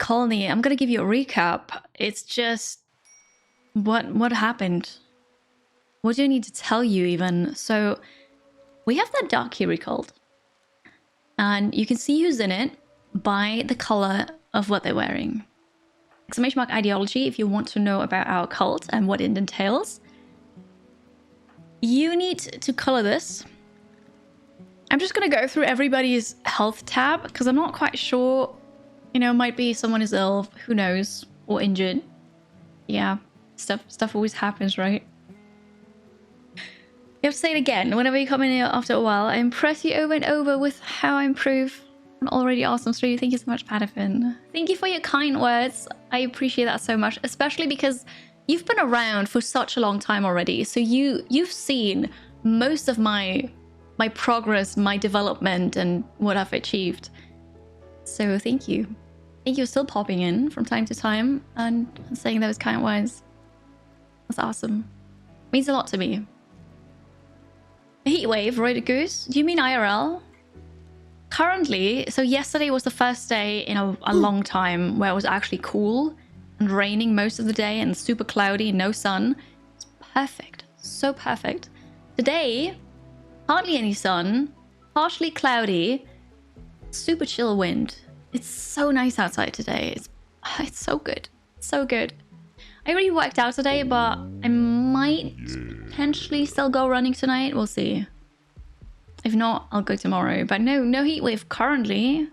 colony, I'm gonna give you a recap. It's just what happened. What do I need to tell you even? So we have that Dark Kiri Cult, and you can see who's in it by the color of what they're wearing. Exclamation mark ideology if you want to know about our cult and what it entails. You need to color this. I'm just gonna go through everybody's health tab because I'm not quite sure. You know, might be someone is ill, who knows, or injured. Yeah, stuff always happens, right? You have to say it again whenever you come in here after a while. I impress you over and over with how I improve an already awesome stream. Thank you so much, Patterfin. Thank you for your kind words. I appreciate that so much, especially because you've been around for such a long time already. So you've seen most of my progress, my development, and what I've achieved. So thank you. Thank you for still popping in from time to time and saying those kind words. That's awesome. Means a lot to me. Heatwave, Roided Goose. Do you mean IRL? Currently, so yesterday was the first day in a long time where it was actually cool and raining most of the day and super cloudy, no sun. It's perfect. So perfect. Today, hardly any sun, partially cloudy, super chill wind. It's so nice outside today. It's so good. So good. I already worked out today, but I might potentially still go running tonight. We'll see. If not, I'll go tomorrow. But no heat wave currently.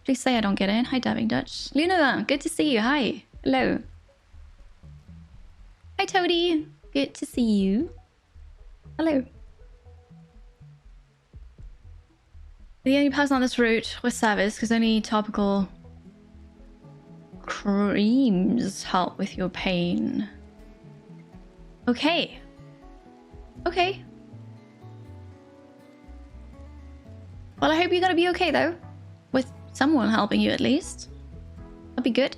Please say I don't get in. Hi, Dabbing Dutch. Luna, good to see you. Hi. Hello. Hi, Toadie. Good to see you. Hello. The only person on this route was service because only topical creams help with your pain. Okay. Okay. Well, I hope you're gonna be okay though. With someone helping you at least. That'd be good.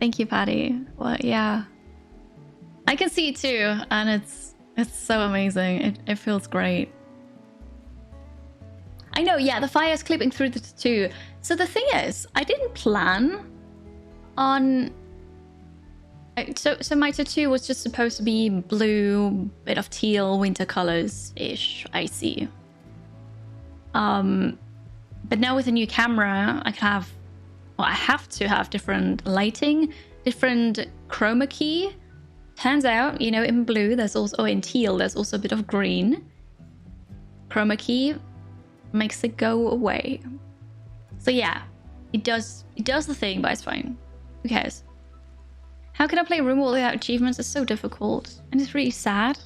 Thank you, Patty. Well, yeah. I can see it too, and it's so amazing. It feels great. I know, yeah, the fire is clipping through the tattoo. So the thing is, I didn't plan on... So my tattoo was just supposed to be blue, bit of teal, winter colors-ish, I see. But now with a new camera, I can have... Well, I have to have different lighting, different chroma key. Turns out, you know, in blue, there's also... Oh, in teal, there's also a bit of green. Chroma key makes it go away. So yeah, it does the thing, but it's fine. Who cares? How can I play RimWorld without achievements? It's so difficult, and it's really sad.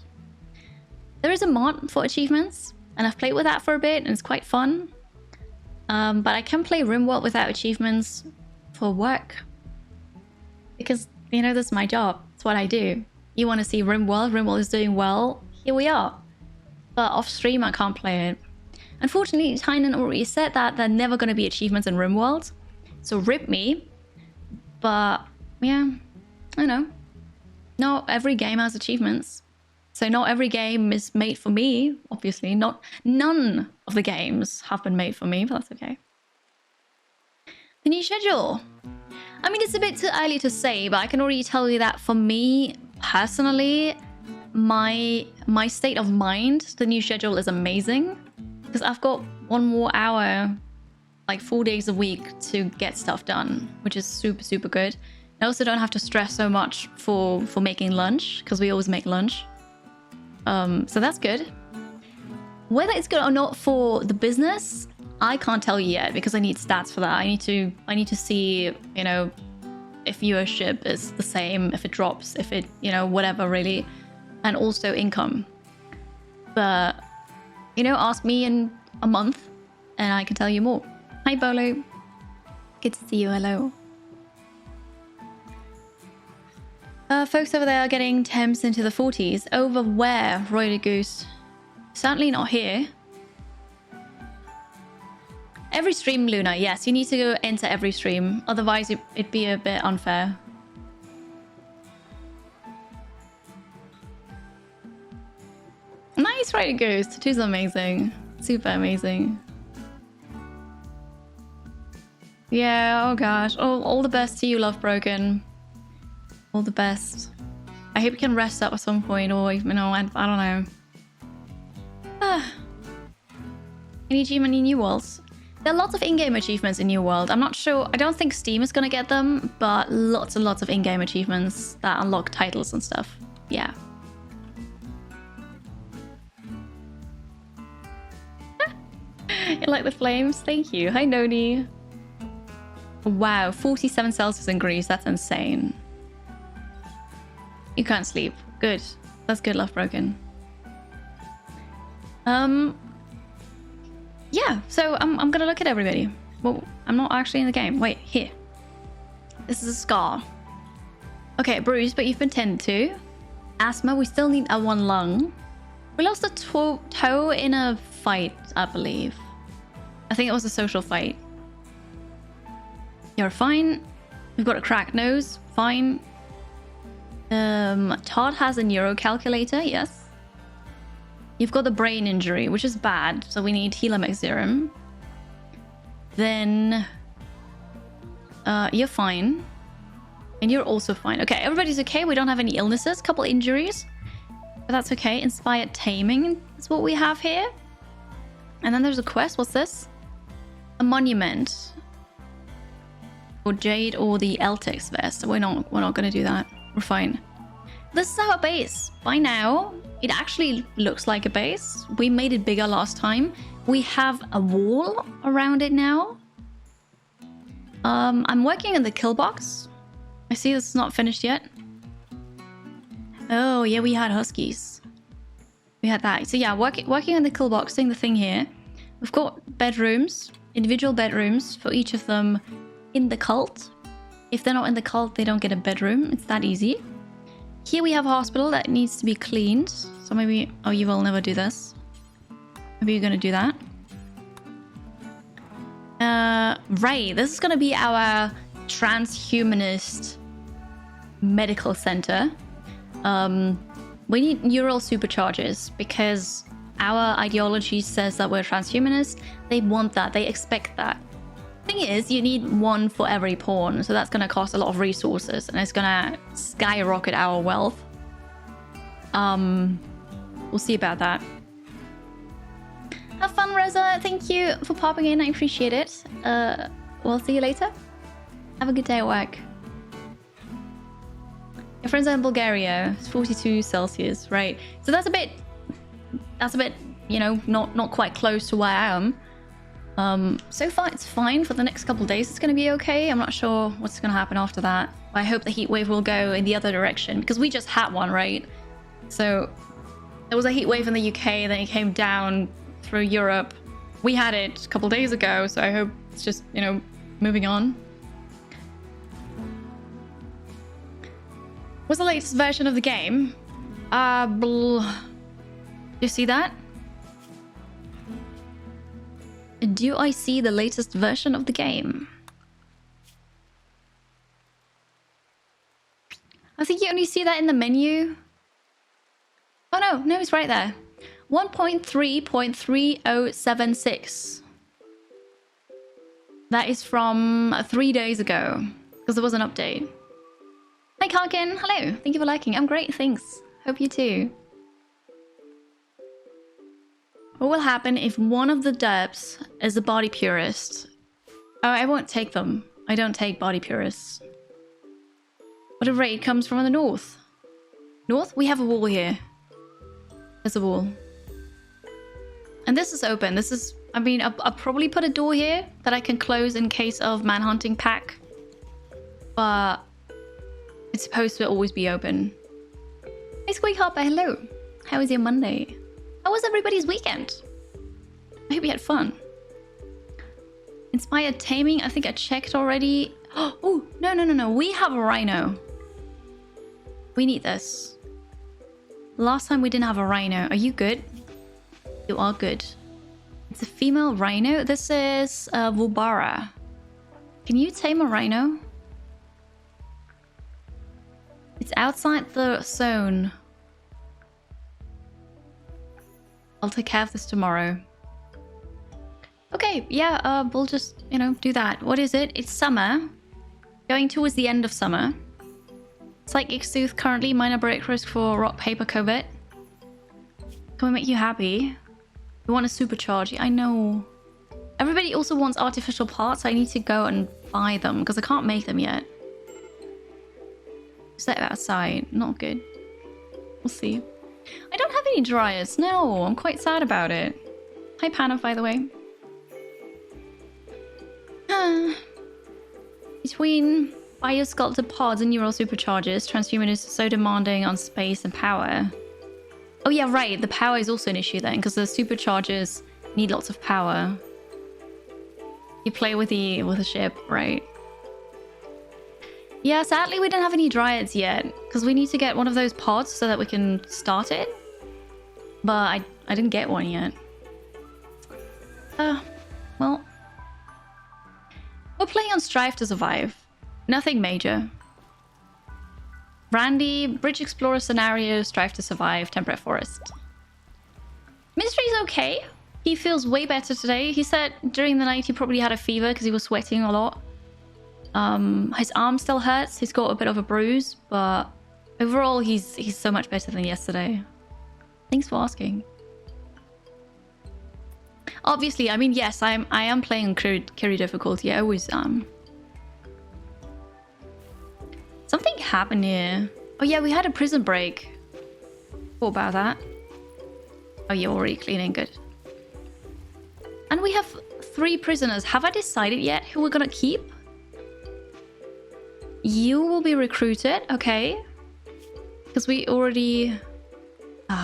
There is a mod for achievements, and I've played with that for a bit, and it's quite fun. But I can play RimWorld without achievements for work. Because, you know, that's my job. It's what I do. You want to see RimWorld? RimWorld is doing well. Here we are. But off stream, I can't play it. Unfortunately, Tynan already said that there are never going to be achievements in RimWorld. So rip me. But, yeah, I know. Not every game has achievements. So not every game is made for me, obviously. None of the games have been made for me, but that's okay. The new schedule. I mean, it's a bit too early to say, but I can already tell you that for me, personally, my state of mind, the new schedule is amazing. Because I've got 1 more hour, like 4 days a week to get stuff done, which is super, super good. I also don't have to stress so much for making lunch, because we always make lunch. So that's good. Whether it's good or not for the business, I can't tell you yet, because I need stats for that. I need to see, you know, if viewership is the same, if it drops, if it, you know, whatever really, and also income. But, you know, ask me in a month and I can tell you more. Hi, Bolo. Good to see you. Hello. Folks over there are getting temps into the 40s. Over where, Roided Goose? Certainly not here. Every stream, Luna. Yes, you need to go enter every stream. Otherwise, it'd be a bit unfair. Nice, Roided Goose. Tattoo's amazing. Super amazing. Yeah, oh gosh. All the best to you, Love Broken. All the best. I hope you can rest up at some point, or, you know, I don't know. Any achievement in New Worlds? There are lots of in-game achievements in New World. I'm not sure. I don't think Steam is gonna get them, but lots and lots of in-game achievements that unlock titles and stuff. Yeah. You like the flames? Thank you. Hi, Noni. Wow, 47 Celsius in Greece. That's insane. You can't sleep. Good. That's good, Love Broken. Yeah, so I'm gonna look at everybody. Well, I'm not actually in the game. Wait, here. This is a scar. Okay, bruise, but you've been tended to. Asthma, we still need a one lung. We lost a toe in a fight, I believe. I think it was a social fight. You're fine. We've got a cracked nose. Fine. Todd has a neuro calculator. Yes. You've got the brain injury, which is bad. So we need Helamex serum. Then you're fine. And you're also fine. Okay, everybody's okay. We don't have any illnesses. Couple injuries. But that's okay. Inspired taming is what we have here. And then there's a quest. What's this? A monument. Or Jade or the Eltix vest. We're not gonna do that. We're fine. This is our base. By now, it actually looks like a base. We made it bigger last time. We have a wall around it now. I'm working on the kill box. I see this is not finished yet. Oh yeah, we had huskies. We had that. So yeah, working on the kill box, seeing the thing here. We've got bedrooms, individual bedrooms for each of them in the cult. If they're not in the cult, they don't get a bedroom. It's that easy. Here we have a hospital that needs to be cleaned. So maybe... Oh, you will never do this. Maybe you're going to do that. Right. This is going to be our transhumanist medical center. We need neural superchargers because our ideology says that we're transhumanists. They want that. They expect that. Thing is, you need one for every pawn, so that's going to cost a lot of resources and it's going to skyrocket our wealth. We'll see about that. Have fun, Reza. Thank you for popping in. I appreciate it. We'll see you later. Have a good day at work. Your friends are in Bulgaria. It's 42 Celsius, right? So that's a bit, you know, not quite close to where I am. So far it's fine for the next couple of days. It's going to be okay. I'm not sure what's going to happen after that. I hope the heat wave will go in the other direction because we just had one, right? So there was a heat wave in the UK, then it came down through Europe. We had it a couple of days ago, so I hope it's just, you know, moving on. What's the latest version of the game? You see that? Do I see the latest version of the game? I think you only see that in the menu. Oh no, it's right there. 1.3.3076. That is from 3 days ago, because there was an update. Hi Karkin, hello. Thank you for liking. I'm great, thanks. Hope you too. What will happen if one of the derps is a body purist? Oh, I won't take them. I don't take body purists. What if raid comes from the north? North? We have a wall here. There's a wall. And this is open. This is... I mean, I'll probably put a door here that I can close in case of manhunting pack. But... it's supposed to always be open. Hey Squeak Hopper, hello. How was your Monday? How was everybody's weekend? I hope you had fun. Inspired taming, I think I checked already. Oh, no. We have a rhino. We need this. Last time we didn't have a rhino. Are you good? You are good. It's a female rhino. This is Vulbara. Can you tame a rhino? It's outside the zone. I'll take care of this tomorrow. Okay, yeah, we'll just, you know, do that. What is it? It's summer. Going towards the end of summer. Psychic Sooth currently. Minor break risk for rock, paper, cobit. Can we make you happy? We want to supercharge. I know. Everybody also wants artificial parts. I need to go and buy them because I can't make them yet. Set it outside. Not good. We'll see. I don't have any Dryads. No, I'm quite sad about it. Hi, Panav, by the way. Between biosculpted pods and neural superchargers, transhuman is so demanding on space and power. Oh yeah, right. The power is also an issue then, because the superchargers need lots of power. You play with the ship, right? Yeah, sadly we don't have any Dryads yet, because we need to get one of those pods so that we can start it. But I didn't get one yet. Well, we're playing on Strive to survive. Nothing major. Randy, Bridge Explorer scenario, Strive to survive, Temperate Forest. Mystery's okay. He feels way better today. He said during the night he probably had a fever because he was sweating a lot. His arm still hurts. He's got a bit of a bruise, but overall he's so much better than yesterday. Thanks for asking. Obviously, I mean, yes, I am playing on Kiri difficulty. I always am. Something happened here. Oh yeah, we had a prison break. What about that? Oh, you're already cleaning. Good. And we have 3 prisoners. Have I decided yet who we're gonna keep? You will be recruited, okay? Because we already...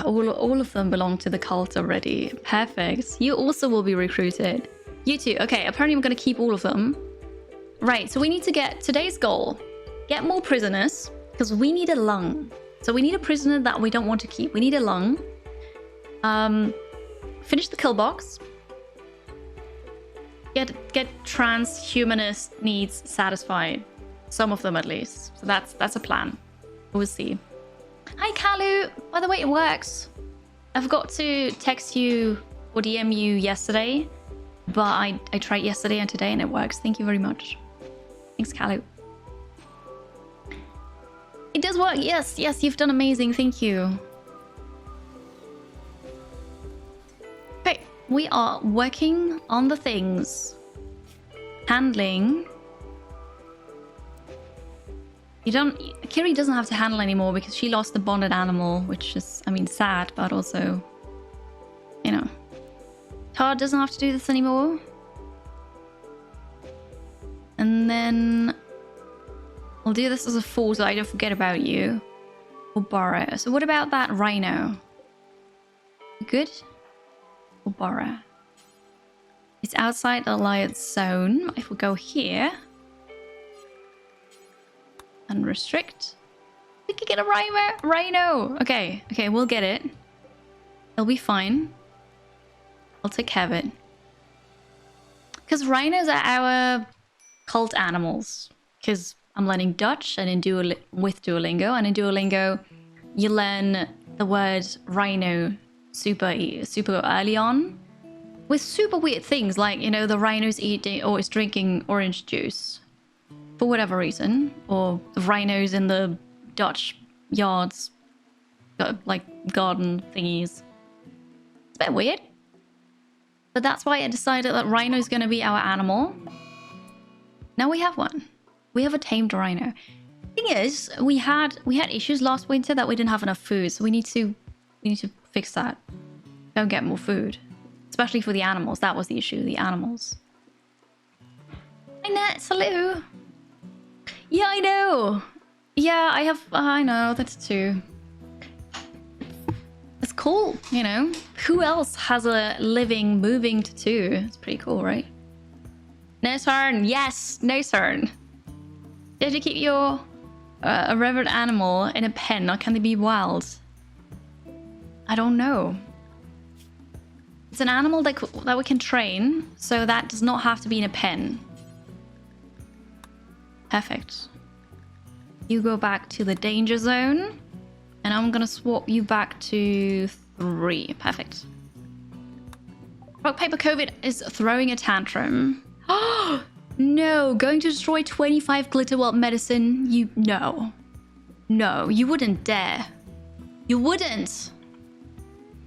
all of them belong to the cult already. Perfect. You also will be recruited. You too. Okay, apparently I'm gonna keep all of them. Right, so we need to get today's goal. Get more prisoners, because we need a lung. So we need a prisoner that we don't want to keep. We need a lung. Finish the kill box. Get transhumanist needs satisfied. Some of them at least. So that's a plan. We'll see. Hi Kalu! By the way, it works. I forgot to text you or DM you yesterday, but I tried yesterday and today and it works. Thank you very much. Thanks, Kalu. It does work. Yes, you've done amazing. Thank you. Okay, we are working on the things. Handling. Kiri doesn't have to handle anymore because she lost the bonded animal, which is, I mean, sad, but also, you know. Todd doesn't have to do this anymore. And then I'll do this as a 4 so I don't forget about you. Or borrow. So what about that rhino? Good? Or borrow? It's outside the alliance zone. If we go here and restrict, we can get a rhino. Okay, we'll get it. It'll be fine. I'll take care of it. Because rhinos are our cult animals. Because I'm learning Dutch and with Duolingo. And in Duolingo, you learn the word rhino super early on. With super weird things like, you know, the rhino's eating or is drinking orange juice. For whatever reason. Or the rhinos in the Dutch yards. Like garden thingies. It's a bit weird. But that's why I decided that rhino is going to be our animal. Now we have one. We have a tamed rhino. Thing is, we had issues last winter that we didn't have enough food, so we need to fix that. Go get more food, especially for the animals. That was the issue, the animals. Hi Nets, hello. Yeah, I know. Yeah, I know that's too. It's cool, you know. Who else has a living, moving tattoo? It's pretty cool, right? No turn. Yes, no turn. Did you keep your a revered animal in a pen, or can they be wild? I don't know. It's an animal that we can train, so that does not have to be in a pen. Perfect. You go back to the danger zone, and I'm gonna swap you back to 3. Perfect. Rock, paper, COVID is throwing a tantrum. Oh, no. Going to destroy 25 glitter world medicine. No. No, you wouldn't dare. You wouldn't.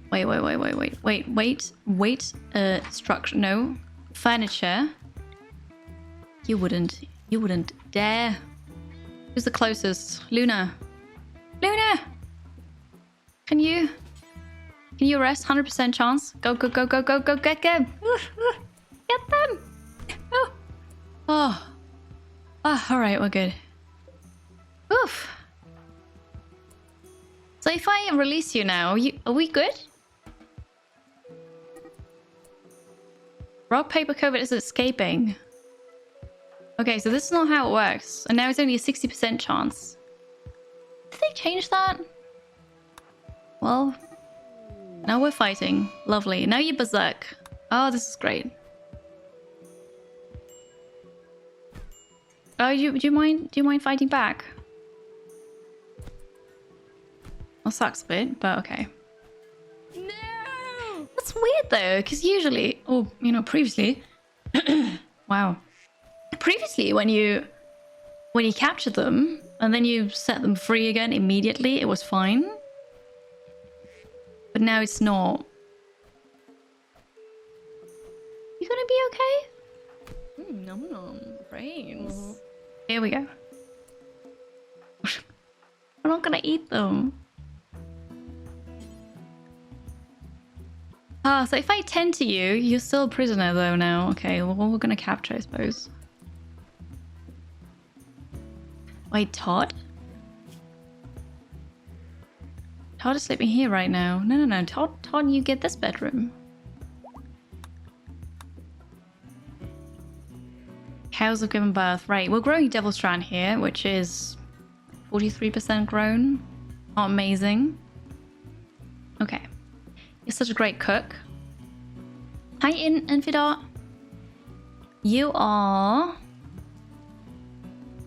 Wait. Structure. No. Furniture. You wouldn't dare. Who's the closest? Luna. Luna! Can you rest? 100% chance. Go, get them. Get them. Oh. Oh, alright, we're good. Oof. So if I release you now, are we good? Rock, paper, COVID is escaping. Okay, so this is not how it works. And now it's only a 60% chance. Did they change that? Well, now we're fighting. Lovely. Now you berserk. Oh, this is great. Oh, do you mind fighting back? Well, sucks a bit, but okay. No! That's weird though, because usually, previously, wow. Previously, when you captured them and then you set them free again immediately, it was fine. But now it's not. You gonna be okay? Nom, brains. Here we go. I'm not gonna eat them. Ah, so if I tend to you, you're still a prisoner though now. Okay, well, we're gonna capture, I suppose. Wait, Todd? Todd is sleeping here right now. No. Todd, you get this bedroom. Cows have given birth. Right, we're growing Devil Strand here, which is 43% grown. Not amazing. Okay. You're such a great cook. Hi, Infidot. You are...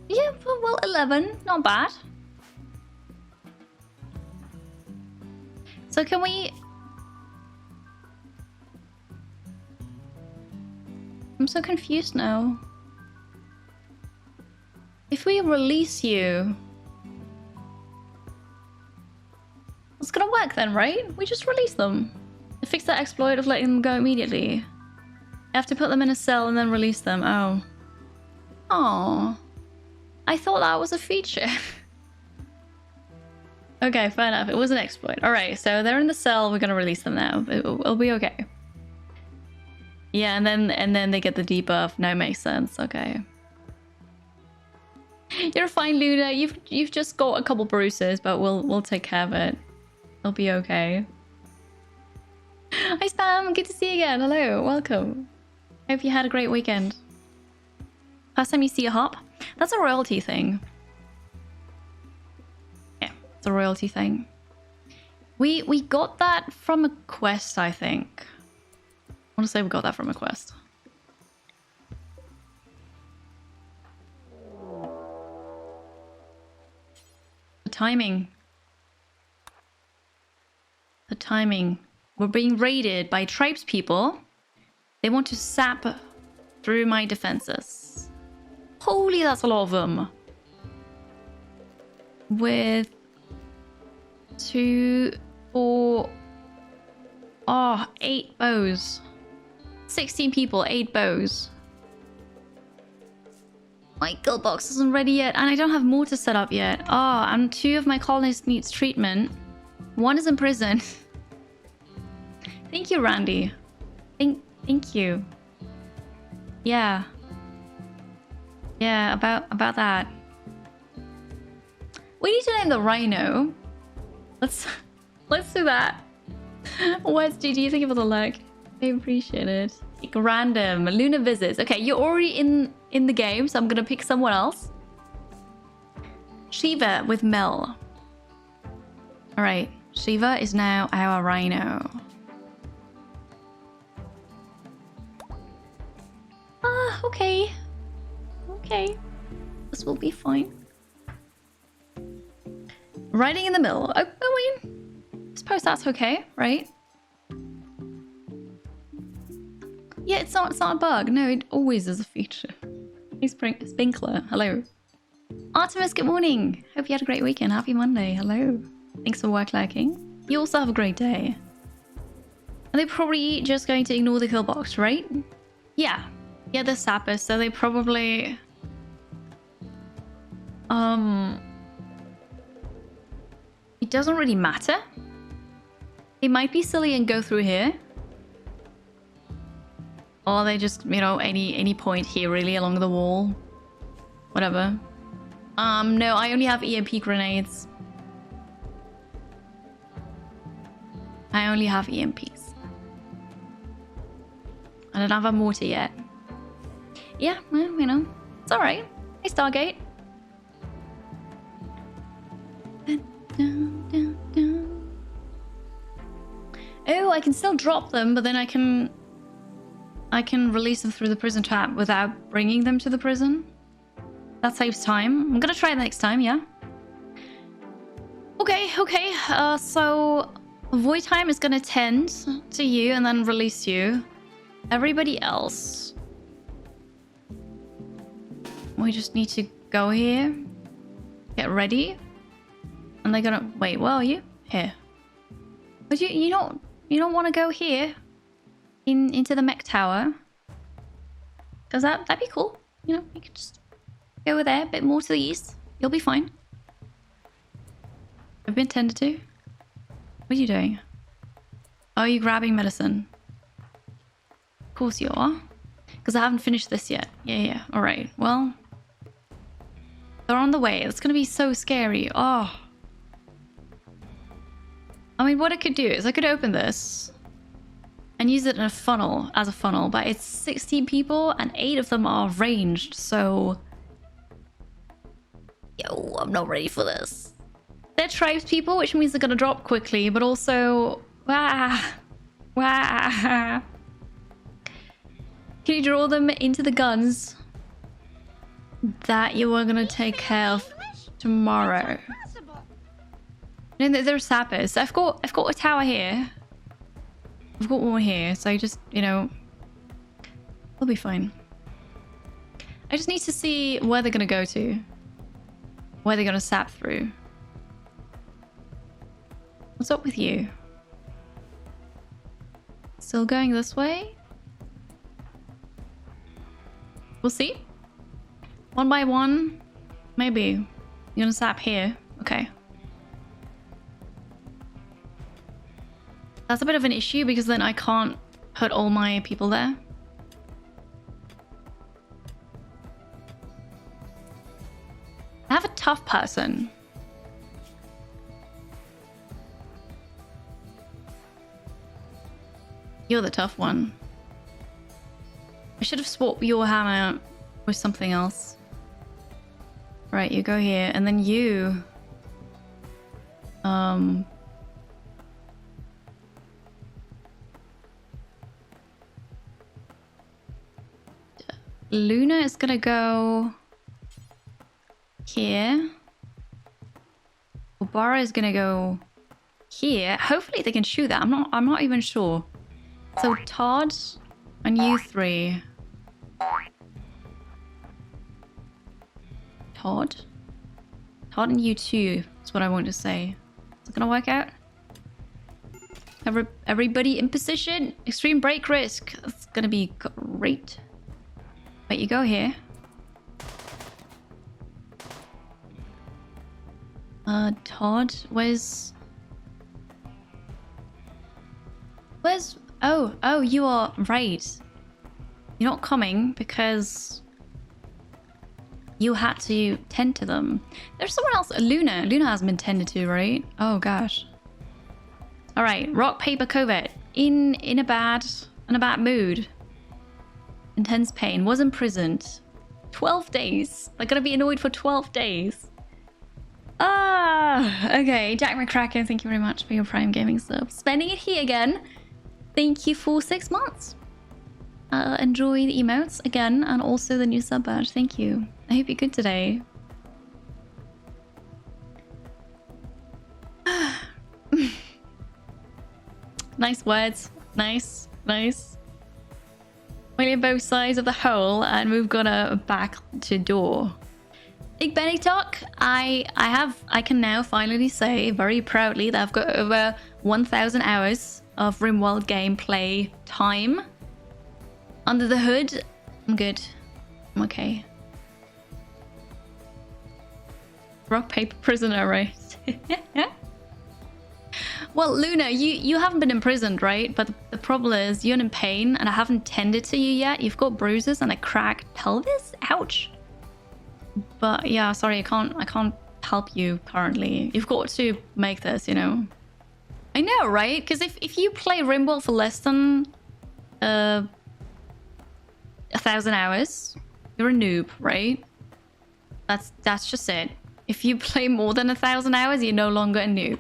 Yeah, well, 11. Not bad. So can we... I'm so confused now. If we release you... It's gonna work then, right? We just release them. Fix that exploit of letting them go immediately. You have to put them in a cell and then release them. Oh. Oh. I thought that was a feature. Okay, fair enough. It was an exploit. Alright, so they're in the cell. We're gonna release them now. It'll be okay. Yeah, and then they get the debuff. No, makes sense. Okay. You're fine, Luna. You've just got a couple bruises, but we'll take care of it. It'll be okay. Hi, Spam. Good to see you again. Hello. Welcome. Hope you had a great weekend. First time you see a hop? That's a royalty thing. Yeah, it's a royalty thing. We got that from a quest, I think. I want to say we got that from a quest. The timing. The timing. We're being raided by tribes people. They want to sap through my defenses. Holy, that's a lot of them. With 2, 4, 8 bows. 16 people, 8 bows. My guild box isn't ready yet, and I don't have mortar set up yet. And 2 of my colonists needs treatment. 1 is in prison. Thank you, Randy. Thank you. Yeah. Yeah, about that. We need to name the rhino. Let's do that. What do you think of the luck? I appreciate it. Like random Luna visits. Okay, you're already in the game, so I'm gonna pick someone else. Shiva with Mel. All right, Shiva is now our rhino. Okay. Okay. This will be fine. Riding in the middle. I mean, suppose that's okay, right? Yeah, it's not a bug. No, it always is a feature. Hey, Sprinkler. Hello. Artemis, good morning. Hope you had a great weekend. Happy Monday. Hello. Thanks for work lurking. You also have a great day. Are they probably just going to ignore the kill box, right? Yeah. Yeah, they're sappers, so they probably... It doesn't really matter. They might be silly and go through here. Or they just, you know, any point here really along the wall. Whatever. No, I only have EMP grenades. I only have EMPs. I don't have a mortar yet. Yeah, well, you know, it's alright. Hey, Stargate. Oh, I can still drop them, but then I can release them through the prison trap without bringing them to the prison. That saves time. I'm gonna try it next time, yeah? Okay. So void time is gonna tend to you and then release you. Everybody else, we just need to go here, get ready, and they're gonna wait. Where are you? Here. But you don't want to go here into the mech tower, because that'd be cool. You know, you could just go over there, a bit more to the east. You'll be fine. I've been tended to. What are you doing? Oh, you're grabbing medicine. Of course you are. Because I haven't finished this yet. Yeah. Alright, well. They're on the way. It's going to be so scary. Oh. I mean, what I could do is I could open this and use it in a funnel, as a funnel. But it's 16 people and 8 of them are ranged, so... Yo, I'm not ready for this. They're tribes people, which means they're going to drop quickly, but also... Wah. Can you draw them into the guns that you were gonna take care of tomorrow? No, they're sappers. I've got a tower here. I've got one here, so just, you know, we'll be fine. I just need to see where they're gonna go to. Where they're gonna sap through. What's up with you? Still going this way? We'll see. One by one. Maybe. You're gonna sap here. Okay. That's a bit of an issue because then I can't put all my people there. I have a tough person. You're the tough one. I should have swapped your hammer with something else. Right, you go here, and then you... Luna is gonna go... here. Obara is gonna go... here. Hopefully they can shoot that. I'm not even sure. So Todd and you three... Todd and you two is what I want to say. Is it gonna work out? Everybody in position. Extreme break risk. That's gonna be great. Wait, you go here. Todd, where's... Oh, you are right. You're not coming because you had to tend to them. There's someone else. Luna hasn't been tended to, right? Oh gosh. All right, rock paper covert. In a bad mood. Intense pain. Was imprisoned. 12 days. They're gonna be annoyed for 12 days. Okay. Jack McCracken, thank you very much for your Prime Gaming sub. Spending it here again. Thank you for 6 months. Enjoy the emotes again, and also the new sub badge. Thank you. I hope you're good today. Nice words. Nice. Mainly both sides of the hole, and we've got a back to door. Big Benny Talk, I can now finally say very proudly that I've got over 1,000 hours of RimWorld gameplay time. Under the hood, I'm good. I'm okay. Rock, paper, prisoner, right? Well, Luna, you haven't been imprisoned, right? But the problem is you're in pain, and I haven't tended to you yet. You've got bruises and a cracked pelvis. Ouch. But yeah, sorry, I can't help you currently. You've got to make this, you know. I know, right? Because if you play RimWorld for less than 1,000 hours, you're a noob, right? That's just it. If you play more than 1,000 hours, you're no longer a noob.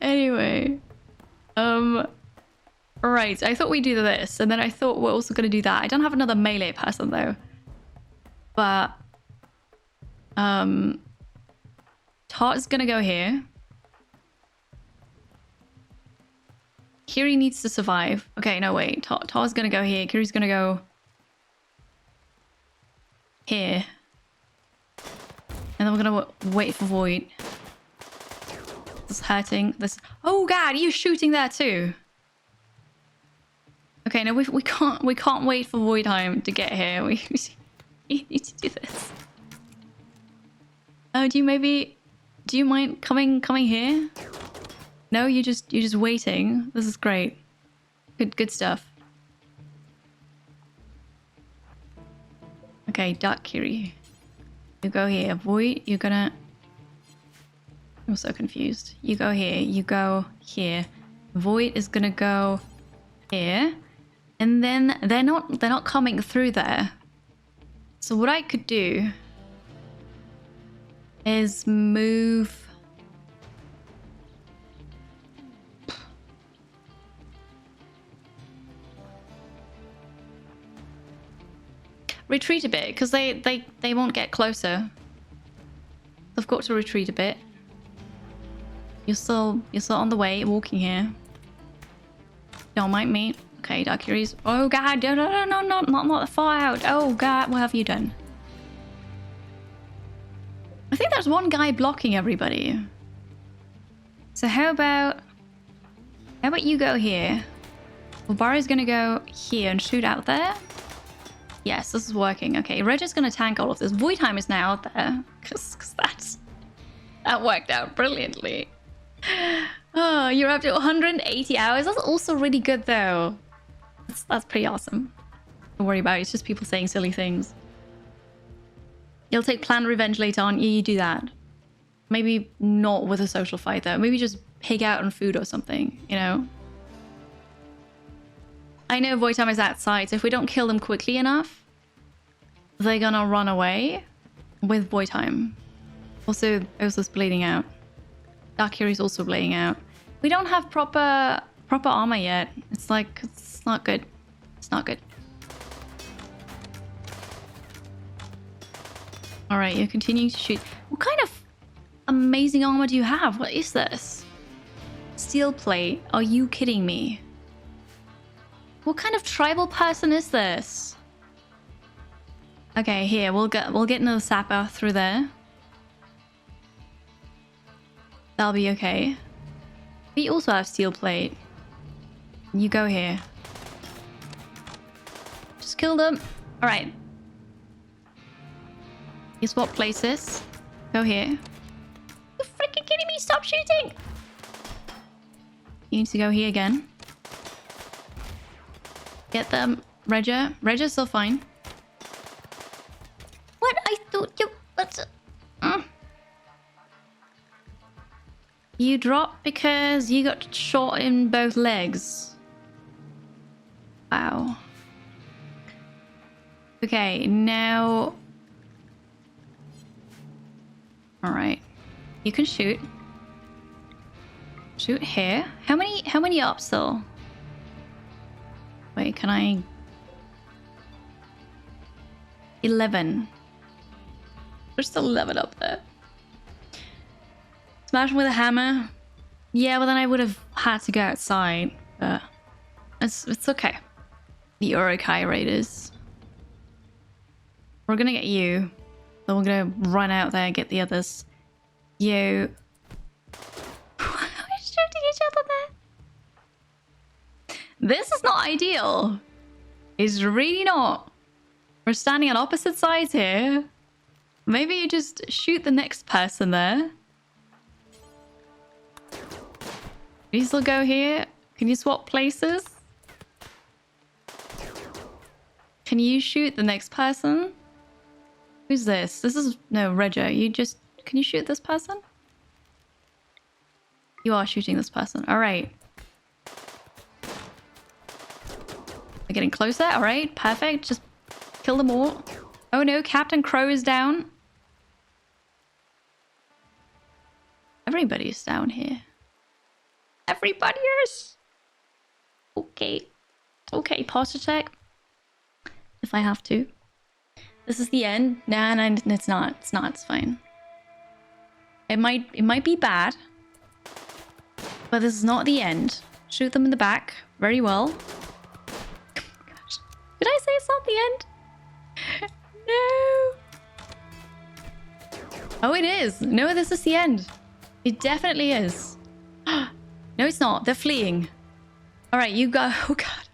Anyway, right. I thought we'd do this, and then I thought we're also gonna do that. I don't have another melee person though. But Tart's gonna go here. Kiri needs to survive. Okay, no wait. Tar's gonna go here. Kiri's gonna go here. And then we're gonna wait for Void. This is hurting. This. Oh god, you're shooting there too. Okay, no, we can't wait for Void time to get here. We need to do this. Oh, do you mind coming here? No, you're just waiting. This is great. Good stuff. Okay, Dark Kiri. You go here. Void, you're gonna... I'm so confused. You go here. You go here. Void is gonna go here. And then they're not coming through there. So what I could do is move... Retreat a bit, because they won't get closer. I've got to retreat a bit. You're still on the way, walking here. Don't mind me. Okay, Dark Kiri's... Oh god, no, not far out. Oh god, what have you done? I think there's one guy blocking everybody. So how about you go here? Well, Barry's gonna go here and shoot out there. Yes, this is working. Okay, Reggie's gonna tank all of this. Void time is now out there. Because that worked out brilliantly. Oh, you're up to 180 hours. That's also really good though. That's pretty awesome. Don't worry about it. It's just people saying silly things. You'll take planned revenge later on. Yeah, you do that. Maybe not with a social fight though. Maybe just pig out on food or something, you know? I know Void time is outside, so if we don't kill them quickly enough, they're gonna run away with Void time. Also, Osa's bleeding out. Dark Kiri's also bleeding out. We don't have proper armor yet. It's like, it's not good. It's not good. Alright, you're continuing to shoot. What kind of amazing armor do you have? What is this? Steel plate. Are you kidding me? What kind of tribal person is this? Okay, here, we'll get another sapper through there. That'll be okay. We also have steel plate. You go here. Just kill them. Alright. You swap places. Go here. You freaking kidding me? Stop shooting! You need to go here again. Get them. Reggie's still fine. What? I thought you... What's... You dropped because you got shot in both legs. Wow. Okay, now... Alright. You can shoot. Shoot here. How many up still? Wait, can I... 11. There's still 11 up there. Smash him with a hammer. Yeah, well then I would have had to go outside. But it's okay. The Urukai Raiders. We're gonna get you. Then we're gonna run out there and get the others. You. We're shooting each other there. This is not ideal. It's really not. We're standing on opposite sides here. Maybe you just shoot the next person there. Can you still go here? Can you swap places? Can you shoot the next person? Who's this? This is... No, Rega. You just... Can you shoot this person? You are shooting this person. Alright. We're getting closer. Alright, perfect. Just kill them all. Oh no, Captain Crow is down. Everybody's down here. Everybody is. Okay. Okay, posture check. If I have to. This is the end. Nah, it's not. It's not. It's fine. It might be bad. But this is not the end. Shoot them in the back. Very well. Gosh. Did I say it's not the end? No. Oh, it is. No, this is the end. It definitely is. No, it's not. They're fleeing. All right, you go. Oh, God.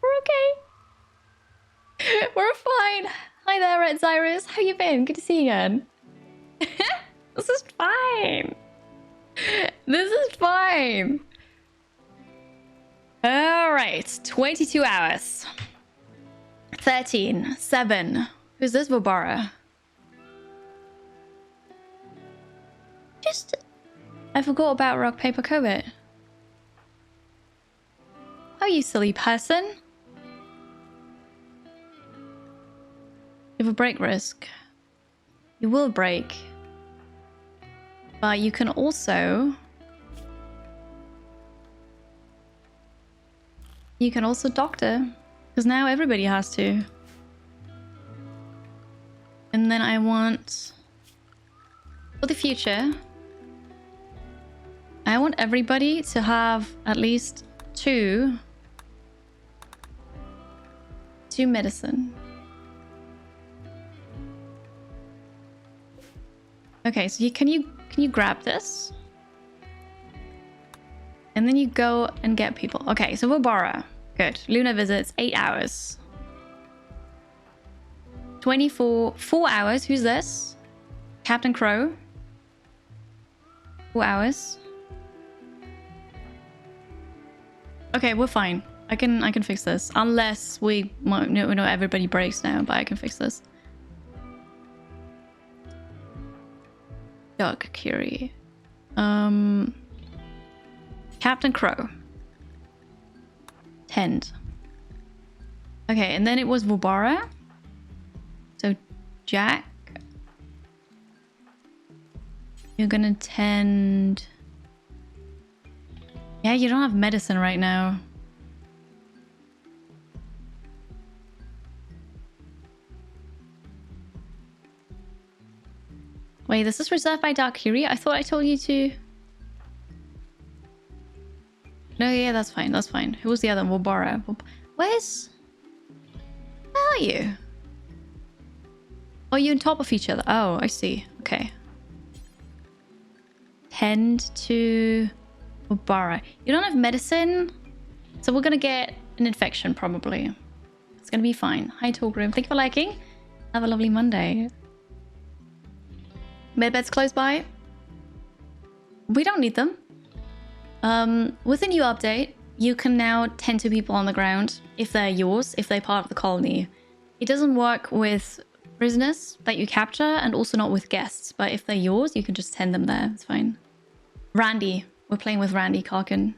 We're okay. We're fine. Hi there, Red Cyrus. How you been? Good to see you again. This is fine. This is fine. All right. 22 hours. 13. 7. Who's this, Vobara? Just... I forgot about rock, paper, COVID. Oh, you silly person. You have a break risk. You will break. But you can also... You can also doctor. Because now everybody has to. And then I want... For the future... I want everybody to have at least 2 medicine. Okay, so can you grab this? And then you go and get people. Okay, so Vobara. Good. Luna visits 8 hours. 4 hours. Who's this? Captain Crow. 4 hours. Okay, we're fine. I can fix this. Unless we know everybody breaks now, but I can fix this. Dark Kiri. Captain Crow. Tend. Okay, and then it was Vobara. So Jack. You're gonna tend... Yeah, you don't have medicine right now. Wait, this is reserved by Dark Kiri? I thought I told you to... No, yeah, that's fine, that's fine. Who was the other one? Vobara. Where's... Where are you? Oh, you're on top of each other. Oh, I see. Okay. Tend to... Vobara. You don't have medicine, so we're gonna get an infection probably. It's gonna be fine. Hi, Torgrim. Thank you for liking. Have a lovely Monday. Medbeds close by. We don't need them. With a new update, you can now tend to people on the ground if they're yours, if they're part of the colony. It doesn't work with prisoners that you capture and also not with guests, but if they're yours, you can just tend them there. It's fine. Randy. We're playing with Randy Karkin.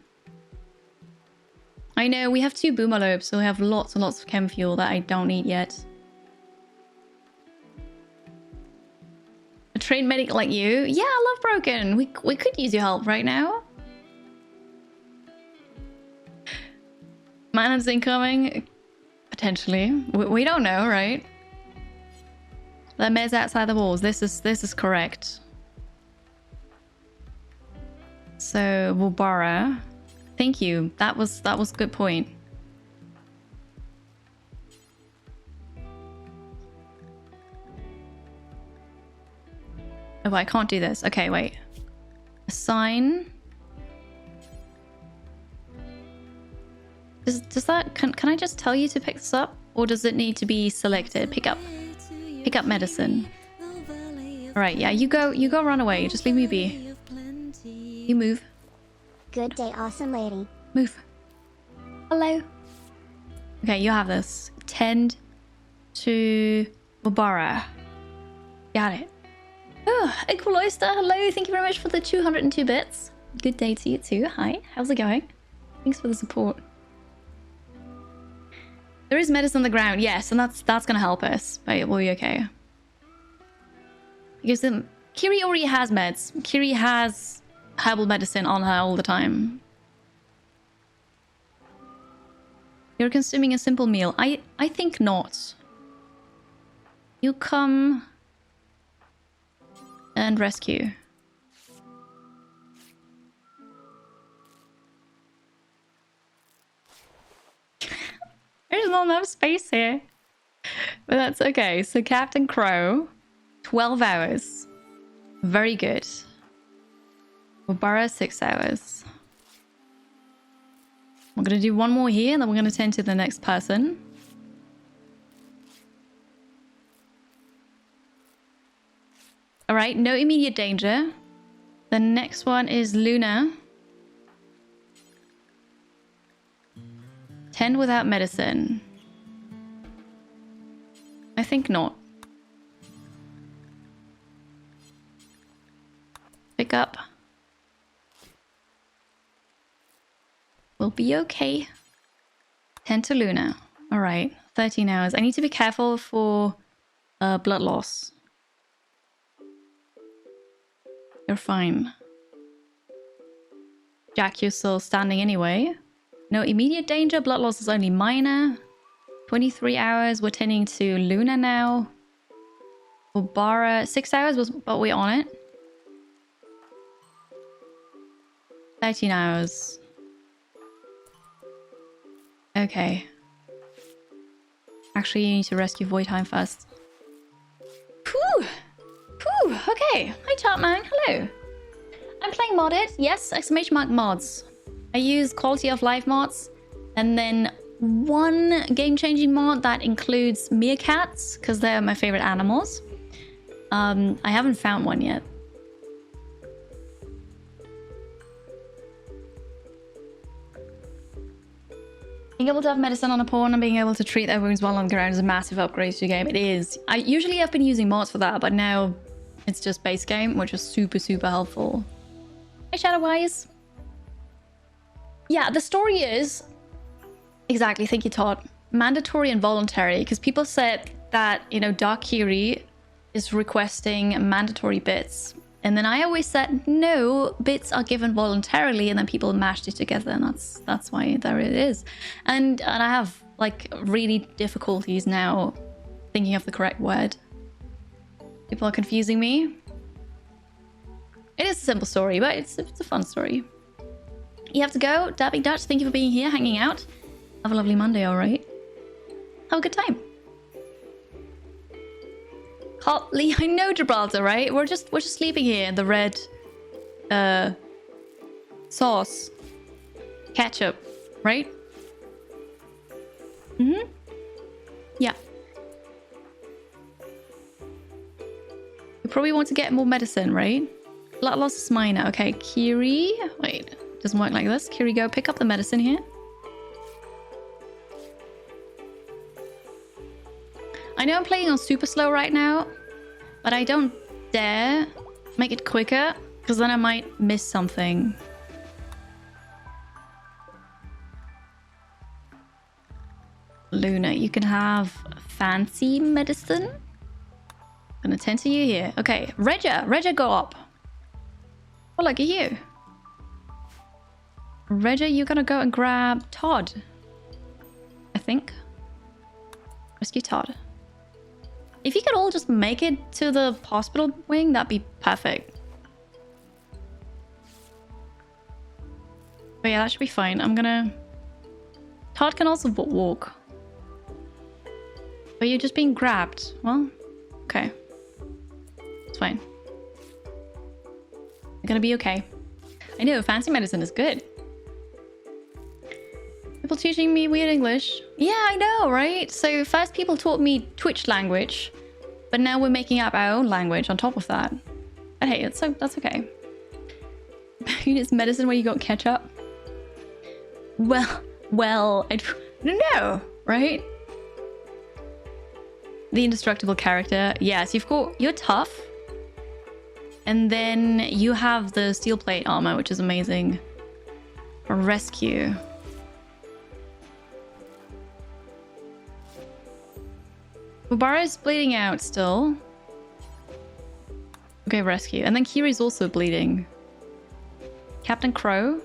I know, we have 2 boomalopes, so we have lots and lots of chem fuel that I don't need yet. A trained medic like you? Yeah, I love Broken. We could use your help right now. Man's incoming? Potentially. We don't know, right? The meds outside the walls. This is correct. So Vobara, thank you. That was a good point. Oh, I can't do this. Okay, wait. Assign. Does that... Can I just tell you to pick this up? Or does it need to be selected? Pick up. Pick up medicine. Alright, yeah, you go run away. Just leave me be. You move. Good day, awesome lady. Move. Hello. Okay, you have this. Tend to Mubara. Got it. Oh, Equal Oyster, hello. Thank you very much for the 202 bits. Good day to you too. Hi, how's it going? Thanks for the support. There is medicine on the ground, yes, and that's gonna help us. But we'll be okay. Because Kiri already has meds. Kiri has herbal medicine on her all the time. You're consuming a simple meal. I think not. You come and rescue. There's not enough space here. But that's okay. So Captain Crow, 12 hours. Very good. Mubara, 6 hours. We're going to do one more here, and then we're going to tend to the next person. Alright, no immediate danger. The next one is Luna. 10 without medicine. I think not. Pick up. We'll be okay. 10 to Luna. Alright, 13 hours. I need to be careful for blood loss. You're fine. Jack, you're still standing anyway. No immediate danger. Blood loss is only minor. 23 hours. We're tending to Luna now. Mubara, 6 hours, but we're on it. 13 hours. Okay. Actually, you need to rescue Voidheim first. Whew! Whew! Okay. Hi, Chartman. Hello. I'm playing modded. Yes, exclamation mark mods. I use quality of life mods. And then one game-changing mod that includes meerkats, because they're my favorite animals. I haven't found one yet. Being able to have medicine on a pawn and being able to treat their wounds while on the ground is a massive upgrade to your game. It is. Usually I've been using mods for that, but now it's just base game, which is super, super helpful. Hey, Shadowwise. Yeah, the story is... Exactly, thank you, Todd. Mandatory and voluntary, because people said that, you know, Dark Kiri is requesting mandatory bits. And then I always said, no, bits are given voluntarily, and then people mashed it together, and that's why there it is. And I have, like, really difficulties now thinking of the correct word. People are confusing me. It is a simple story, but it's a fun story. You have to go. Dabbing Dutch, thank you for being here, hanging out. Have a lovely Monday, alright? Have a good time. Lee, I know Gibraltar, right? We're just sleeping here in the red sauce. Ketchup, right? Mm-hmm. Yeah. You probably want to get more medicine, right? Blood loss is minor. Okay, Kiri. Wait, doesn't work like this. Kiri, go pick up the medicine here. I know I'm playing on super slow right now, but I don't dare make it quicker, because then I might miss something. Luna, you can have fancy medicine. I'm gonna tend to you here. Okay, Regia, go up. Oh, look at you. Regia, you're gonna go and grab Todd. I think. Rescue Todd. If you could all just make it to the hospital wing, that'd be perfect. But yeah, that should be fine. I'm gonna... Todd can also walk. But you're just being grabbed. Well, okay. It's fine. gonna be okay. I know, fancy medicine is good. People teaching me weird English. Yeah, I know, right? So first people taught me Twitch language, but now we're making up our own language on top of that. But hey, that's okay. It's medicine where you got ketchup. Well, I don't know, right? The indestructible character. Yes, you're tough. And then you have the steel plate armor, which is amazing. For rescue. Ubara's bleeding out still. Okay, rescue. And then Kiri's also bleeding. Captain Crow?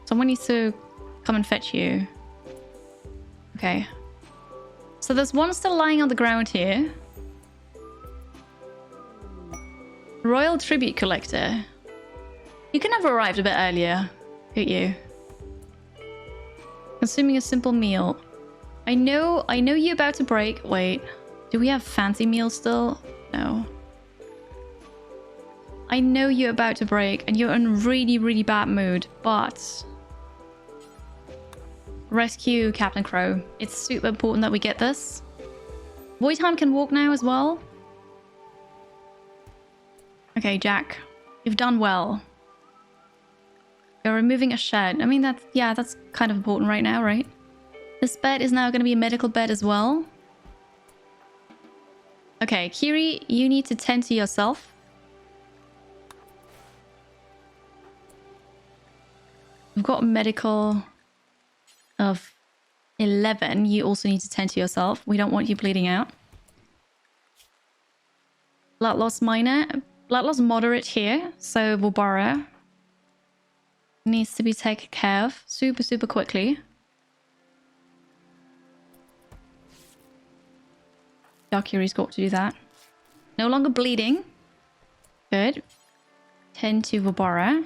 Someone needs to come and fetch you. Okay. So there's one still lying on the ground here. Royal Tribute Collector. You can have arrived a bit earlier, couldn't you? Consuming a simple meal. I know you're about to break. Wait. Do we have fancy meals still? No. I know you're about to break and you're in really, really bad mood, but... Rescue Captain Crow. It's super important that we get this. Voidheim can walk now as well. Okay, Jack. You've done well. You're removing a shed. I mean, that's kind of important right now, right? This bed is now going to be a medical bed as well. Okay, Kiri, you need to tend to yourself. We've got a medical of 11. You also need to tend to yourself. We don't want you bleeding out. Blood loss minor. Blood loss moderate here. So Wobara needs to be taken care of super, super quickly. Dark Kiri's got to do that. No longer bleeding. Good. Tend to Wobara.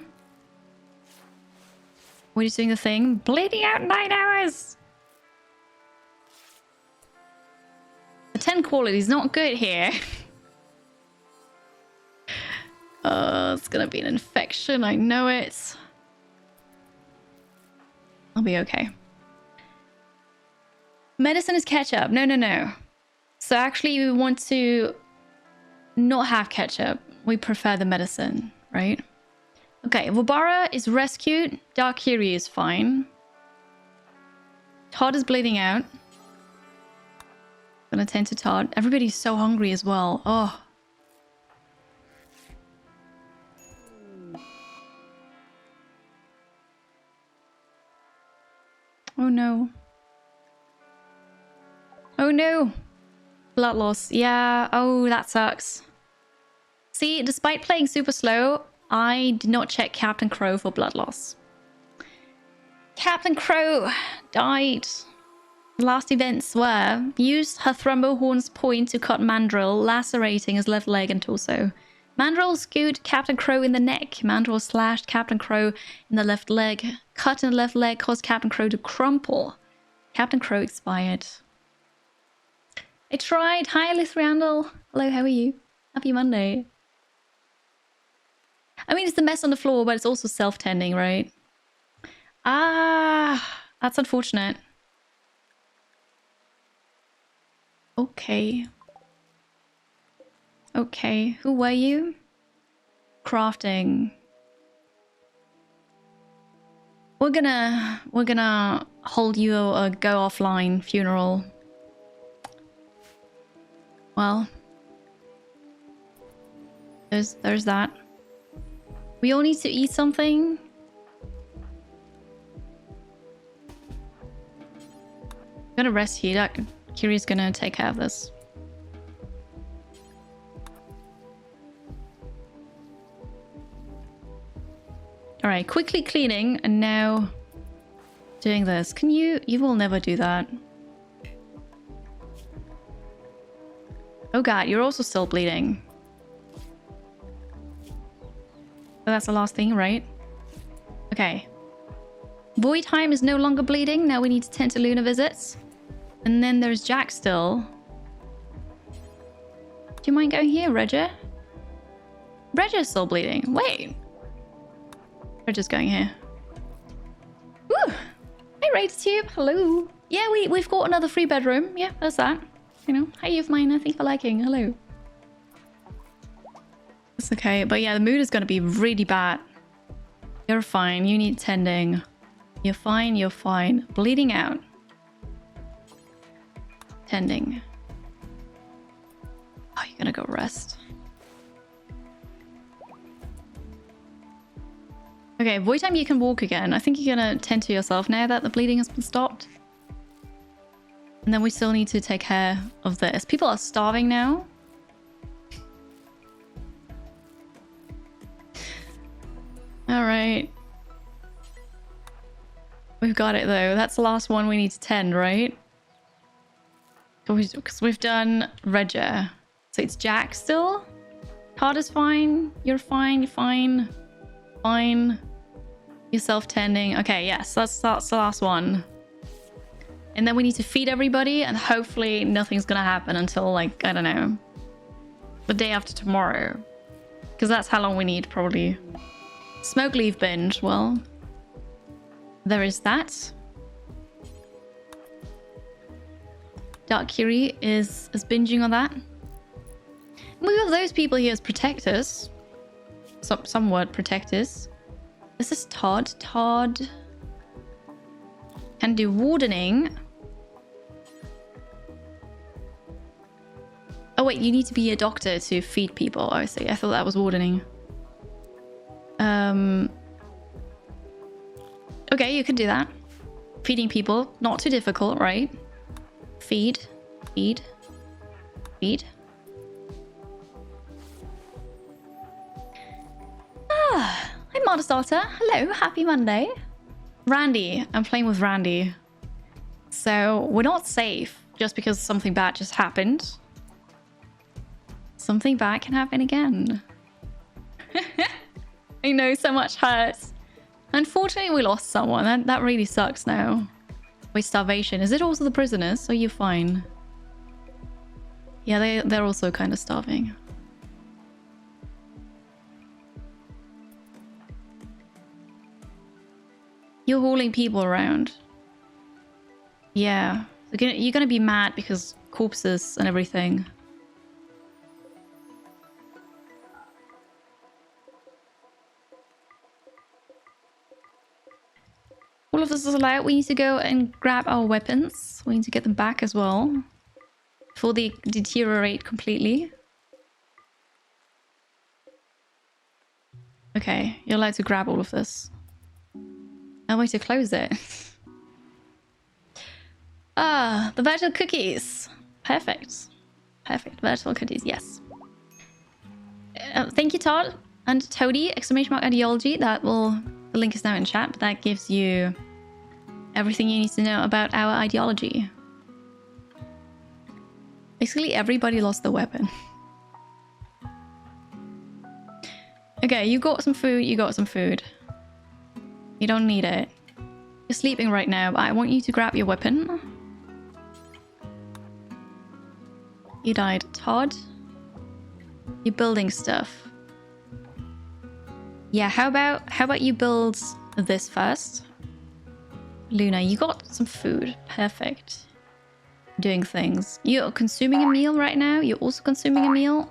We're just doing the thing. Bleeding out 9 hours! The 10 quality is not good here. It's gonna be an infection. I know it. I'll be okay. Medicine is ketchup. No. So actually we want to not have ketchup. We prefer the medicine, right? Okay, Wobara is rescued. Dark Kiri is fine. Todd is bleeding out. Gonna tend to Todd. Everybody's so hungry as well. Oh. Oh no. Oh no. Blood loss. Yeah. Oh, that sucks. See, despite playing super slow, I did not check Captain Crow for blood loss. Captain Crow died. The last events were used her Thrumbohorn's point to cut Mandrill, lacerating his left leg and torso. Mandrill skewed Captain Crow in the neck. Mandrill slashed Captain Crow in the left leg. Cut in the left leg caused Captain Crow to crumple. Captain Crow expired. I tried. Hi, Lithriandel. Hello, how are you? Happy Monday. I mean, it's the mess on the floor, but it's also self-tending, right? Ah, that's unfortunate. Okay. Okay, who were you? Crafting. We're gonna hold you a go offline funeral. Well, there's that. We all need to eat something. I'm gonna rest here. Kiri's gonna take care of this. All right, quickly cleaning and now doing this. Can you will never do that. Oh god, you're also still bleeding. Oh, that's the last thing, right? Okay. Voidheim is no longer bleeding. Now we need to tend to Luna visits. And then there's Jack still. Do you mind going here, Reggie? Reggie's still bleeding. Wait. We're just going here. Woo! Hey, RaidTube. Hello. Yeah, we've got another 3-bedroom. Yeah, there's that. You know, hi, you've mine. Thank you for liking. Hello. It's okay, but yeah, the mood is gonna be really bad. You're fine. You need tending. You're fine. You're fine. Bleeding out. Tending. Oh, you're gonna go rest. Okay, void time you can walk again. I think you're gonna tend to yourself now that the bleeding has been stopped. And then we still need to take care of this. People are starving now. Alright. We've got it though. That's the last one we need to tend, right? Because we've done Regia. So it's Jack still. Todd is fine. You're fine. You're fine. Fine. You're self-tending. Okay, yes, that's the last one. And then we need to feed everybody, and hopefully nothing's gonna happen until, like, I don't know, the day after tomorrow. Because that's how long we need, probably. Smoke leave binge. Well, there is that. Dark Kiri is binging on that. We have those people here as protectors. Somewhat protectors. This is Todd. Todd can do wardening. Oh wait, you need to be a doctor to feed people. Oh, I see. I thought that was wardening. Okay, you could do that. Feeding people, not too difficult, right? Feed, feed, feed. Ah, hi Modest Daughter. Hello, happy Monday. Randy, I'm playing with Randy. So we're not safe just because something bad just happened. Something bad can happen again. I know, so much hurts. Unfortunately, we lost someone. That really sucks now. Wait, starvation. Is it also the prisoners? Or are you fine? Yeah, they're also kind of starving. You're hauling people around. Yeah. You're gonna be mad because corpses and everything. All of this is allowed. We need to go and grab our weapons. We need to get them back as well. Before they deteriorate completely. Okay, you're allowed to grab all of this. No way to close it. Ah, the virtual cookies. Perfect. Perfect. Virtual cookies, yes. Thank you, Todd. And Toady, exclamation mark ideology. The link is now in chat, but that gives you everything you need to know about our ideology. Basically, everybody lost the weapon. Okay, you got some food, you got some food. You don't need it. You're sleeping right now, but I want you to grab your weapon. You died. Todd? You're building stuff. Yeah, how about you build this first? Luna, you got some food. Perfect. Doing things. You're consuming a meal right now? You're also consuming a meal?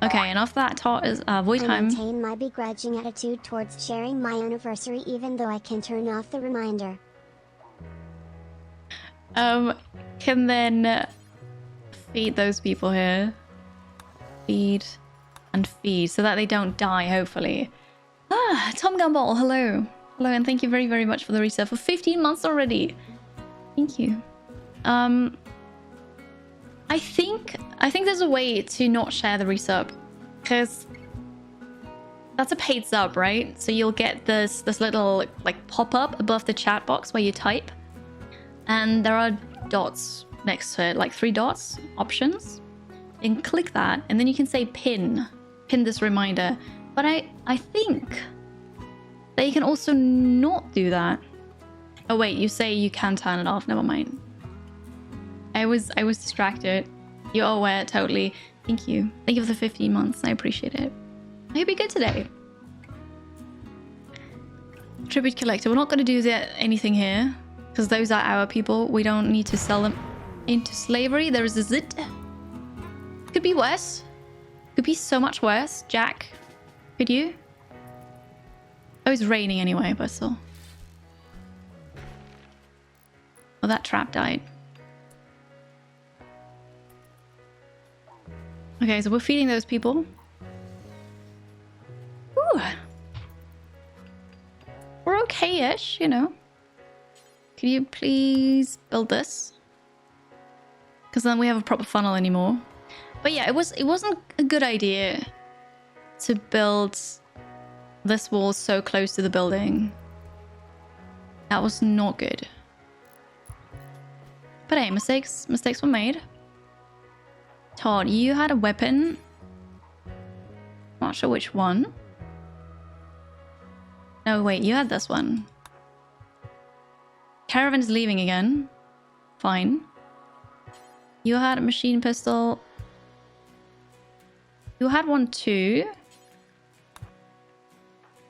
Okay, and after that, Todd is void time. I maintain my begrudging attitude towards sharing my anniversary even though I can turn off the reminder. Can then feed those people here. Feed and feed so that they don't die, hopefully. Ah, Tom Gumball, hello. Hello, and thank you very, very much for the reset for 15 months already. Thank you. I think there's a way to not share the resub, because that's a paid sub, right? So you'll get this little like pop-up above the chat box where you type, and there are dots next to it, like 3 dots options. And click that, and then you can say pin this reminder. But I think that you can also not do that. Oh wait, you say you can turn it off. Never mind. I was distracted. You're aware, totally. Thank you. Thank you for the 15 months. I appreciate it. I hope you're good today. Tribute collector. We're not going to do anything here because those are our people. We don't need to sell them into slavery. There is a zit. Could be worse. Could be so much worse. Jack, could you? Oh, it's raining anyway, but still. Oh, that trap died. Okay, so we're feeding those people. Ooh. We're okay-ish, you know. Can you please build this? Because then we have a proper funnel anymore. But yeah, it wasn't a good idea to build this wall so close to the building. That was not good. But hey, mistakes were made. Todd, you had a weapon. Not sure which one. No, wait, you had this one. Caravan is leaving again. Fine. You had a machine pistol. You had one too.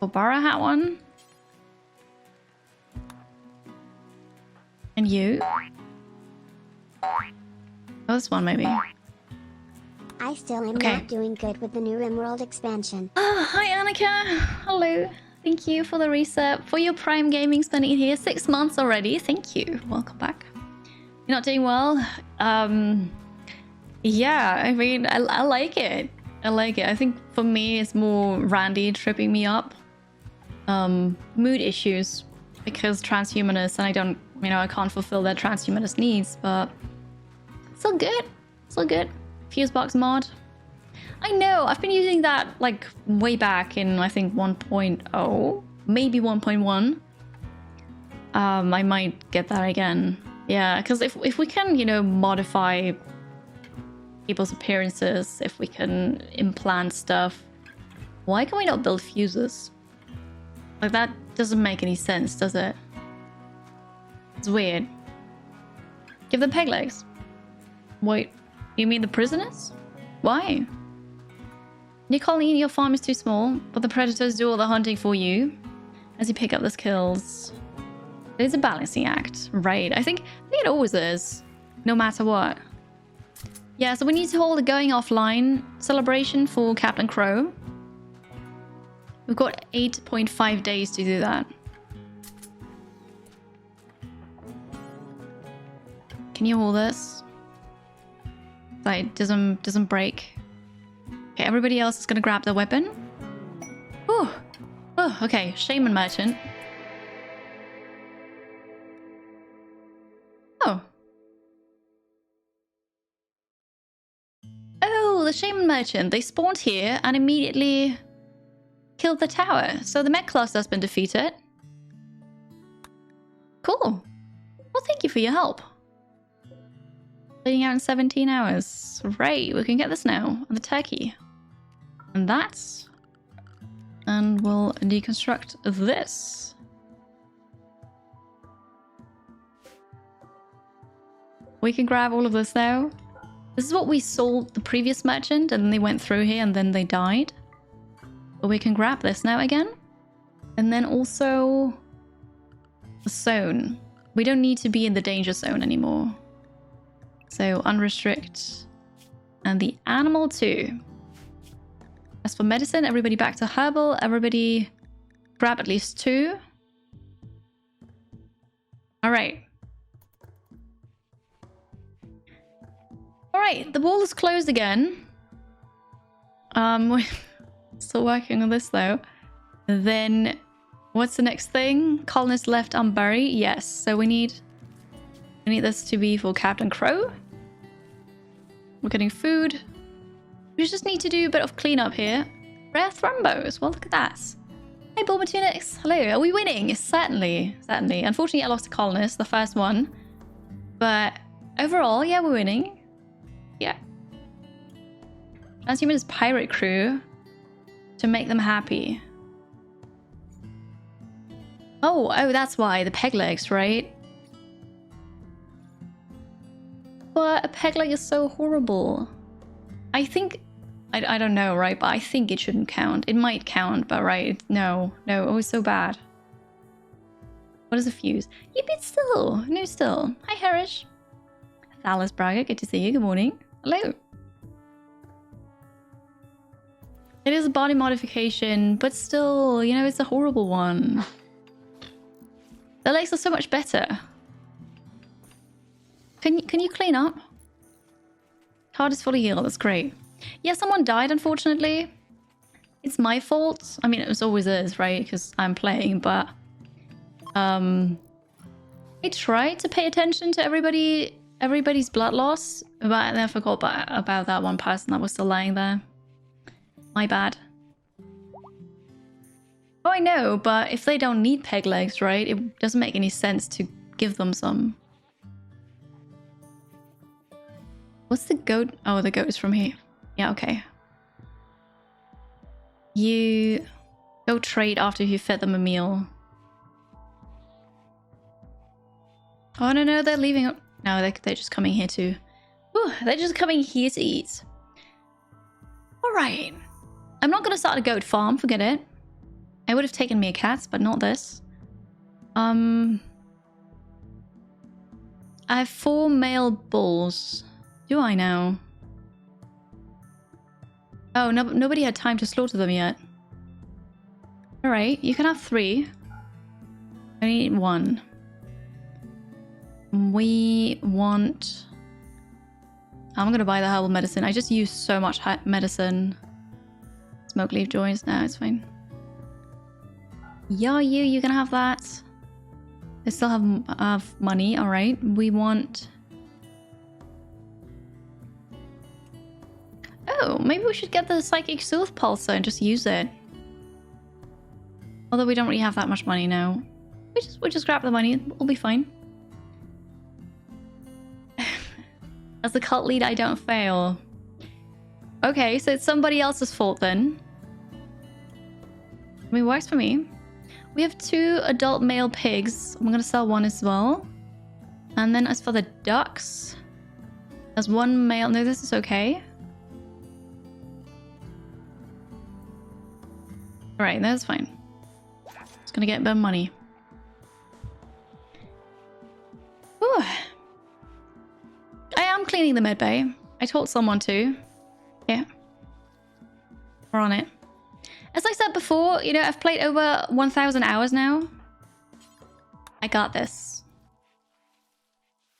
Barbara had one. And you? Oh, this one maybe. I still am not doing good with the new RimWorld expansion. Oh, hi Annika. Hello. Thank you for the reset. For your Prime Gaming, spending it here 6 months already. Thank you. Welcome back. You're not doing well? Yeah, I mean, I like it. I like it. I think for me, it's more Randy tripping me up. Mood issues because transhumanists, and I don't, you know, I can't fulfill their transhumanist needs, but still good. Still good. Fusebox mod. I know, I've been using that like way back in, I think 1.0, maybe 1.1. I might get that again. Yeah, because if we can, you know, modify people's appearances, if we can implant stuff, why can we not build fuses? Like, that doesn't make any sense, does it? It's weird. Give them peg legs. Wait, you mean the prisoners? Why? Your colony in your farm is too small, but the predators do all the hunting for you as you pick up the skills. It's a balancing act, right? I think it always is, no matter what. Yeah, so we need to hold a going offline celebration for Captain Crow. We've got 8.5 days to do that. Can you hold this? So it doesn't break. Okay, everybody else is gonna grab their weapon. Oh, okay. Shaman merchant. Oh, the shaman merchant. They spawned here and immediately killed the tower. So the mech cluster has been defeated. Cool. Well, thank you for your help. Leading out in 17 hours. Right, we can get this now. And the turkey. And that's... And we'll deconstruct this. We can grab all of this now. This is what we sold the previous merchant, and then they went through here and then they died. But we can grab this now again. And then also... the zone. We don't need to be in the danger zone anymore. So unrestrict. And the animal too. As for medicine, everybody back to herbal. Everybody grab at least 2. Alright. Alright, the wall is closed again. We're still working on this though. Then, what's the next thing? Colonists left unburied. Yes, so we need this to be for Captain Crow. We're getting food. We just need to do a bit of cleanup here. Rare thrombos. Well, look at that. Hey, Bulbatunix. Hello. Are we winning? Certainly. Certainly. Unfortunately, I lost a colonist, the first one. But overall, yeah, we're winning. Yeah. Transhumanist pirate crew to make them happy. Oh, that's why. The peg legs, right? But a peg leg is so horrible. I think... I don't know, right? But I think it shouldn't count. It might count, but right? No. Oh, it's so bad. What is a fuse? Yep, it's still. No, still. Hi, Harish. Alice Braga, good to see you. Good morning. Hello. It is a body modification, but still, you know, it's a horrible one. The legs are so much better. Can you clean up? Heart is fully healed. That's great. Yeah, someone died, unfortunately. It's my fault. I mean, it always is, right? Because I'm playing, but I tried to pay attention to everybody's blood loss, but then I forgot about that one person that was still lying there. My bad. Oh, I know, but if they don't need peg legs, right? It doesn't make any sense to give them some. What's the goat? Oh, the goat is from here. Yeah, okay. You go trade after you fed them a meal. Oh, no, they're leaving. No, they're just coming here to... Whew, they're just coming here to eat. Alright. I'm not going to start a goat farm, forget it. I would have taken me a cat, but not this. I have 4 male bulls. Do I now? Oh, no, nobody had time to slaughter them yet. Alright, you can have 3. I need 1. We want... I'm gonna buy the herbal medicine. I just use so much medicine. Smoke leaf joints. No, it's fine. Yeah, you can have that. I still have money. All right. We want... Oh, maybe we should get the psychic soothe pulsar and just use it. Although we don't really have that much money now. We'll just grab the money. We'll be fine. As the cult lead, I don't fail. Okay, so it's somebody else's fault then. I mean, it works for me. We have 2 adult male pigs. I'm gonna sell 1 as well. And then as for the ducks, there's 1 male. No, this is okay. Alright, that's fine. Just gonna get a bit of money. Whew. I am cleaning the med bay. I told someone to. Yeah. We're on it. As I said before, you know, I've played over 1,000 hours now. I got this.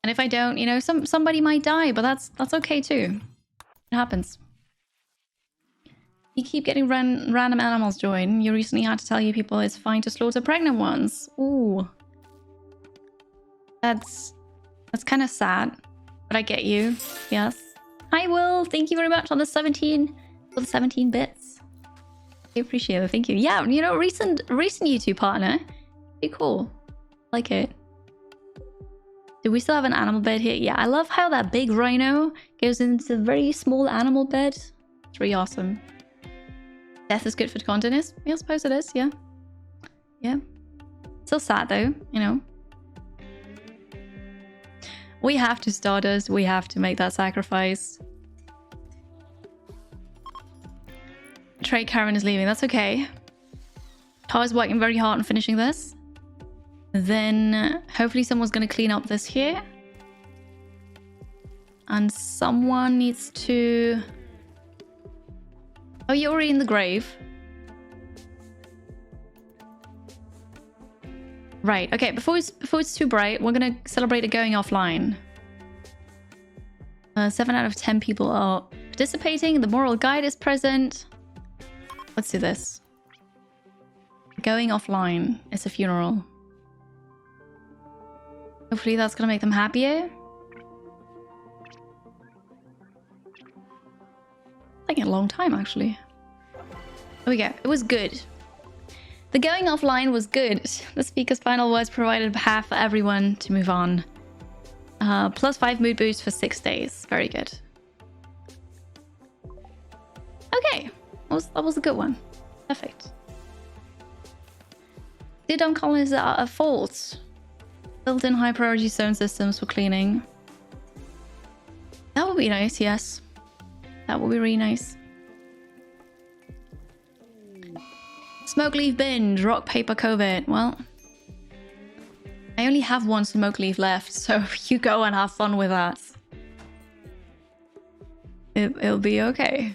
And if I don't, you know, somebody might die, but that's okay too. It happens. You keep getting random animals join. You recently had to tell you people it's fine to slaughter pregnant ones. Ooh. That's kind of sad. But I get you. Yes. Hi, Will. Thank you very much on the 17 for the 17 bits. I appreciate it. Thank you. Yeah, you know, recent YouTube partner. Pretty cool. Like it. Do we still have an animal bed here? Yeah, I love how that big rhino goes into a very small animal bed. It's really awesome. Death is good for content. Yeah, I suppose it is. Yeah. Yeah. Still sad though, you know. We have to start us. We have to make that sacrifice. Trade Karen is leaving. That's okay. Tara's working very hard on finishing this. Then hopefully someone's going to clean up this here. And someone needs to... Oh, you're already in the grave. Right, okay, before it's too bright, we're gonna celebrate it going offline. 7 out of 10 people are participating. The moral guide is present. Let's do this. Going offline. It's a funeral. Hopefully that's gonna make them happier. Taking a long time, actually. There we go. It was good. The going offline was good. The speaker's final words provided a path for everyone to move on. +5 mood boost for 6 days. Very good. Okay. That was a good one. Perfect. The dumb colonies are at fault. Built-in high priority zone systems for cleaning. That would be nice, yes. That would be really nice. Smoke leaf binge, rock paper COVID. Well, I only have one smoke leaf left, so you go and have fun with that. It'll be okay.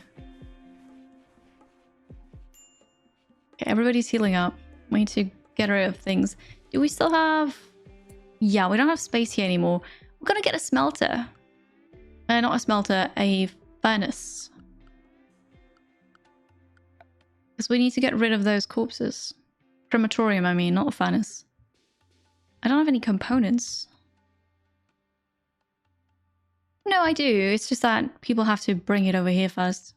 Okay, everybody's healing up. We need to get rid of things. Do we still have... Yeah, we don't have space here anymore. We're gonna get a smelter. Not a smelter, a furnace. Because we need to get rid of those corpses. Crematorium, I mean, not a furnace. I don't have any components. No, I do. It's just that people have to bring it over here first.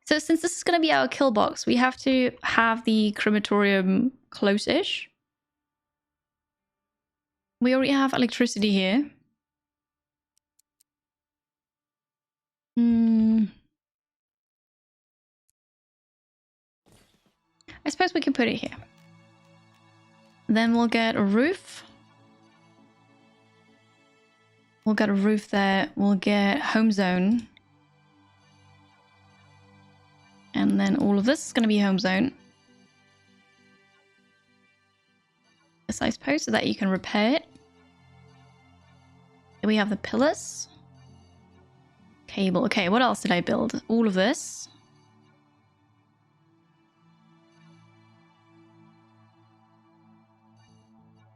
So since this is going to be our kill box, we have to have the crematorium close-ish. We already have electricity here. I suppose we can put it here. Then we'll get a roof. We'll get a roof there. We'll get home zone. And then all of this is going to be home zone. Yes, I suppose, so that you can repair it. Here we have the pillars. Cable. Okay, what else did I build? All of this.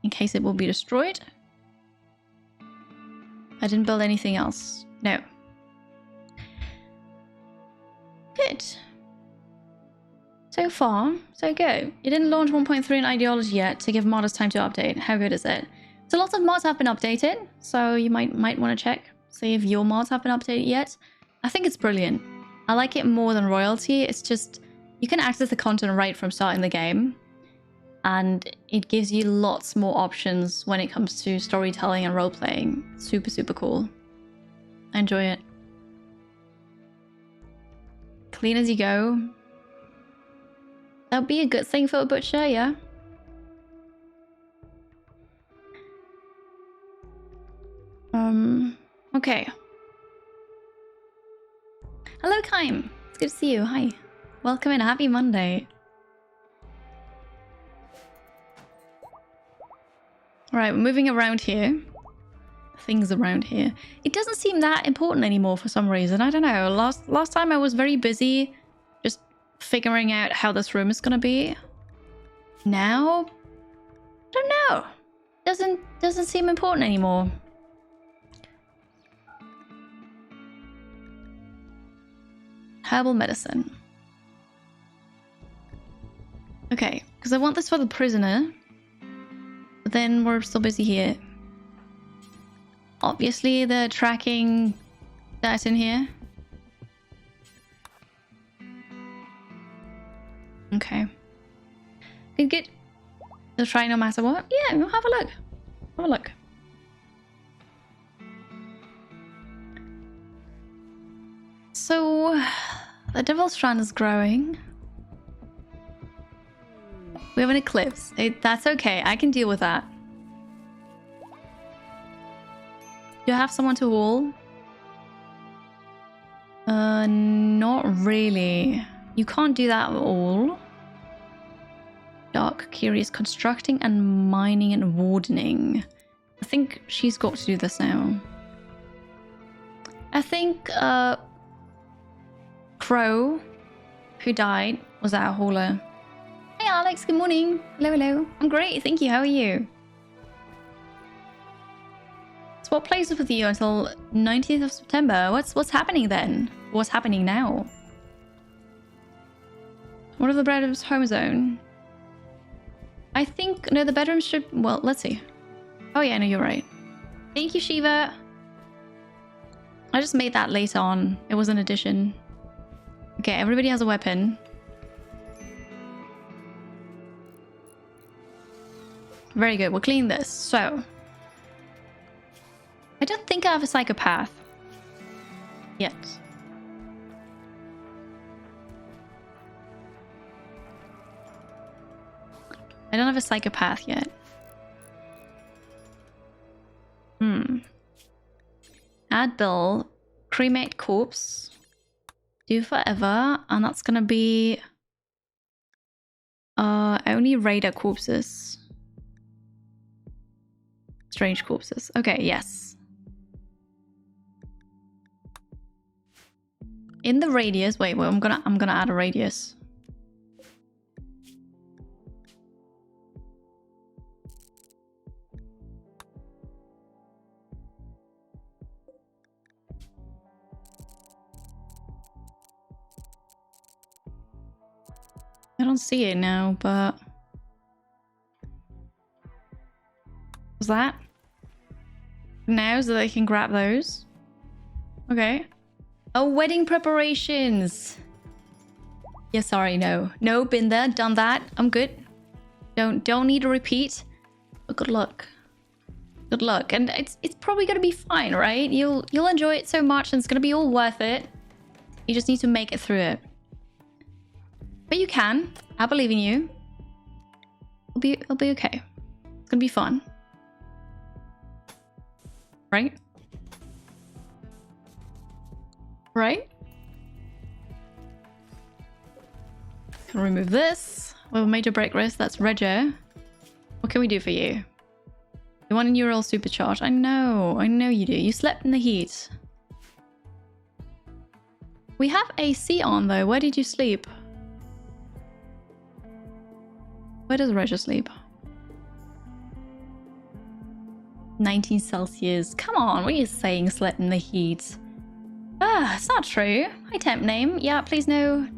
In case it will be destroyed. I didn't build anything else. No. Good. So far, so good. You didn't launch 1.3 in ideology yet to give modders time to update. How good is it? So lots of mods have been updated, so you might want to check, see if your mods have been updated yet. I think it's brilliant. I like it more than royalty. It's just, you can access the content right from starting the game. And it gives you lots more options when it comes to storytelling and role-playing. Super, super cool. I enjoy it. Clean as you go. That would be a good thing for a butcher, yeah? Okay. Hello, Kaim. It's good to see you. Hi. Welcome in. Happy Monday. Alright, we're moving around here. Things around here. It doesn't seem that important anymore for some reason. I don't know. Last time I was very busy just figuring out how this room is gonna be. Now, I don't know. Doesn't seem important anymore. Herbal medicine. Okay, because I want this for the prisoner. But then we're still busy here. Obviously, they're tracking that in here. Okay. Good. They'll try no matter what. Yeah, we'll have a look. Have a look. So, the Devil's Strand is growing. We have an eclipse. That's okay. I can deal with that. Do you have someone to haul? Not really. You can't do that at all. Dark Kiri is constructing and mining and wardening. I think she's got to do this now. I think Crow, who died, was our hauler. Hey Alex, good morning. Hello, hello. I'm great, thank you. How are you? Swap places with you until 19th of September. What's happening then? What's happening now? What are the bedrooms home zone? I think, no, the bedrooms should, well, let's see. Oh yeah, no, you're right. Thank you, Shiva. I just made that later on. It was an addition. Okay, everybody has a weapon. Very good, we'll clean this. So, I don't think I have a psychopath yet. I don't have a psychopath yet. Add bill, cremate corpse, do forever, and that's gonna be only raider corpses. Strange corpses. Okay, yes. In the radius. Wait, I'm gonna add a radius. I don't see it now, but was that now so that I can grab those? Okay. Oh, wedding preparations. Yeah, sorry, no, been there, done that. I'm good. Don't need a repeat. But good luck. Good luck, and it's probably gonna be fine, right? You'll enjoy it so much, and it's gonna be all worth it. You just need to make it through it. But you can. I believe in you. It'll be okay. It's gonna be fun. Right? Right? Can remove this. We have a major break risk. That's Rego. What can we do for you? You want a neural supercharge? I know you do. You slept in the heat. We have AC on though. Where did you sleep? Where does Rego sleep? 19 Celsius. Come on, what are you saying? Slept in the heat. Ah, it's not true. Hi temp name. Yeah, please no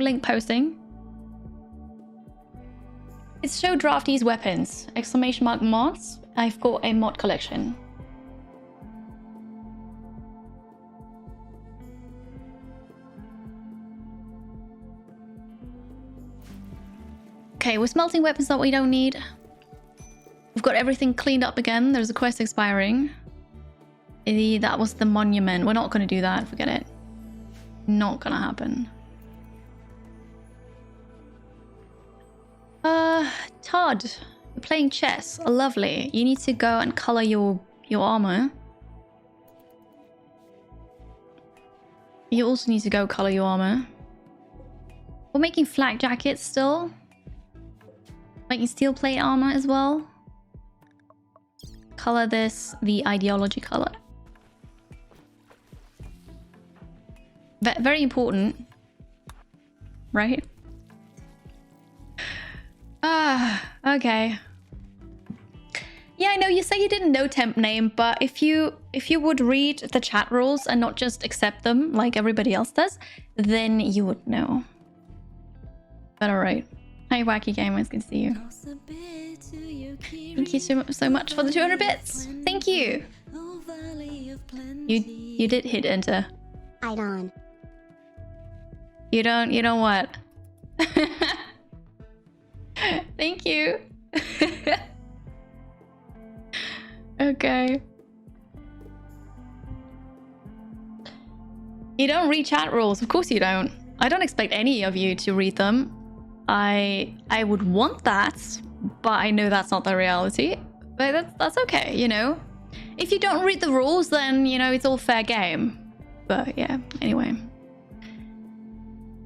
link posting. It's show draftees weapons. Exclamation mark mods. I've got a mod collection. Okay, we're smelting weapons that we don't need. We've got everything cleaned up again. There's a quest expiring. That was the monument. We're not going to do that. Forget it. Not going to happen. Todd, you're playing chess. Lovely. You need to go and color your armor. You also need to go color your armor. We're making flak jackets still. Making steel plate armor as well. Color this the ideology color. Very important. Right? Okay. Yeah, I know you say you didn't know temp name, but if you would read the chat rules and not just accept them like everybody else does, then you would know. But alright. Hi Wacky Gamers, good to see you. Thank you so much for the 200 bits. Thank you. You did hit enter. I don't. You don't what? Thank you. Okay. You don't read chat rules. Of course you don't. I don't expect any of you to read them. I would want that, but I know that's not the reality. But that's okay, you know? If you don't read the rules, then, you know, it's all fair game. But yeah, anyway.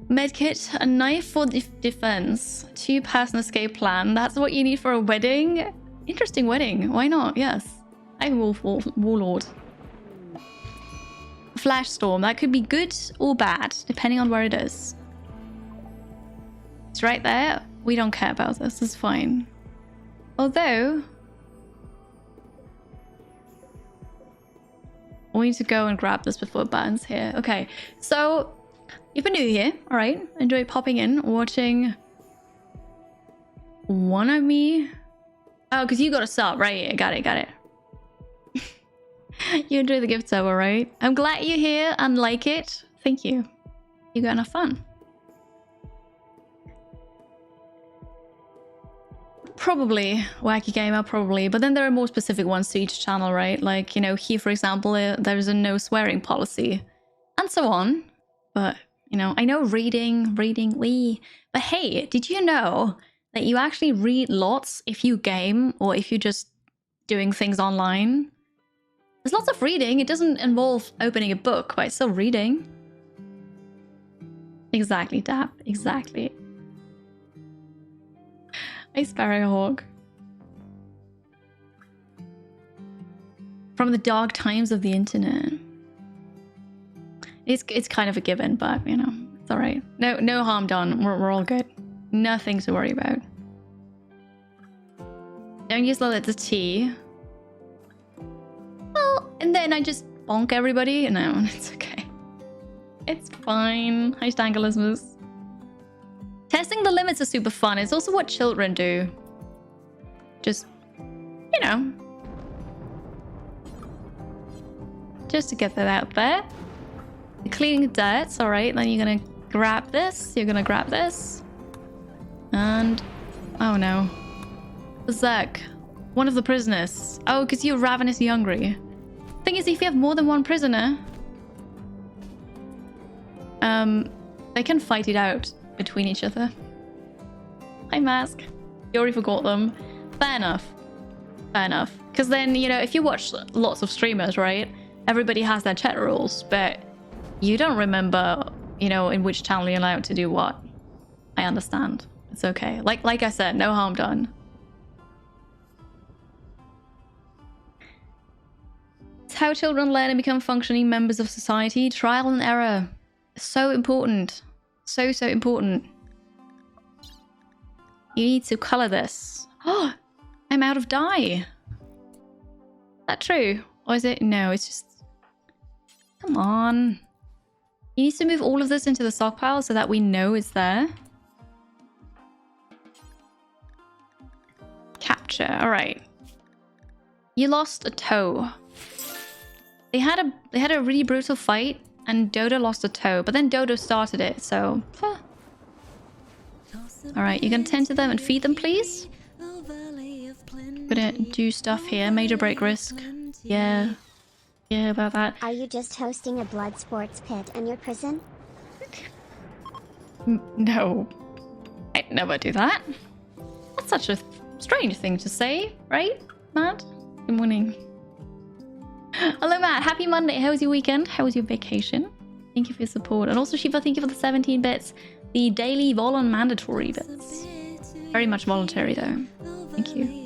Medkit, a knife for defense, 2-person escape plan. That's what you need for a wedding? Interesting wedding. Why not? Yes. I'm Warlord. Flash storm. That could be good or bad, depending on where it is. It's right there. We don't care about this. It's fine. Although, we need to go and grab this before it burns here. Okay, so if you're new here, all right, enjoy popping in, watching one of me. Oh, because you got a sub, right? Got it. You enjoy the gift sub, all right? I'm glad you're here and like it. Thank you. You got enough fun. Probably Wacky Gamer, probably, but then there are more specific ones to each channel, right? Like, you know, here for example, there's a no swearing policy and so on. But you know, I know reading, but hey, did you know that you actually read lots if you game or if you're just doing things online? There's lots of reading. It doesn't involve opening a book, but it's still reading. Exactly, Dap, exactly. Hey, Sparrowhawk. From the dark times of the internet. It's kind of a given, but you know, it's all right. No harm done. We're all good. Nothing to worry about. Don't use the tea. Well, and then I just bonk everybody. No, it's okay. It's fine. Hi, Stangulismus. Testing the limits is super fun. It's also what children do. Just, you know. Just to get that out there. You're cleaning dirt, alright. Then you're gonna grab this. You're gonna grab this. And... oh no. Berserk. One of the prisoners. Oh, because you're ravenously hungry. Thing is, if you have more than one prisoner... they can fight it out between each other. Hi, Mask. You already forgot them. Fair enough. Fair enough. Because then, you know, if you watch lots of streamers, right? Everybody has their chat rules, but you don't remember, you know, in which channel you're allowed to do what. I understand. It's okay. Like I said, no harm done. It's how children learn and become functioning members of society. Trial and error. So important. So important. You need to color this. Oh, I'm out of dye. Is that true? Or is it? No, it's just... come on. You need to move all of this into the stockpile so that we know it's there. Capture. All right. You lost a toe. They had a really brutal fight, and Dodo lost a toe, but then Dodo started it, so... huh. All right, you're gonna tend to them and feed them, please. Gonna do stuff here. Major break risk. Yeah. Yeah, about that. Are you just hosting a blood sports pit in your prison? No. I'd never do that. That's such a strange thing to say, right, Matt? Good morning. Hello, Matt. Happy Monday. How was your weekend? How was your vacation? Thank you for your support. And also, Shiva, thank you for the 17 bits. The daily Volon mandatory bits. Very much voluntary, though. Thank you.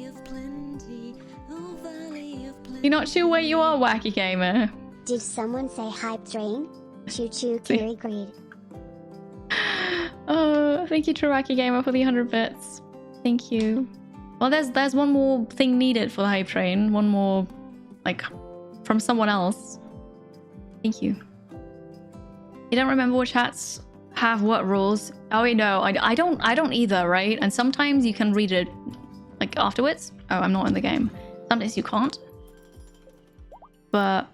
You're not sure where you are, Wacky Gamer. Did someone say hype train? Choo-choo, Kiri Greed. Oh, thank you, Wacky Gamer, for the 100 bits. Thank you. Well, there's one more thing needed for the hype train. One more, like, from someone else. Thank you. You don't remember which hats have what rules? Oh wait, no, I don't either, right? And sometimes you can read it, like, afterwards. Oh, I'm not in the game. Sometimes you can't. But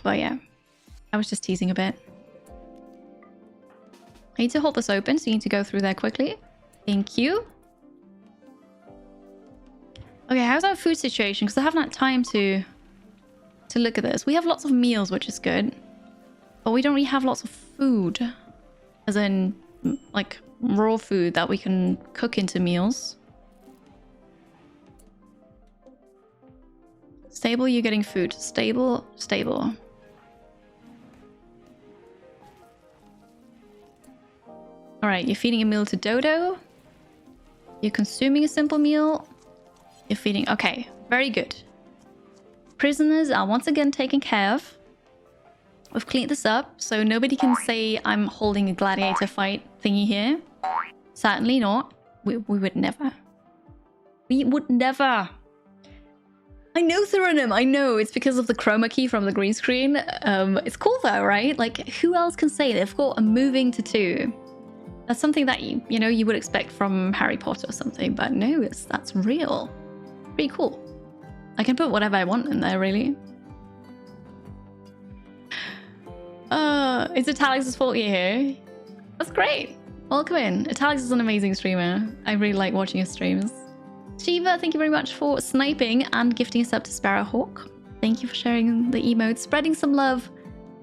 yeah, I was just teasing a bit. I need to hold this open, so you need to go through there quickly. Thank you. Okay, how's our food situation? Because I haven't had time to look at this. We have lots of meals, which is good. But we don't really have lots of food. As in, like, raw food that we can cook into meals. Stable, you're getting food. Stable, stable. Alright, you're feeding a meal to Dodo. You're consuming a simple meal. You're feeding... okay, very good. Prisoners are once again taken care of. We've cleaned this up, so nobody can say I'm holding a gladiator fight thingy here. Certainly not. We would never. We would never. I know, Thuranim, I know. It's because of the chroma key from the green screen. It's cool though, right? Like, who else can say they've got a moving tattoo? That's something that you know, you would expect from Harry Potter or something, but no, that's real. Pretty cool. I can put whatever I want in there, really. It's Italix' fault you're here. That's great. Welcome in. Italix is an amazing streamer. I really like watching his streams. Shiva, thank you very much for sniping and gifting us up to Sparrowhawk. Thank you for sharing the emotes, spreading some love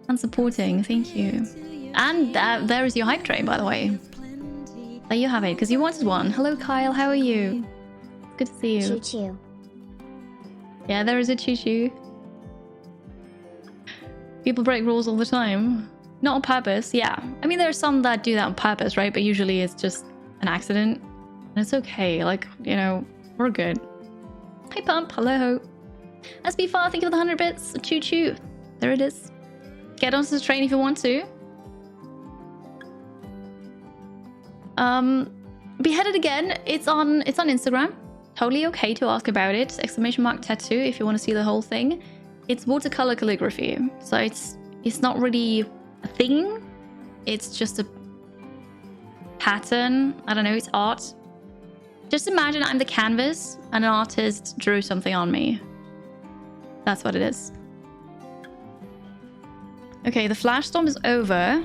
and supporting. Thank you. And there is your hype train, by the way. There you have it, because you wanted one. Hello, Kyle. How are you? Good to see you. Choo-choo. Yeah, there is a choo-choo. People break rules all the time. Not on purpose, yeah. I mean, there are some that do that on purpose, right? But usually it's just an accident. And it's okay. Like, you know, we're good. Hi, Pump. Hello. SB4, thank you for the 100 bits. Choo choo. There it is. Get onto the train if you want to. Beheaded again. It's on Instagram. Totally okay to ask about it. ! tattoo if you want to see the whole thing. It's watercolor calligraphy. So it's not really a thing. It's just a pattern. I don't know, it's art. Just imagine I'm the canvas and an artist drew something on me. That's what it is. Okay, the flash storm is over.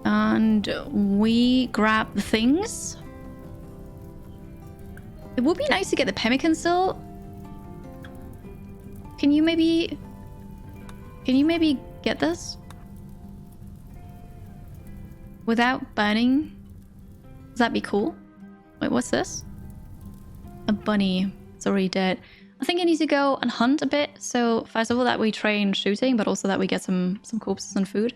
And we grab the things. It would be nice to get the pemmican still. Can you maybe get this? Without burning? Does that be cool? Wait, what's this? A bunny. It's already dead. I think I need to go and hunt a bit. So first of all, that we train shooting, but also that we get some corpses and food.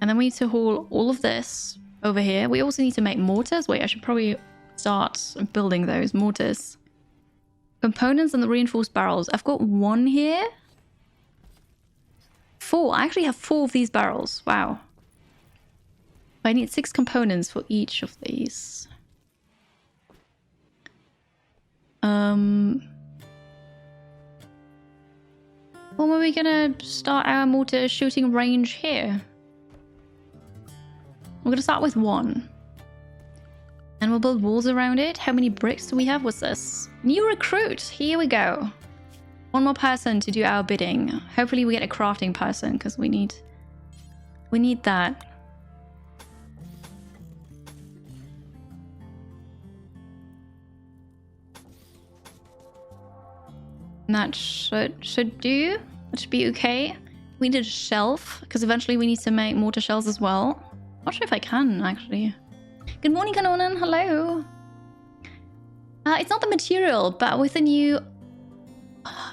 And then we need to haul all of this over here. We also need to make mortars. Wait, I should probably start building those mortars. Components and the reinforced barrels. I've got 1 here. 4. I actually have 4 of these barrels. Wow. I need 6 components for each of these. When are we gonna start our mortar shooting range here? We're gonna start with 1. And we'll build walls around it. How many bricks do we have? What's this? New recruit! Here we go. 1 more person to do our bidding. Hopefully we get a crafting person, because we need that. And that should do. That should be okay. We need a shelf, because eventually we need to make mortar shells as well. Not sure if I can, actually. Good morning, Kanonan. Hello. It's not the material, but with the new...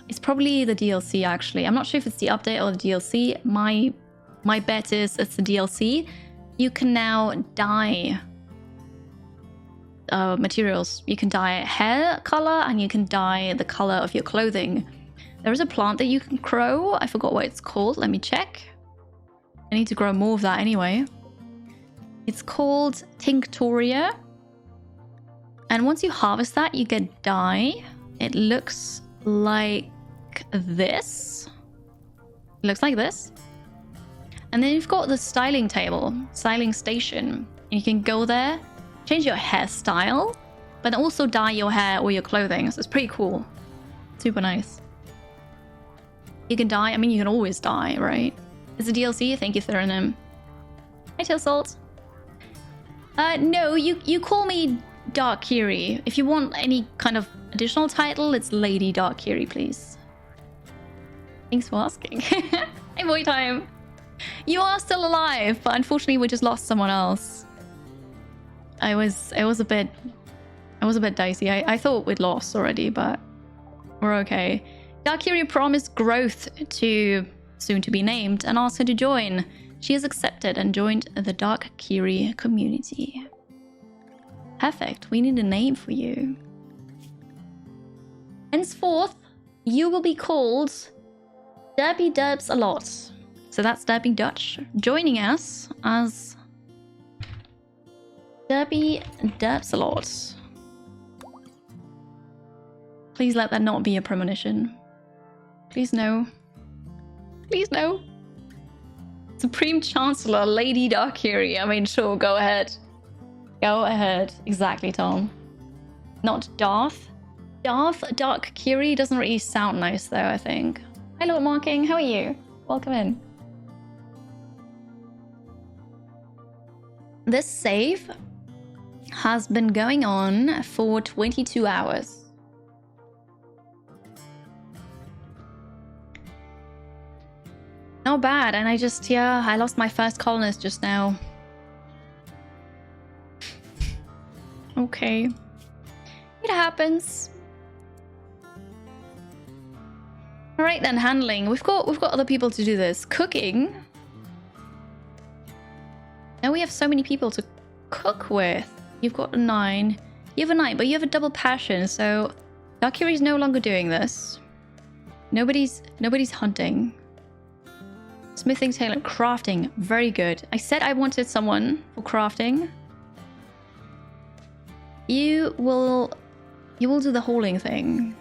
It's probably the DLC, actually. I'm not sure if it's the update or the DLC. My bet is it's the DLC. You can now dye materials. You can dye hair color, and you can dye the color of your clothing. There is a plant that you can grow. I forgot what it's called. Let me check. I need to grow more of that anyway. It's called Tinctoria. And once you harvest that, you get dye. It looks like this. It looks like this. And then you've got the styling table, styling station. And you can go there, change your hairstyle, but also dye your hair or your clothing. So it's pretty cool. Super nice. You can dye. I mean, you can always dye, right? It's a DLC. Thank you, Theranim. Hi, Tail Salt. No, you call me Dark Kiri. If you want any kind of additional title, it's Lady Dark Kiri, please. Thanks for asking. Hey, boy time. You are still alive, but unfortunately we just lost someone else. It was a bit dicey. I thought we'd lost already, but we're okay. Dark Kiri promised growth to soon to be named and asked her to join. She has accepted and joined the Dark Kiri community. Perfect. We need a name for you. Henceforth, you will be called Derby Derbs a lot. So that's Derby Dutch joining us as Derby Derbs a lot. Please let that not be a premonition. Please no. Please no. Supreme Chancellor, Lady Dark Kiri. I mean, sure, go ahead. Go ahead. Exactly, Tom. Not Darth. Darth Dark Kiri doesn't really sound nice, though, I think. Hi, Lord Marking. How are you? Welcome in. This save has been going on for 22 hours. Not bad, and I lost my first colonist just now. Okay. It happens. Alright then, handling. We've got other people to do this. Cooking. Now we have so many people to cook with. You've got a 9. You have a 9, but you have a double passion, so Dark Kiri's no longer doing this. Nobody's hunting. Smithing, tailor, crafting. Very good. I said I wanted someone for crafting. You will do the hauling thing.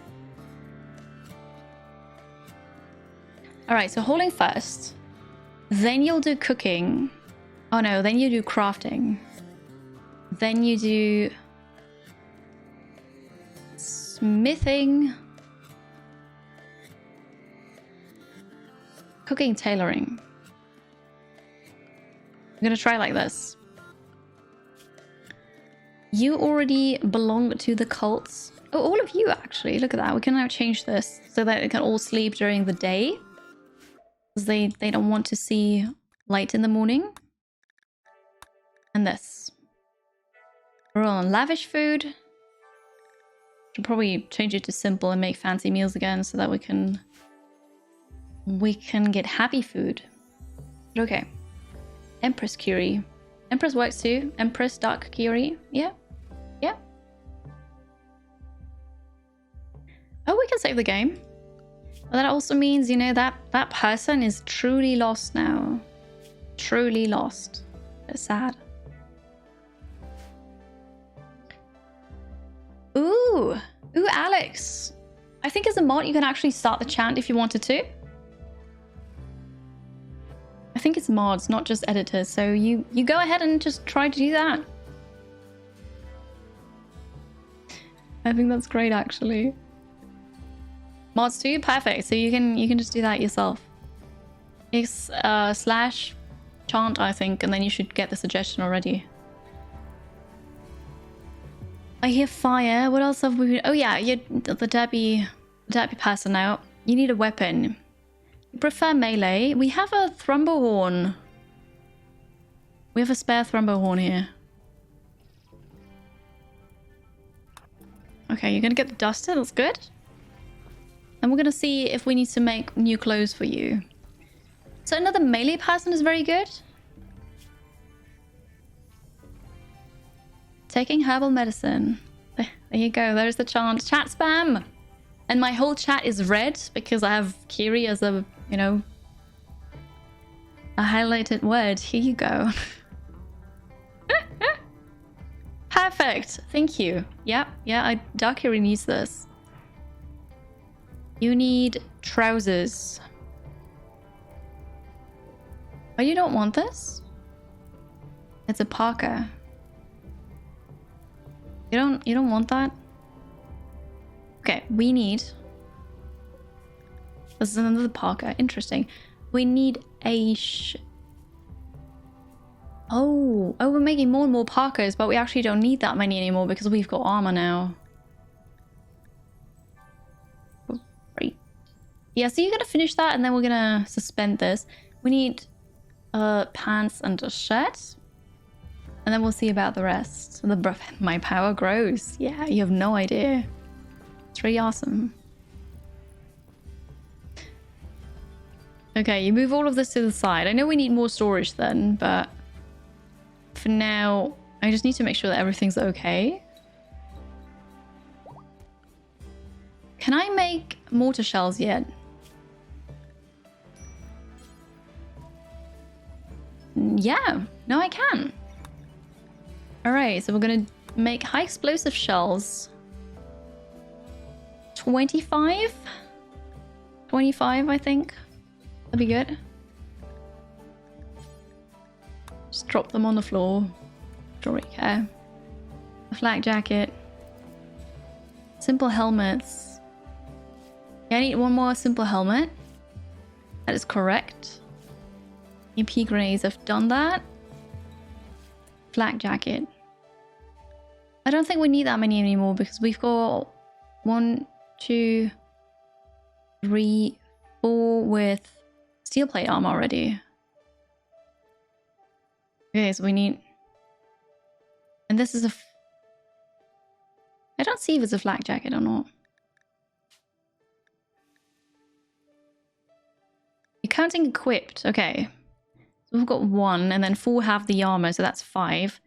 Alright, so hauling first. Then you'll do cooking. Oh no, then you do crafting. Then you do smithing. Cooking, tailoring. I'm gonna try like this. You already belong to the cults. Oh, all of you actually. Look at that. We can now change this so that they can all sleep during the day. Because they don't want to see light in the morning. And this. We're all on lavish food. Should probably change it to simple and make fancy meals again so that we can get happy food. But okay. Empress Kiri. Empress works too. Empress Dark Kiri. Yeah. Yeah. Oh, we can save the game. Well, that also means, you know, that person is truly lost now. Truly lost. It's sad. Ooh. Ooh, Alex. I think as a mod, you can actually start the chant if you wanted to. I think it's mods, not just editors. So you go ahead and just try to do that. I think that's great, actually. Mods too? Perfect. So you can just do that yourself. It's slash chant, I think, and then you should get the suggestion already. I hear fire. What else have we... Oh yeah, you're the derby person now. You need a weapon. You prefer melee. We have a Thrumbahorn. We have a spare Thrumbahorn here. Okay, you're gonna get the duster. That's good. And we're gonna see if we need to make new clothes for you. So another melee person is very good. Taking herbal medicine. There you go. There's the chant. Chat spam. And my whole chat is red because I have Kiri as a, you know, a highlighted word. Here you go. Perfect. Thank you. Yeah, Dark Kiri needs this. You need trousers. Oh, you don't want this? It's a parka. You don't want that? Okay, we need... This is another parka. Interesting. We need a Oh, we're making more and more parkas, but we actually don't need that many anymore because we've got armor now. Right. Yeah, so you're gonna finish that and then we're gonna suspend this. We need pants and a shirt. And then we'll see about the rest. My power grows. Yeah, you have no idea. It's really awesome. Okay, you move all of this to the side. I know we need more storage then, but for now, I just need to make sure that everything's okay. Can I make mortar shells yet? Yeah, no, I can. Alright, so we're gonna make high explosive shells. 25? 25, I think. That'd be good. Just drop them on the floor. Don't really care. A flak jacket. Simple helmets. Yeah, I need one more simple helmet. That is correct. EP grenades, I've done that. Flak jacket. I don't think we need that many anymore because we've got 1, 2, 3, 4 with steel plate armor already. Okay, so we need... And this is a... I don't see if it's a flak jacket or not. You're counting equipped. Okay. So we've got 1 and then 4 have the armor, so that's 5.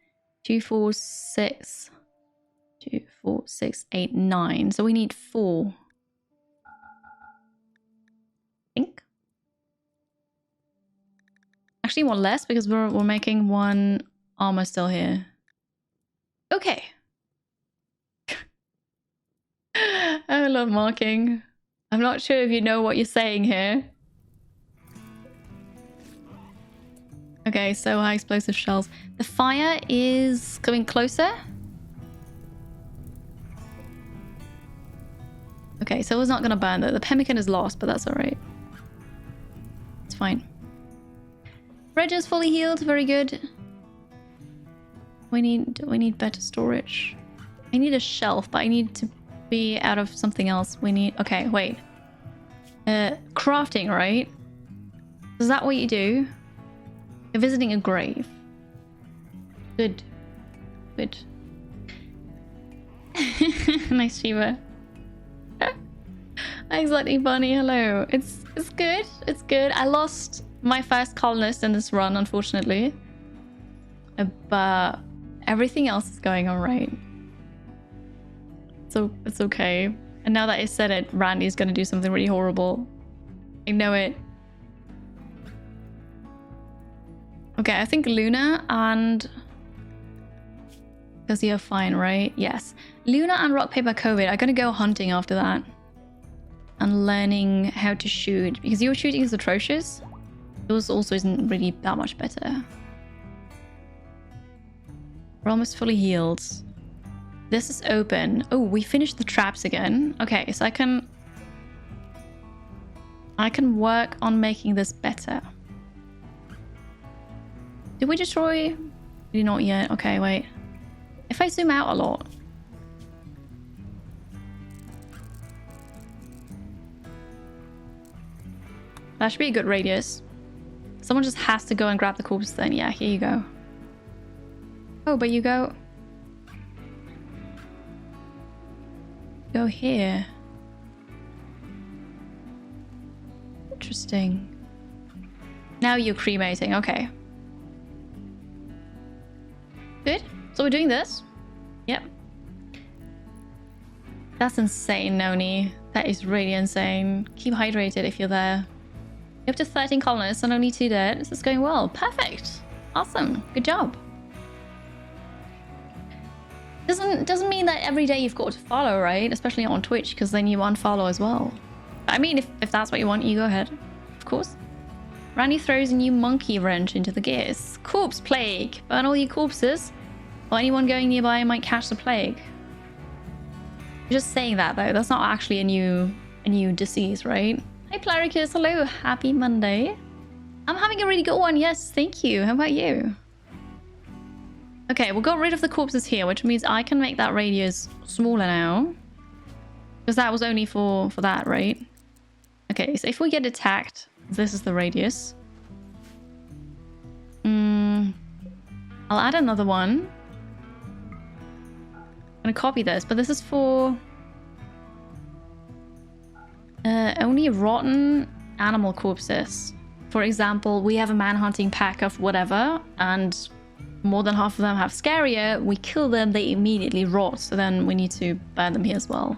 2, 4, 6. 2, 4, 6, 8, 9. So we need 4. I think. Actually, one less because we're making 1 armor still here. Okay. I love marking. I'm not sure if you know what you're saying here. Okay, so high explosive shells. The fire is coming closer. Okay, so it's not gonna burn though. The pemmican is lost, but that's alright. It's fine. Reg is fully healed, very good. We need better storage. I need a shelf, but I need to be out of something else. We need... Okay, wait. Crafting, right? Is that what you do? You're visiting a grave. Good. Good. Nice Shiva. Exactly, Bunny. Hello. It's good. It's good. I lost my first colonist in this run, unfortunately. But everything else is going all right. So it's okay. And now that I said it, Randy's gonna do something really horrible. I know it. Okay, I think Luna and... Because you're fine, right? Yes. Luna and Rock, Paper, COVID are gonna go hunting after that. And learning how to shoot. Because your shooting is atrocious. Yours also isn't really that much better. We're almost fully healed. This is open. Oh, we finished the traps again. Okay, so I can work on making this better. Did we destroy? Did not yet. Okay, wait. If I zoom out a lot. That should be a good radius. Someone just has to go and grab the corpse then. Yeah, here you go. Oh, but you go... Go here. Interesting. Now you're cremating. Okay. Good. So we're doing this. Yep. That's insane, Noni. That is really insane. Keep hydrated if you're there. You're up to 13 colonists and only 2 dead. This is going well. Perfect. Awesome. Good job. Doesn't mean that every day you've got to follow, right? Especially on Twitch, because then you unfollow as well. I mean, if that's what you want, you go ahead. Of course. Randy throws a new monkey wrench into the gears. Corpse plague. Burn all your corpses, or anyone going nearby might catch the plague. You're just saying that though. That's not actually a new disease, right? Hi Plaricus, hello. Happy Monday. I'm having a really good one. Yes, thank you. How about you? Okay, we'll get rid of the corpses here, which means I can make that radius smaller now. Because that was only for that, right? Okay, so if we get attacked, this is the radius. I'll add another one. I'm gonna copy this, but this is for only rotten animal corpses. For example, we have a man-hunting pack of whatever, and more than half of them have scarier. We kill them, they immediately rot, so then we need to burn them here as well.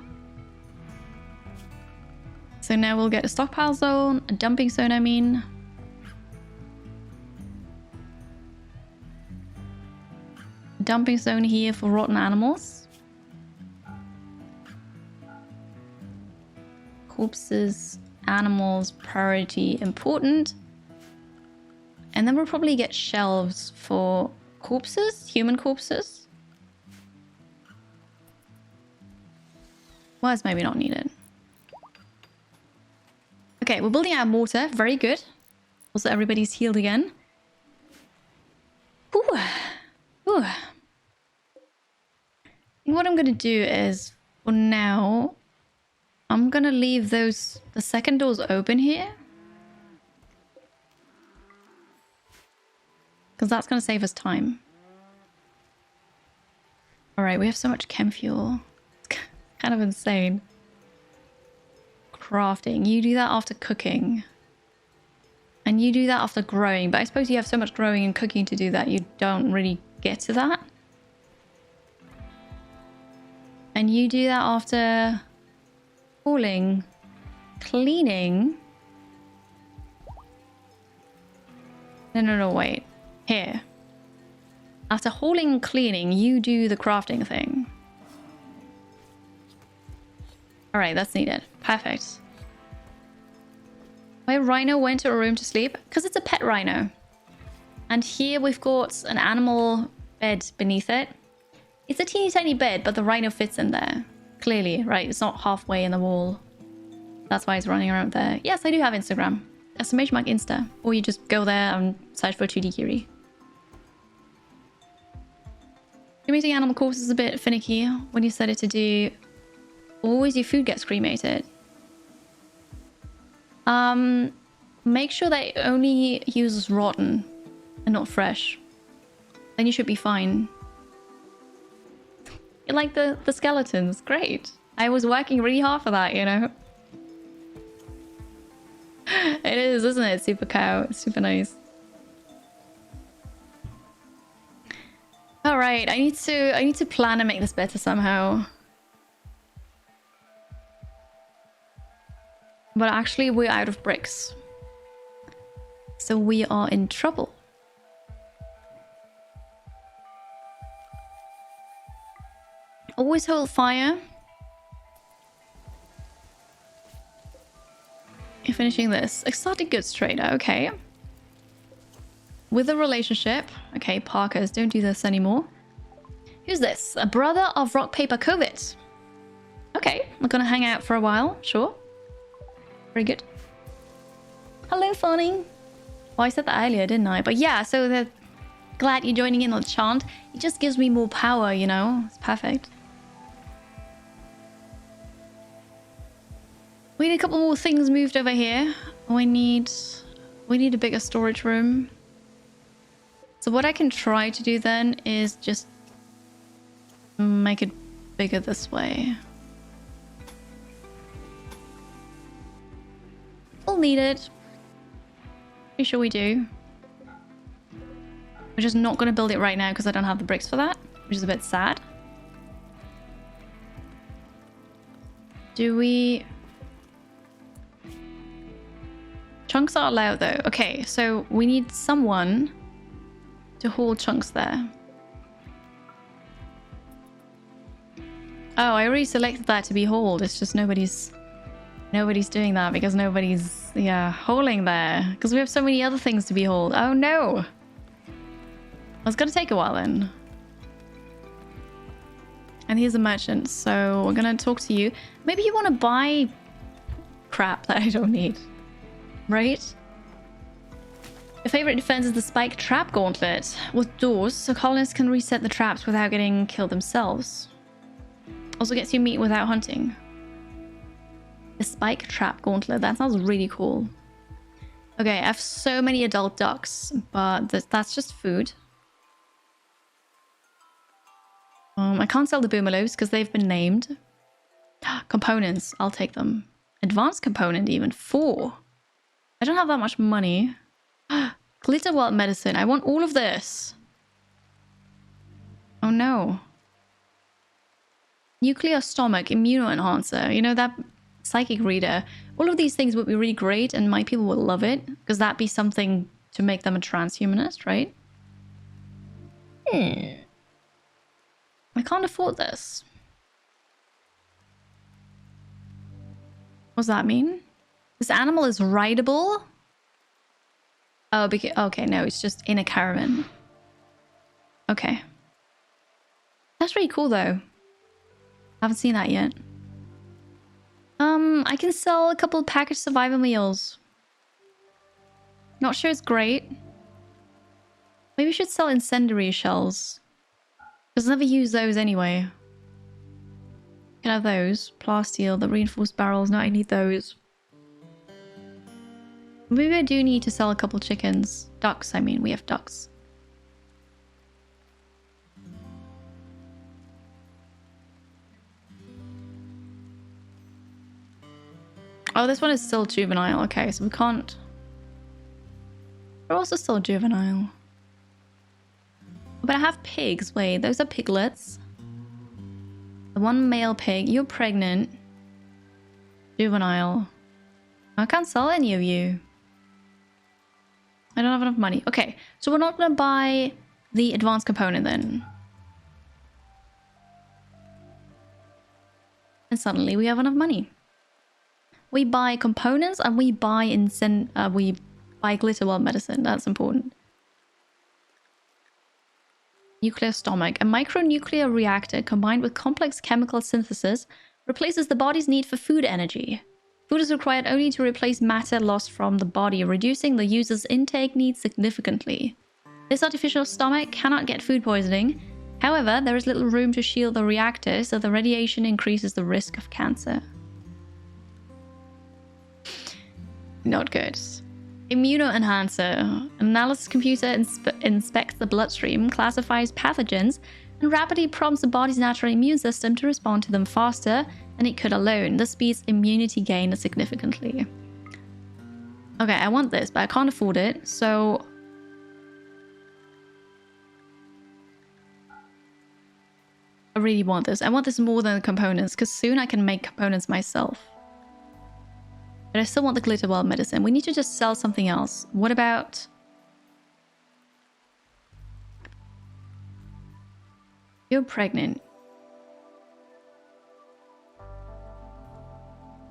So now we'll get a stockpile zone, a dumping zone, I mean. A dumping zone here for rotten animals. Corpses, animals, priority important. And then we'll probably get shelves for corpses, human corpses. Well, it's maybe not needed. Okay, we're building our mortar. Very good. Also, everybody's healed again. Ooh. Ooh. What I'm going to do is, for now, I'm going to leave the second doors open here. Because that's going to save us time. Alright, we have so much chem fuel. It's kind of insane. Crafting. You do that after cooking. And you do that after growing. But I suppose you have so much growing and cooking to do that, you don't really get to that. and you do that after hauling, cleaning. No, wait. Here. After hauling and cleaning, you do the crafting thing. Alright, that's needed. Perfect. My rhino went to a room to sleep because it's a pet rhino. And here we've got an animal bed beneath it. It's a teeny tiny bed, but the rhino fits in there. Clearly, right? It's not halfway in the wall. That's why it's running around there. Yes, I do have Instagram. Exclamation mark Insta. Or you just go there and search for 2D Kiri. Cremating animal corpse is a bit finicky when you set it to do. Always your food gets cremated. Make sure that it only uses rotten and not fresh. Then you should be fine. You like the skeletons? Great. I was working really hard for that, you know? It is, isn't it? Super cow. It's super nice. Alright, I need to plan and make this better somehow. But actually we're out of bricks. So we are in trouble. Always hold fire. You're finishing this. Exotic goods trader, okay. With a relationship. Okay, Parkers, don't do this anymore. Who's this? A brother of Rock Paper COVID. Okay, we're gonna hang out for a while, sure. Very good. Hello, Funny. Well, I said that earlier, didn't I? But yeah, so they're glad you're joining in on the chant. It just gives me more power, you know? It's perfect. We need a couple more things moved over here. We need a bigger storage room. So what I can try to do then is just make it bigger this way. We'll need it. Pretty sure we do. We're just not going to build it right now because I don't have the bricks for that, which is a bit sad. Do we... Chunks are allowed though. Okay, so we need someone to haul chunks there. Oh, I already selected that to be hauled. It's just nobody's doing that because nobody's, yeah, hauling there. Because we have so many other things to be hauled. Oh no! It's gonna take a while then. And here's a merchant, so we're gonna talk to you. Maybe you want to buy crap that I don't need. Right? Your favorite defense is the spike trap gauntlet. With doors, so colonists can reset the traps without getting killed themselves. Also gets you meat without hunting. The spike trap gauntlet. That sounds really cool. Okay, I have so many adult ducks, but that's just food. I can't sell the boomelows because they've been named. Components. I'll take them. Advanced component even. 4. I don't have that much money. Glitter wild medicine. I want all of this. Oh no. Nuclear stomach. Immuno enhancer. You know, that psychic reader. All of these things would be really great and my people would love it. Because that'd be something to make them a transhumanist, right? I can't afford this. What does that mean? This animal is rideable? Oh, because, okay, no, it's just in a caravan. Okay. That's really cool, though. I haven't seen that yet. I can sell a couple of packaged survival meals. Not sure it's great. Maybe we should sell incendiary shells. Because I never use those anyway. Can I have those? Plasteel, the reinforced barrels. No, I need those. Maybe I do need to sell a couple chickens. Ducks, I mean. We have ducks. Oh, this one is still juvenile. Okay, so we can't... We're also still juvenile. But I have pigs. Wait, those are piglets. The one male pig. You're pregnant. Juvenile. I can't sell any of you. I don't have enough money. Okay, so we're not going to buy the advanced component then. And suddenly we have enough money. We buy components and we buy glitter world medicine. That's important. Nuclear stomach. A micronuclear reactor combined with complex chemical synthesis replaces the body's need for food energy. Food is required only to replace matter lost from the body, reducing the user's intake needs significantly. This artificial stomach cannot get food poisoning. However, there is little room to shield the reactor, so the radiation increases the risk of cancer. Not good. Immunoenhancer. An analysis computer inspects the bloodstream, classifies pathogens, and rapidly prompts the body's natural immune system to respond to them faster than it could alone. This speeds immunity gain significantly. Okay, I want this, but I can't afford it, so... I really want this. I want this more than the components, because soon I can make components myself. But I still want the glitter world medicine. We need to just sell something else. What about... You're pregnant.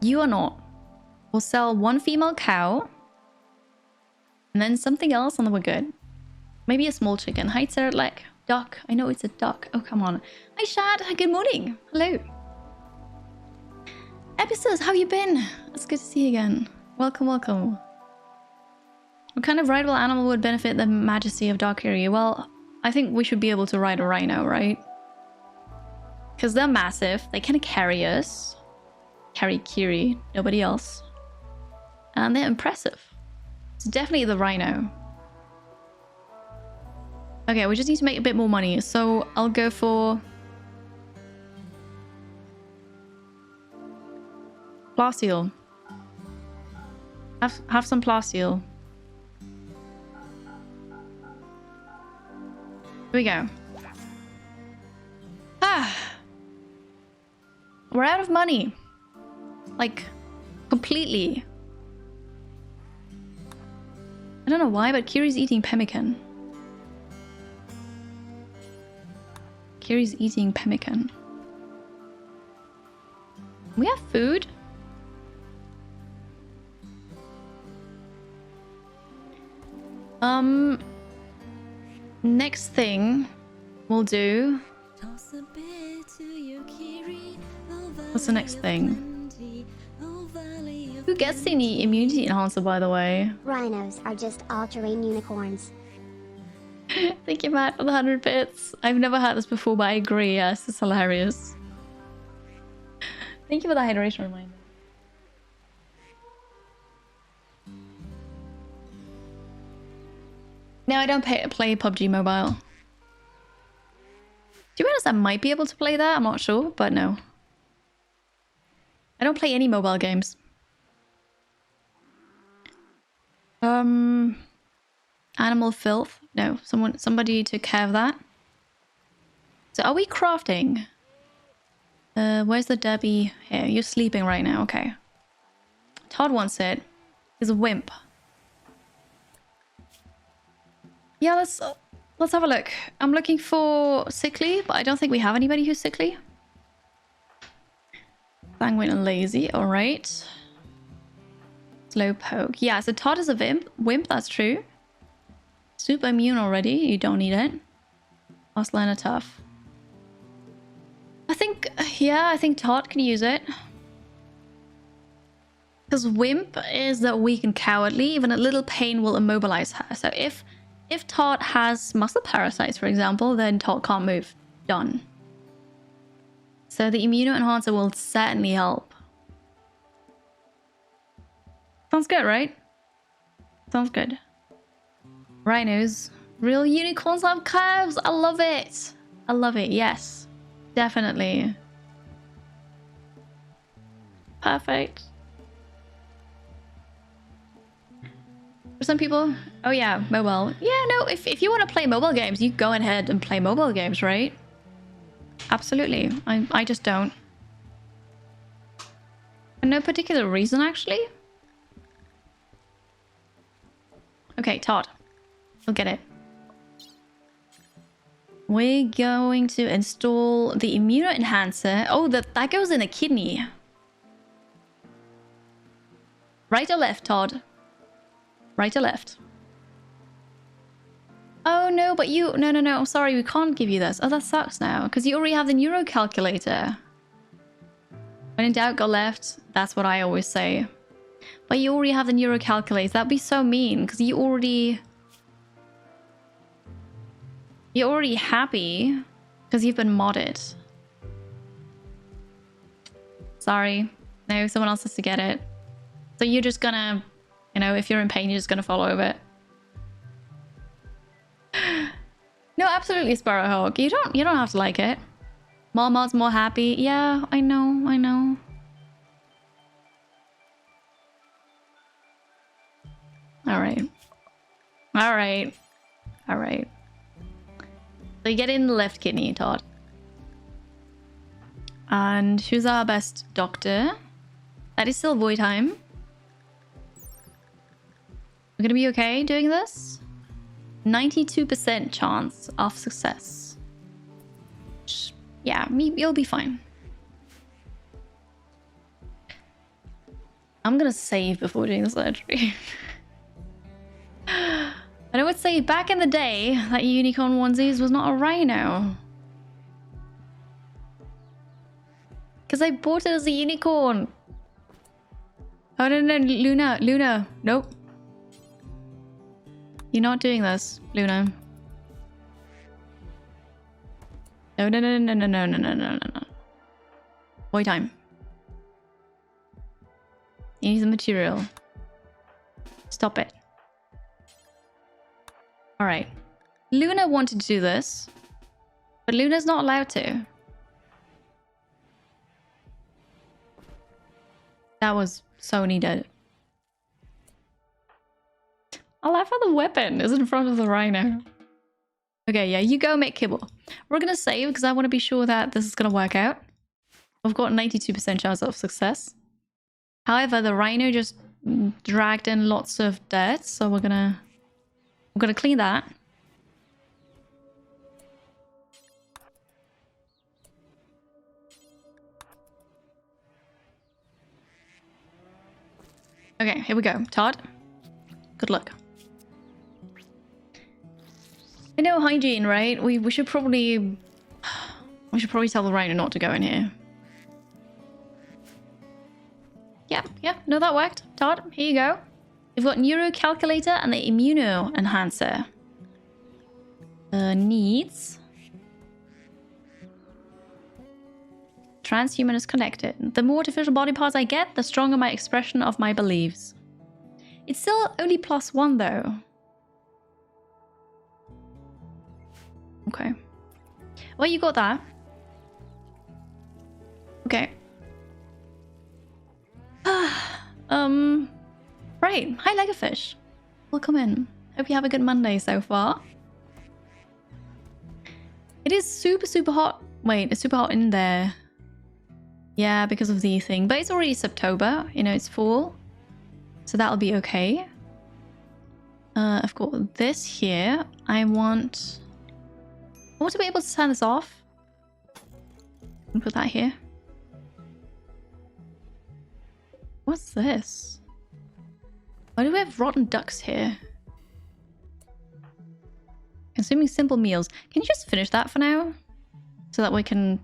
You are not. We'll sell one female cow. And then something else and then we're good. Maybe a small chicken. Hi, Sertlek. Duck. I know it's a duck. Oh, come on. Hi, Shad. Good morning. Hello. Episodes, how you been? It's good to see you again. Welcome, welcome. What kind of rideable animal would benefit the majesty of Dark Kiri? Well, I think we should be able to ride a rhino, right? Because they're massive. They can carry us. Carry Kiri. Nobody else. And they're impressive. It's definitely the rhino. Okay, we just need to make a bit more money. So I'll go for... Plasteel. Have some plasteel. Here we go. Ah! We're out of money. Like, completely. I don't know why, but Kiri's eating pemmican. Kiri's eating pemmican. We have food? Next thing we'll do... What's the next thing? Who gets the immunity enhancer, by the way? Rhinos are just all-terrain unicorns. Thank you, Matt, for the 100 bits. I've never had this before, but I agree. Yes, it's hilarious. Thank you for the hydration reminder. No, I don't play PUBG Mobile. To be honest, I might be able to play that. I'm not sure, but no. I don't play any mobile games. Animal filth. No, somebody took care of that. So are we crafting? Where's the derby? Here, you're sleeping right now. Okay. Todd wants it. He's a wimp. Yeah, let's have a look. I'm looking for sickly, but I don't think we have anybody who's sickly. Sanguine and lazy. All right. Slow poke. Yeah, so Todd is a wimp. That's true. Super immune already. You don't need it. Last line of tough. I think Todd can use it. Because wimp is that weak and cowardly. Even a little pain will immobilize her. So if Todd has muscle parasites, for example, then Todd can't move. Done. So the immunoenhancer will certainly help. Sounds good, right? Sounds good. Rhinos. Real unicorns have calves. I love it. I love it. Yes. Definitely. Perfect. For some people, oh yeah, mobile. Yeah, no, if you want to play mobile games, you go ahead and play mobile games, right? Absolutely. I just don't. For no particular reason, actually. Okay, Todd. We'll get it. We're going to install the immuno enhancer. Oh, that goes in a kidney. Right or left, Todd? Right or left? Oh, no, but you... No. I'm sorry, we can't give you this. Oh, that sucks now. Because you already have the neuro calculator. When in doubt, go left. That's what I always say. But you already have the neuro calculator. That'd be so mean. Because you already... You're already happy. Because you've been modded. Sorry. No, someone else has to get it. So you're just gonna... You know, if you're in pain, you're just gonna fall over it. No, absolutely, Sparrowhawk. You don't have to like it. More mods, more happy. Yeah, I know. Alright. So you get in the left kidney, Todd. And who's our best doctor? That is still void time. We're gonna be okay doing this? 92% chance of success. Yeah, you'll be fine. I'm gonna save before doing the surgery. And I would say back in the day, that unicorn onesies was not a rhino. Because I bought it as a unicorn. Oh, no, Luna. Nope. You're not doing this, Luna. No. Void time. You need the material. Stop it. Alright. Luna wanted to do this, but Luna's not allowed to. That was so needed. I laugh how the weapon is in front of the rhino. Okay, yeah, you go make kibble. We're gonna save because I want to be sure that this is gonna work out. I've got 92% chance of success. However, the rhino just dragged in lots of dirt, so we're gonna clean that. Okay, here we go. Todd, good luck. I know hygiene, right? We should probably tell the rhino not to go in here. Yeah, no, that worked. Todd, here you go. We've got neuro calculator and the immuno enhancer. Needs. Transhuman is connected. The more artificial body parts I get, the stronger my expression of my beliefs. It's still only +1 though. Okay. Well, you got that. Okay. Right. Hi, Legofish. Welcome in. Hope you have a good Monday so far. It is super hot. Wait, it's super hot in there. Yeah, because of the thing. But it's already September. You know, it's fall. So that'll be okay. I've got this here. I want to be able to turn this off. And put that here. What's this? Why do we have rotten ducks here? Consuming simple meals. Can you just finish that for now? So that we can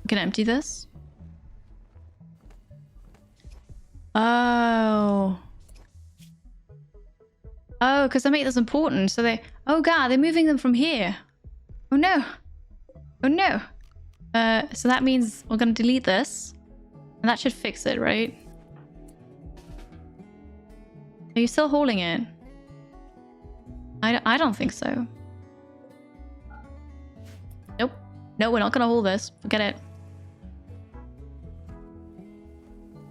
empty this? Oh, because they make this important. So they... Oh god, they're moving them from here. Oh no. So that means we're going to delete this. And that should fix it, right? Are you still holding it? I don't think so. Nope. No, we're not going to hold this. Forget it.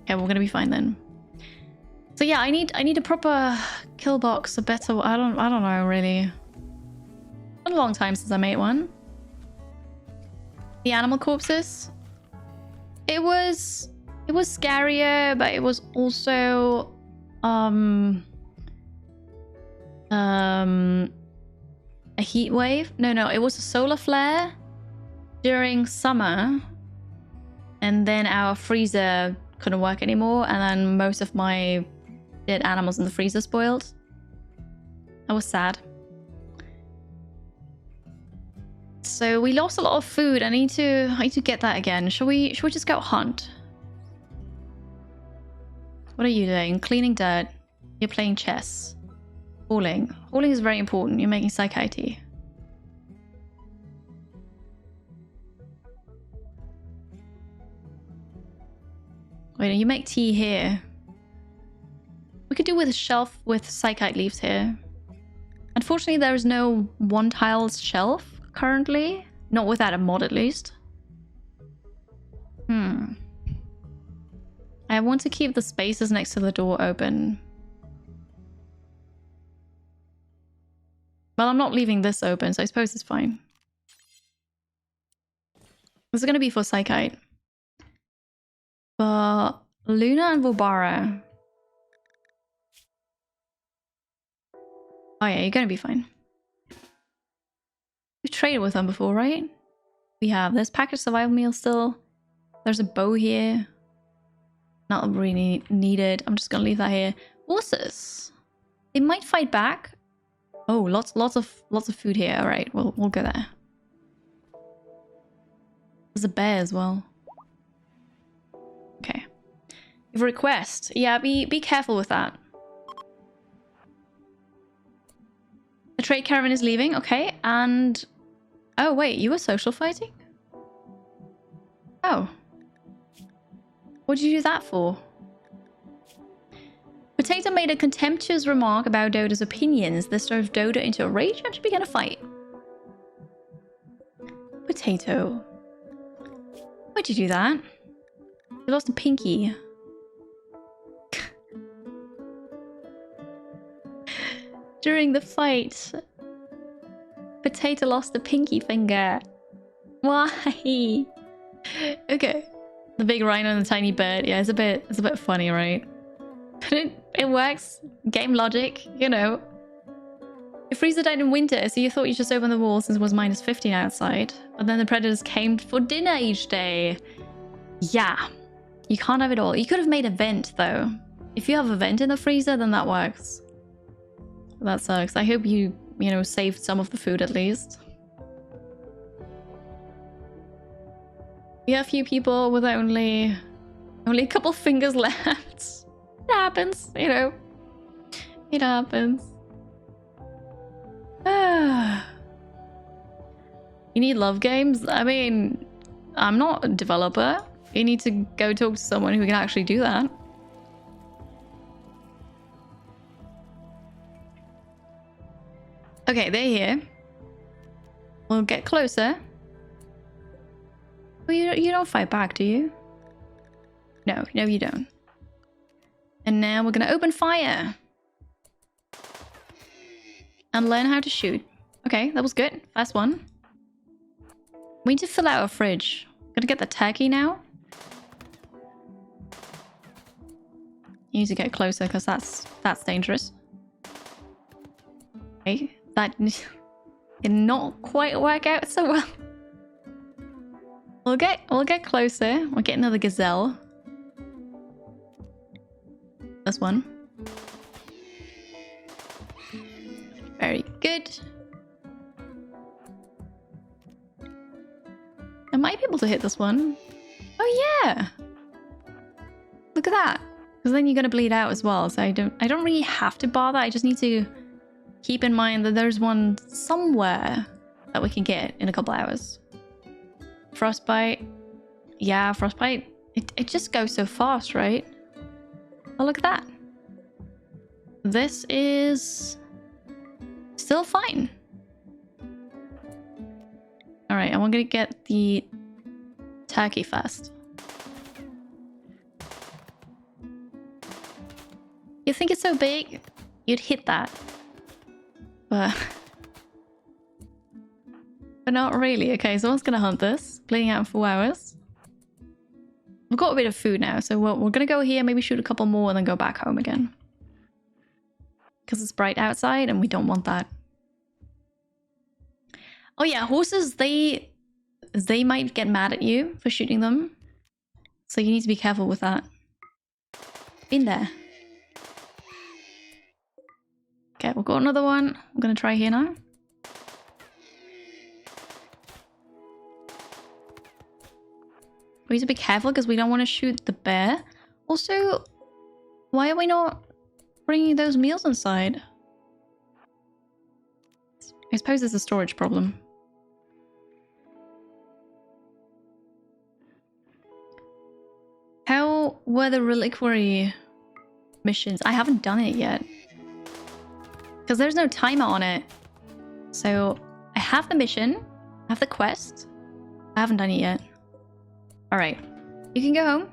Okay, we're going to be fine then. So yeah, I need a proper kill box, a better... I don't know, really. It's been a long time since I made one. The animal corpses. It was scarier, but it was also a heat wave. No, it was a solar flare during summer, and then our freezer couldn't work anymore, and then most of my dead animals in the freezer spoiled. That was sad. So we lost a lot of food. I need to get that again. Should we just go hunt? What are you doing? Cleaning dirt. You're playing chess. Hauling. Hauling is very important. You're making Saikai tea. Wait, you make tea here. We could do with a shelf with Saikai leaves here. Unfortunately, there is no one tile shelf currently. Not without a mod, at least. I want to keep the spaces next to the door open. Well, I'm not leaving this open, so I suppose it's fine. This is going to be for Saikai. But Luna and Volbara. Oh yeah, you're going to be fine. We've traded with them before, right? We have. There's packaged survival meal still. There's a bow here. Not really needed. I'm just going to leave that here. Horses. They might fight back. Oh, lots of food here. All right, we'll go there. There's a bear as well. Okay. You have a request. Yeah, be careful with that. The trade caravan is leaving. Okay, and oh wait, you were social fighting? Oh. What did you do that for? Potato made a contemptuous remark about Doda's opinions. This drove Doda into a rage and she began a fight. Potato. Why'd you do that? You lost a pinky. During the fight, Potato lost a pinky finger. Why? Okay. The big rhino and the tiny bird. Yeah, it's a bit funny, right? But it works. Game logic, you know. Your freezer died in winter, so you thought you just opened the wall since it was minus 15 outside. But then the predators came for dinner each day. Yeah. You can't have it all. You could have made a vent, though. If you have a vent in the freezer, then that works. That sucks. I hope you saved some of the food at least. We have a few people with only a couple fingers left. It happens, you know. It happens. You need love games? I mean, I'm not a developer. You need to go talk to someone who can actually do that. Okay, they're here. We'll get closer. Well, you don't fight back, do you? No, you don't. And now we're gonna open fire. And learn how to shoot. Okay, that was good. First one. We need to fill out our fridge. Gonna get the turkey now. You need to get closer because that's dangerous. Okay, that did not quite work out so well. We'll get closer. We'll get another gazelle. This one. Very good. I might be able to hit this one. Oh yeah! Look at that. Because then you're gonna bleed out as well. So I don't really have to bother. I just need to keep in mind that there's one somewhere that we can get in a couple hours. Frostbite. Yeah, frostbite. It just goes so fast, right? Oh, look at that. This is still fine. Alright, I'm gonna get the turkey first. You think it's so big? You'd hit that. But But not really. Okay, someone's gonna hunt this. Playing out in 4 hours. We've got a bit of food now, so we're gonna go here, maybe shoot a couple more, and then go back home again. Because it's bright outside, and we don't want that. Oh yeah, horses, they might get mad at you for shooting them. So you need to be careful with that. In there. Okay, we've got another one. I'm gonna try here now. We need to be careful because we don't want to shoot the bear. Also, why are we not bringing those meals inside? I suppose it's a storage problem. How were the reliquary missions? I haven't done it yet. Because there's no timer on it. So I have the mission. I have the quest. I haven't done it yet. Alright. You can go home.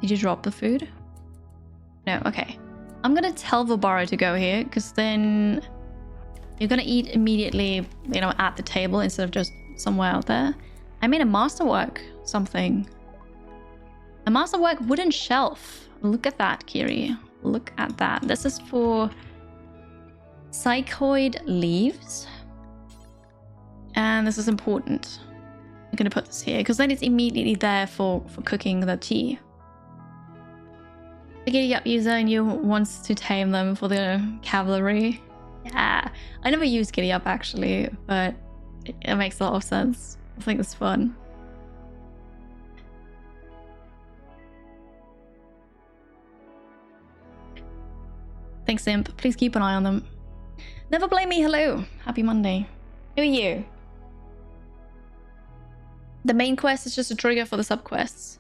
Did you drop the food? No, okay. I'm gonna tell Vobara to go here, because then you're gonna eat immediately, you know, at the table instead of just somewhere out there. I made a masterwork something. A masterwork wooden shelf. Look at that, Kiri. Look at that. This is for psychoid leaves. And this is important. I'm gonna put this here because then it's immediately there for cooking the tea. The giddy up user and you wants to tame them for the cavalry. Yeah, I never used giddy up actually, but it makes a lot of sense. I think it's fun. Thanks, Imp. Please keep an eye on them. Never blame me. Hello. Happy Monday. Who are you? The main quest is just a trigger for the subquests.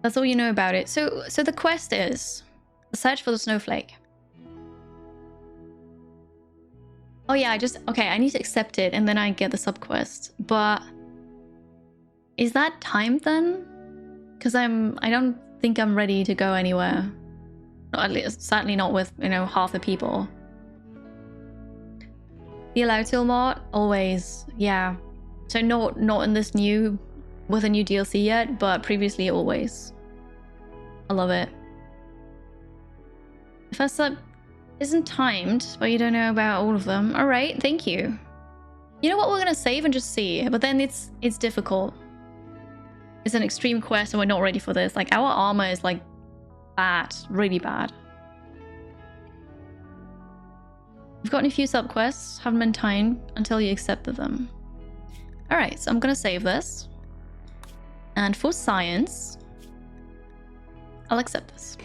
That's all you know about it. So the quest is the search for the snowflake. Oh yeah, okay, I need to accept it and then I get the subquest. But is that timed then? Because I don't think I'm ready to go anywhere. Not at least, certainly not with, you know, half the people. The allow till mod? Always, yeah. So not in this new, with a new DLC yet, but previously always. I love it. First up isn't timed, but you don't know about all of them. All right, thank you. You know what? We're gonna save and just see, but then it's difficult. It's an extreme quest, and we're not ready for this. Like our armor is like bad, really bad. We've gotten a few subquests, haven't been timed until you accepted them. All right, so I'm gonna save this, and for science, I'll accept this.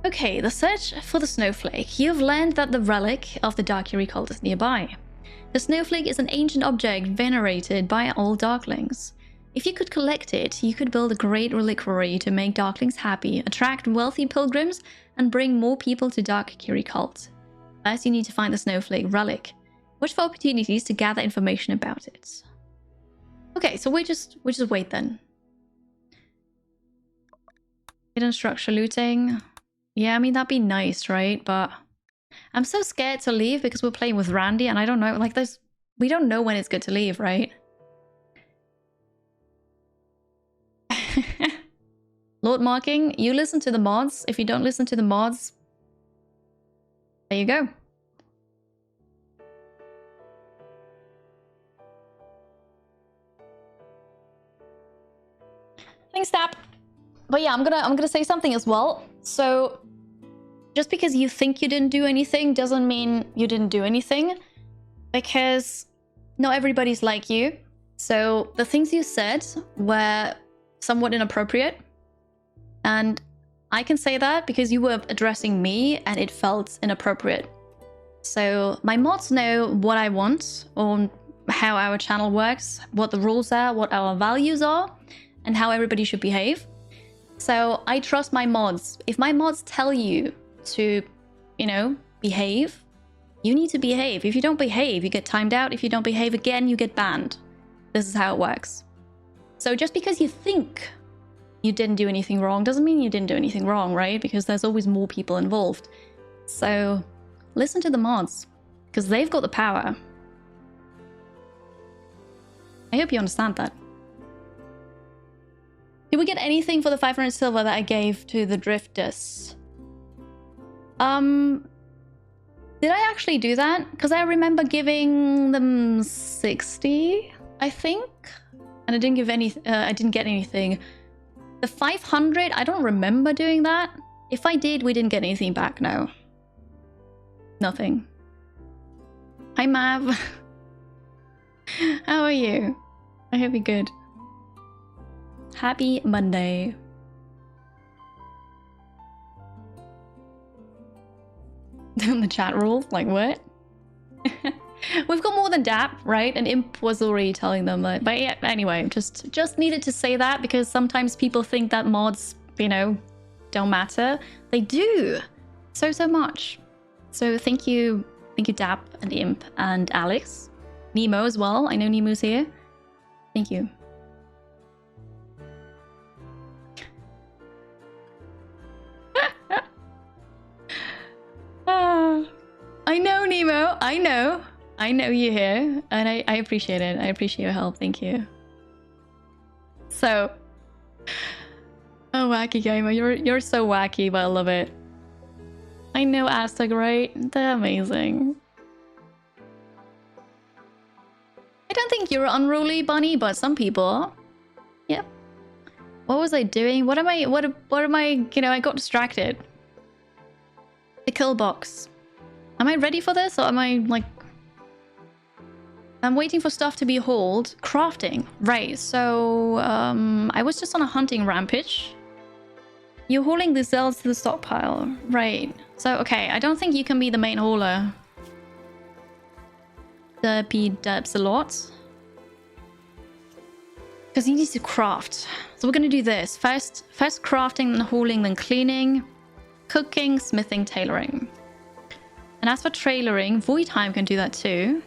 Okay, the search for the snowflake. You've learned that the relic of the Dark Kiri Cult is nearby. The snowflake is an ancient object venerated by all Darklings. If you could collect it, you could build a great reliquary to make Darklings happy, attract wealthy pilgrims, and bring more people to Dark Kiri Cult. First, you need to find the snowflake relic. Watch for opportunities to gather information about it. Okay, so we just wait then. Hidden structure looting. Yeah, I mean, that'd be nice, right? But I'm so scared to leave because we're playing with Randy and I don't know, like we don't know when it's good to leave, right? Lord Marking, you listen to the mods. If you don't listen to the mods, there you go. Thanks, Tap. But yeah, I'm gonna say something as well. So just because you think you didn't do anything doesn't mean you didn't do anything, because not everybody's like you. So the things you said were somewhat inappropriate, and I can say that because you were addressing me and it felt inappropriate. So my mods know what I want, or how our channel works, what the rules are, what our values are, and how everybody should behave. So I trust my mods. If my mods tell you to, you know, behave, you need to behave. If you don't behave, you get timed out. If you don't behave again, you get banned. This is how it works. So just because you think you didn't do anything wrong doesn't mean you didn't do anything wrong, right? Because there's always more people involved. So listen to the mods, because they've got the power. I hope you understand that. Did we get anything for the 500 silver that I gave to the drifters? Did I actually do that? Because I remember giving them 60, I think, and I didn't give any. I didn't get anything. The 500, I don't remember doing that. If I did, we didn't get anything back. No, nothing. Hi, Mav. How are you? I hope you're good. Happy Monday. The chat rules? Like what? We've got more than DAP, right? And Imp was already telling them that. But yeah, anyway, just needed to say that because sometimes people think that mods, you know, don't matter. They do. So much. So thank you DAP and Imp and Alex. Nemo as well. I know Nemo's here. Thank you. I know, Nemo. I know you're here, and I appreciate it. I appreciate your help. Thank you. So, oh, wacky gamer, you're so wacky, but I love it. I know Aztec, right? They're amazing. I don't think you're unruly, Bunny, but some people are. Yep. What was I doing? What am I? You know, I got distracted. The kill box. Am I ready for this, or am I like? I'm waiting for stuff to be hauled. Crafting, right? So I was just on a hunting rampage. You're hauling the cells to the stockpile, right? So okay, I don't think you can be the main hauler. Derpy derps a lot. Because he needs to craft. So we're gonna do this. First crafting, then hauling, then cleaning, cooking, smithing, tailoring. And as for trailering, Void Time can do that too.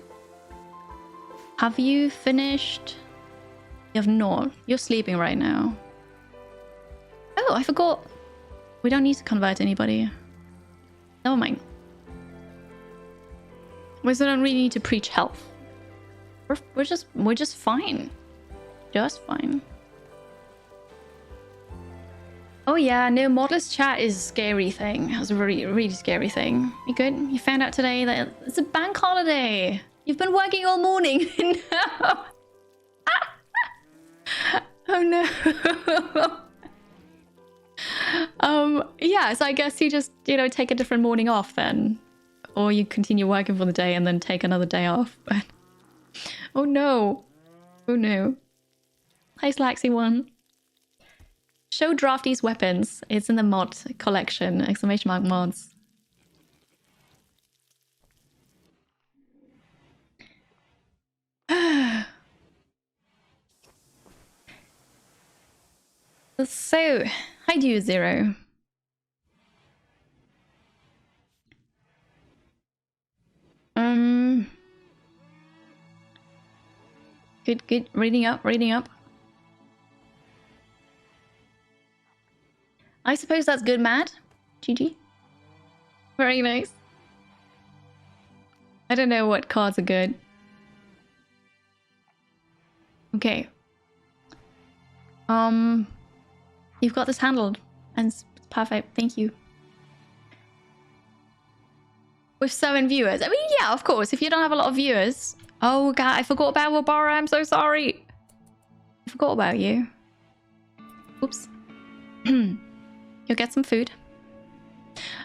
Have you finished? You have not. You're sleeping right now. Oh, I forgot. We don't need to convert anybody. Never mind. We don't really need to preach health. We're just fine. Just fine. Oh yeah, no, models chat is a scary thing. It's a really scary thing. You good? You found out today that it's a bank holiday. You've been working all morning. No. Oh no. Yeah, so I guess you just, you know, take a different morning off then. Or you continue working for the day and then take another day off. Oh no. Oh no. Hi Slaxy1. Show Drafty's weapons. It's in the mod collection. Exclamation mark mods. So, hi do you, Zero. Good. Reading up. I suppose that's good, Matt. GG. Very nice. I don't know what cards are good. Okay. You've got this handled. And it's perfect. Thank you. With 7 viewers. I mean, yeah, of course. If you don't have a lot of viewers. Oh, God. I forgot about Wabara. I'm so sorry. I forgot about you. Oops. You'll get some food.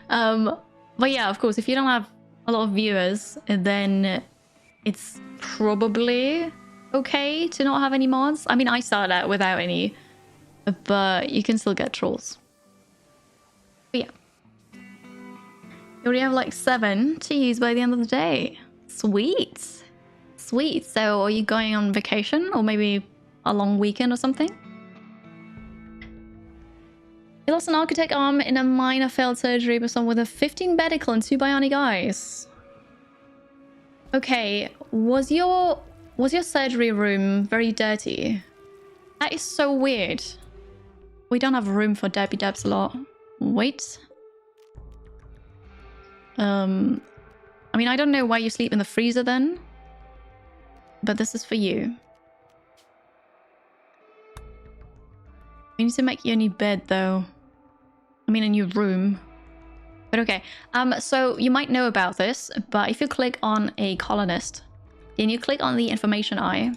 But yeah, of course, if you don't have a lot of viewers, then it's probably okay to not have any mods. I mean, I started out without any, but you can still get trolls. But yeah. You already have like 7 to use by the end of the day. Sweet. Sweet. So are you going on vacation or maybe a long weekend or something? You lost an architect arm in a minor failed surgery, but someone with a 15 medical and 2 bionic eyes. Okay, was your surgery room very dirty? That is so weird. We don't have room for derpy derps a lot. Wait. I mean, I don't know why you sleep in the freezer then, but this is for you. We need to make you a new bed though. I mean, a new room. But okay, so you might know about this, but if you click on a colonist, then you click on the information eye.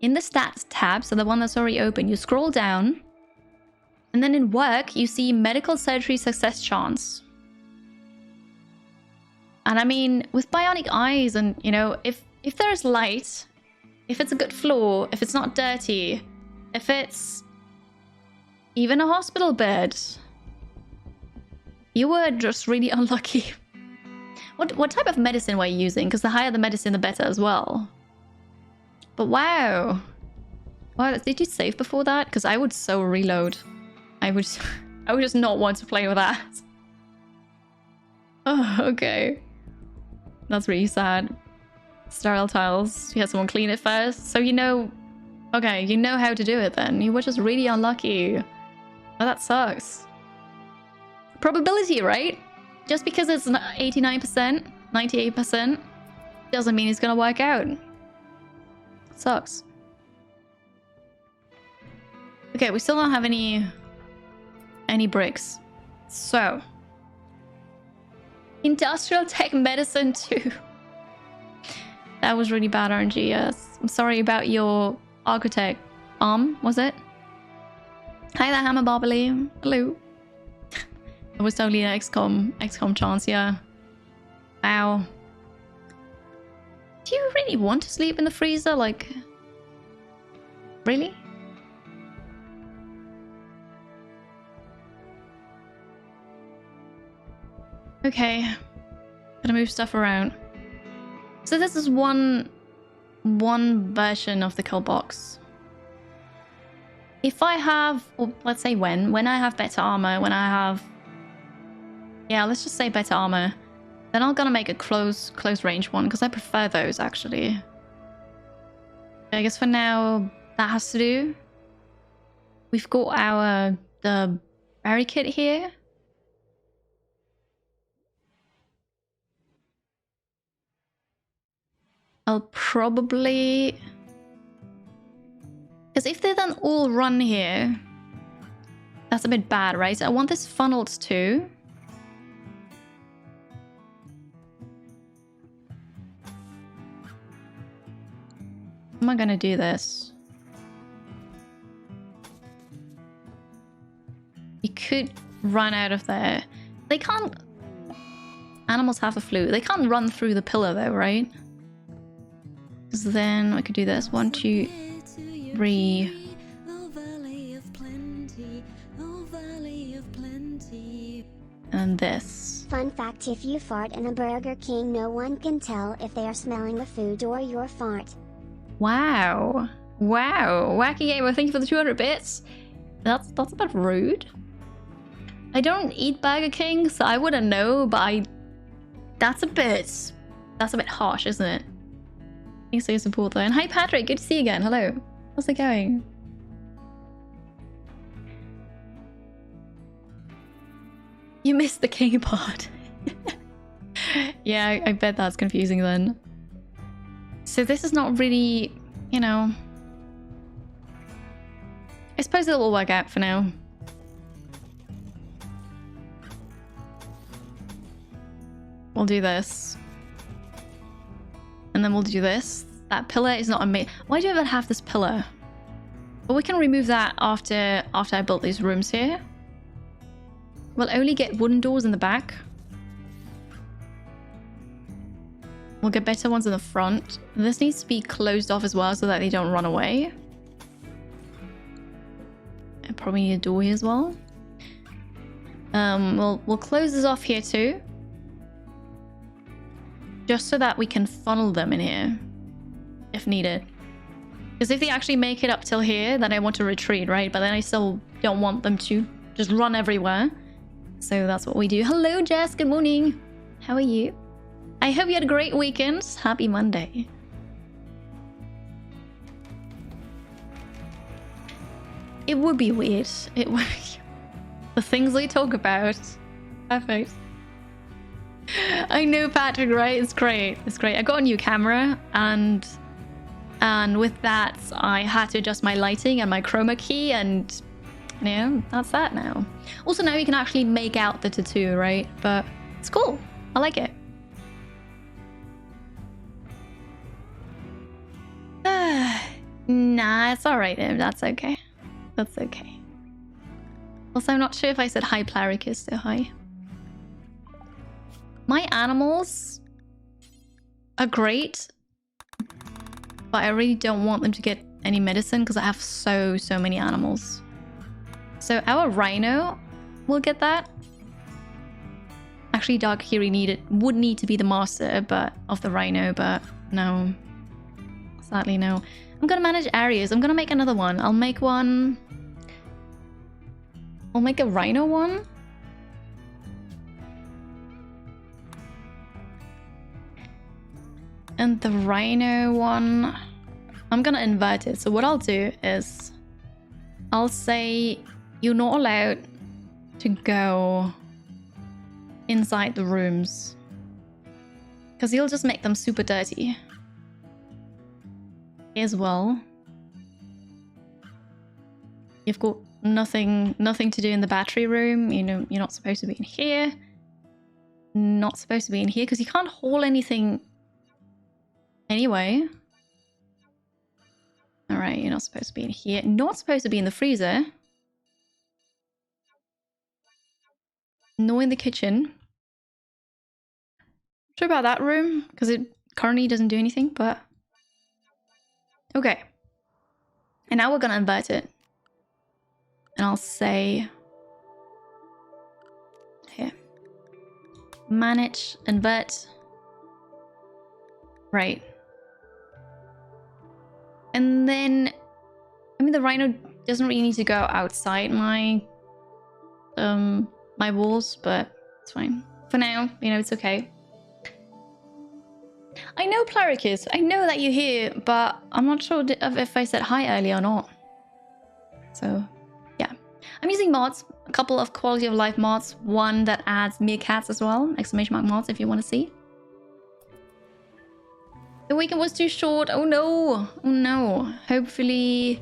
In the stats tab, so the one that's already open, you scroll down, and then in work, you see medical surgery success chance. And I mean, with bionic eyes and, you know, if there's light, if it's a good floor, if it's not dirty, if it's even a hospital bed, you were just really unlucky. What type of medicine were you using? Because the higher the medicine, the better as well. But wow. Wow, did you save before that? Because I would so reload. I would just not want to play with that. Oh, okay. That's really sad. Sterile tiles. You had someone clean it first. So you know... Okay, you know how to do it then. You were just really unlucky. Oh, that sucks. Probability, right? Just because it's 89%, 98%, doesn't mean it's gonna work out. Sucks. Okay, we still don't have any bricks. So... Industrial tech medicine too. That was really bad RNG, yes. I'm sorry about your architect arm, was it? Hi there, Hammer Barbely. Hello. It was totally an XCOM chance, yeah. Wow. Do you really want to sleep in the freezer? Like, really? Okay, gotta move stuff around. So this is one version of the kill box. If I have, or let's say when I have better armor, when I have, yeah, let's just say better armor, then I'm gonna make a close range one because I prefer those actually. I guess for now that has to do. We've got the barricade here. I'll probably... Because if they then all run here, that's a bit bad, right? So I want this funneled too. How am I gonna do this? You could run out of there. They can't... Animals have the flu. They can't run through the pillar though, right? Because then I could do this. 1, 2, 3. And this. Fun fact: if you fart in a Burger King, no one can tell if they are smelling the food or your fart. Wow. Wow. Wacky Gamer, thank you for the 200 bits. That's a bit rude. I don't eat Burger King, so I wouldn't know, but that's a bit harsh, isn't it? Thanks for your support though. And hi Patrick, good to see you again. Hello. How's it going? You missed the king part. Yeah, I bet that's confusing then. So this is not really, you know... I suppose it will work out for now. We'll do this. And then we'll do this. That pillar is not amazing. Why do I even have this pillar? But we can remove that after I built these rooms here. We'll only get wooden doors in the back. We'll get better ones in the front. This needs to be closed off as well so that they don't run away. And probably need a door here as well. We'll close this off here too. Just so that we can funnel them in here. If needed. Because if they actually make it up till here, then I want to retreat, right? But then I still don't want them to just run everywhere. So that's what we do. Hello, Jess. Good morning. How are you? I hope you had a great weekend. Happy Monday. It would be weird. It would be... The things we talk about. Perfect. I know, Patrick, right? It's great. It's great. I got a new camera, and with that, I had to adjust my lighting and my chroma key, and yeah, that's that now. Also, now you can actually make out the tattoo, right? But it's cool. I like it. Nah, it's alright. That's okay. That's okay. Also, I'm not sure if I said hi, Plaricus, so hi. My animals are great, but I really don't want them to get any medicine because I have so many animals. So our rhino will get that. Actually, Dark Kiri would need to be the master of the rhino, but no. Sadly, no. I'm gonna manage areas. I'm gonna make another one. I'll make one. I'll make a rhino one. And the rhino one, I'm gonna invert it. So what I'll do is I'll say you're not allowed to go inside the rooms because you'll just make them super dirty as well. You've got nothing to do in the battery room. You know, you're not supposed to be in here. Not supposed to be in here because you can't haul anything anyway. All right, you're not supposed to be in here. Not supposed to be in the freezer. Nor in the kitchen. Not sure about that room because it currently doesn't do anything, but okay. And now we're gonna invert it. And I'll say here. Manage, invert. Right. And then I mean the rhino doesn't really need to go outside my my walls, but it's fine. For now, you know, it's okay. I know, Plaricus, I know that you're here, but I'm not sure if I said hi earlier or not. So, yeah. I'm using mods, a couple of quality of life mods, one that adds meerkats as well, exclamation mark mods if you want to see. The weekend was too short. Oh no. Oh no. Hopefully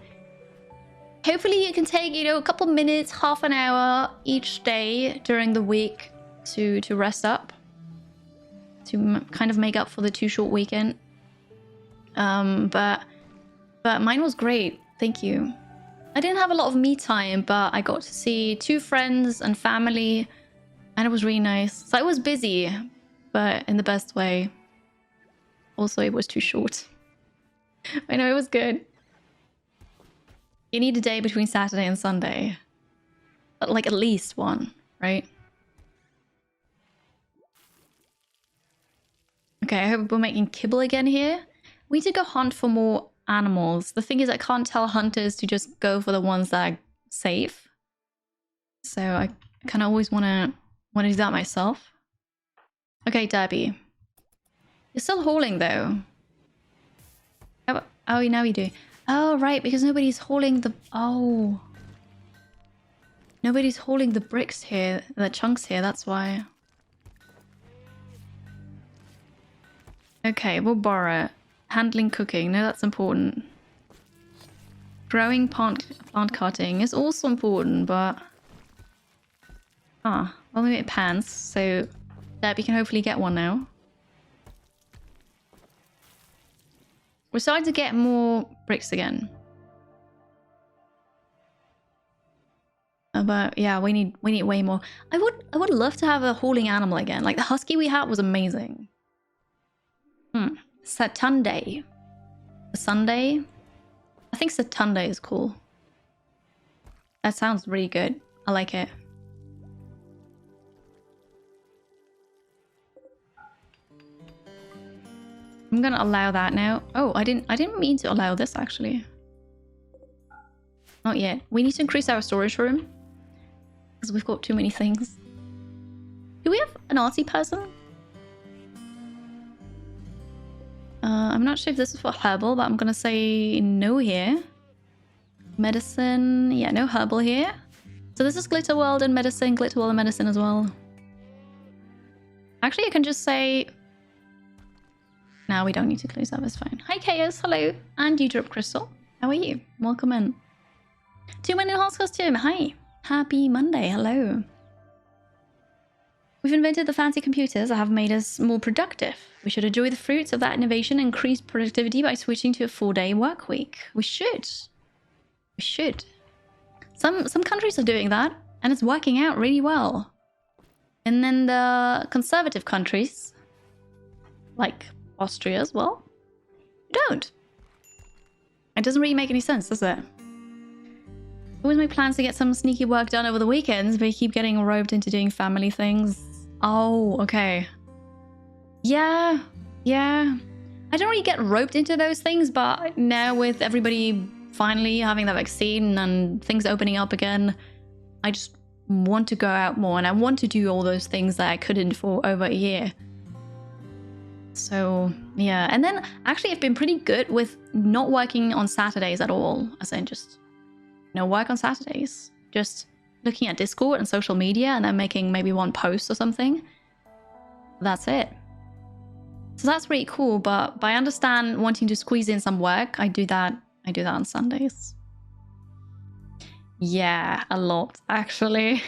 you can take, you know, a couple minutes, half an hour each day during the week to rest up. To kind of make up for the too short weekend. But mine was great. Thank you. I didn't have a lot of me time, but I got to see 2 friends and family, and it was really nice. So I was busy, but in the best way. Also, it was too short. I know, it was good. You need a day between Saturday and Sunday. Like at least one, right? Okay, I hope we're making kibble again here. We need to go hunt for more animals. The thing is, I can't tell hunters to just go for the ones that are safe. So I kind of always want to do that myself. Okay, Derby. You're still hauling though. Oh, now you do. Oh, right, because nobody's hauling the... Oh. Nobody's hauling the bricks here, the chunks here, that's why. Okay, we'll borrow it. Handling cooking, no, that's important. Growing plant cutting is also important, but... well, we make pans, so Debbie can hopefully get one now. We're starting to get more bricks again. But yeah, we need way more. I would love to have a hauling animal again. Like the husky we had was amazing. Saturday. Sunday? I think Saturday is cool. That sounds really good. I like it. I'm gonna allow that now. Oh, I didn't mean to allow this actually. Not yet. We need to increase our storage room because we've got too many things. Do we have an artsy person? I'm not sure if this is for herbal, but I'm gonna say no here. Medicine, yeah, no herbal here. So this is Glitter World and Medicine, Glitter World and Medicine as well. Actually, I can just say... No, we don't need to close that. That's fine. Hi, Chaos. Hello. And you, Drip Crystal. How are you? Welcome in. 2 Men in Horse Costume. Hi. Happy Monday. Hello. We've invented the fancy computers that have made us more productive. We should enjoy the fruits of that innovation and increase productivity by switching to a 4-day work week. We should. We should. Some countries are doing that, and it's working out really well. And then the conservative countries, like Austria as well, don't. It doesn't really make any sense, does it? Always make plans to get some sneaky work done over the weekends, but you keep getting roped into doing family things. Oh, okay. Yeah. I don't really get roped into those things, but now with everybody finally having the vaccine and things opening up again, I just want to go out more and I want to do all those things that I couldn't for over a year. So, yeah. And then actually I've been pretty good with not working on Saturdays at all. As in just no work on Saturdays. Just looking at Discord and social media and then making maybe one post or something. That's it. So that's really cool, but I understand wanting to squeeze in some work. I do that on Sundays. Yeah, a lot, actually.